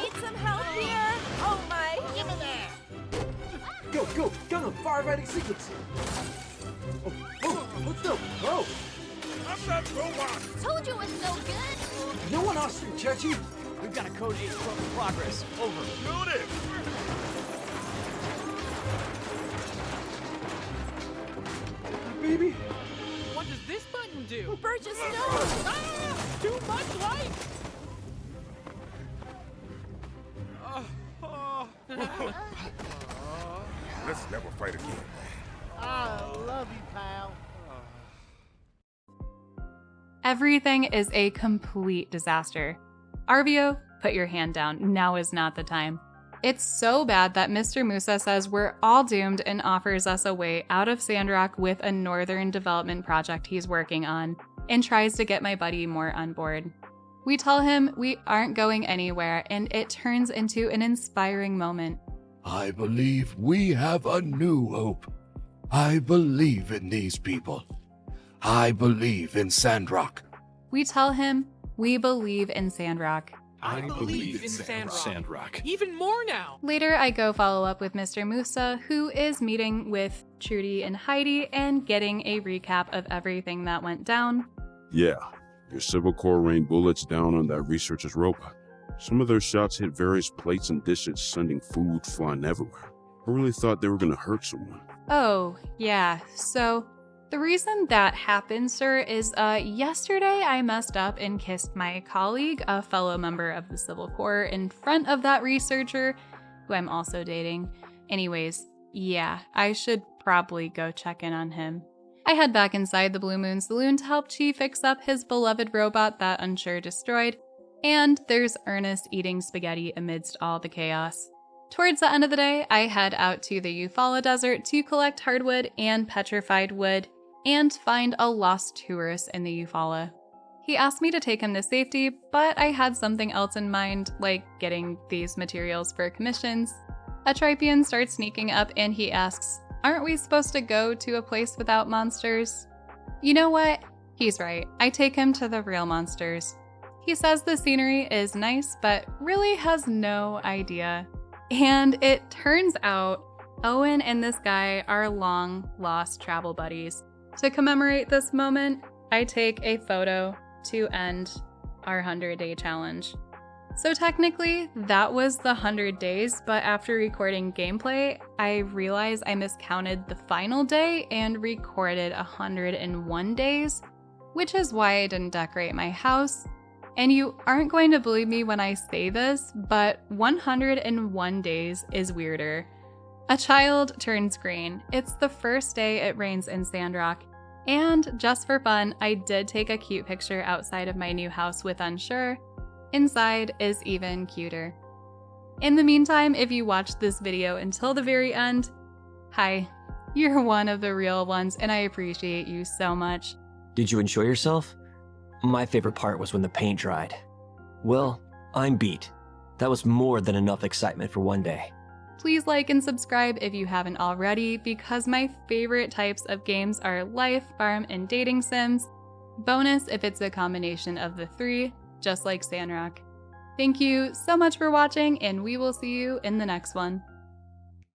Need some help here? Oh my.
Give me that.
Go, gun, firefighting sequence. Oh, let's go. Go.
I'm not robot.
Told you it was no good.
No one asked you, Chechi. We've got a code 8 in progress. Over.
Shoot it.
Baby.
What does this button do?
Burgess, no!
Ah, too much light!
Let's never fight again.
I love you, pal.
Everything is a complete disaster. Arvio, put your hand down. Now is not the time. It's so bad that Mr. Musa says we're all doomed and offers us a way out of Sandrock with a northern development project he's working on, and tries to get my buddy more on board. We tell him we aren't going anywhere, and it turns into an inspiring moment.
I believe we have a new hope. I believe in these people. I believe in Sandrock.
We tell him we believe in Sandrock.
I believe in Sandrock. Even more now.
Later, I go follow up with Mr. Musa, who is meeting with Trudy and Heidi and getting a recap of everything that went down.
Yeah, your Civil Corps rained bullets down on that researcher's robot. Some of their shots hit various plates and dishes, sending food flying everywhere. I really thought they were gonna hurt someone.
Oh, yeah. So, the reason that happened, sir, is yesterday I messed up and kissed my colleague, a fellow member of the Civil Corps, in front of that researcher, who I'm also dating. Anyways, yeah, I should probably go check in on him. I head back inside the Blue Moon Saloon to help Chief fix up his beloved robot that Unsure destroyed, and there's Ernest eating spaghetti amidst all the chaos. Towards the end of the day, I head out to the Eufaula Desert to collect hardwood and petrified wood, and find a lost tourist in the Eufaula. He asked me to take him to safety, but I had something else in mind, like getting these materials for commissions. A Tripian starts sneaking up and he asks, "Aren't we supposed to go to a place without monsters?" You know what? He's right. I take him to the real monsters. He says the scenery is nice, but really has no idea. And it turns out Owen and this guy are long-lost travel buddies. To commemorate this moment, I take a photo to end our 100-day challenge. So technically, that was the 100 days, but after recording gameplay, I realized I miscounted the final day and recorded 101 days, which is why I didn't decorate my house. And you aren't going to believe me when I say this, but 101 days is weirder. A child turns green. It's the first day it rains in Sandrock. And just for fun, I did take a cute picture outside of my new house with Unsure. Inside is even cuter. In the meantime, if you watched this video until the very end, hi, you're one of the real ones and I appreciate you so much.
Did you enjoy yourself? My favorite part was when the paint dried. Well, I'm beat. That was more than enough excitement for one day.
Please like and subscribe if you haven't already, because my favorite types of games are life, farm, and dating sims. Bonus if it's a combination of the three, just like Sandrock. Thank you so much for watching, and we will see you in the next one.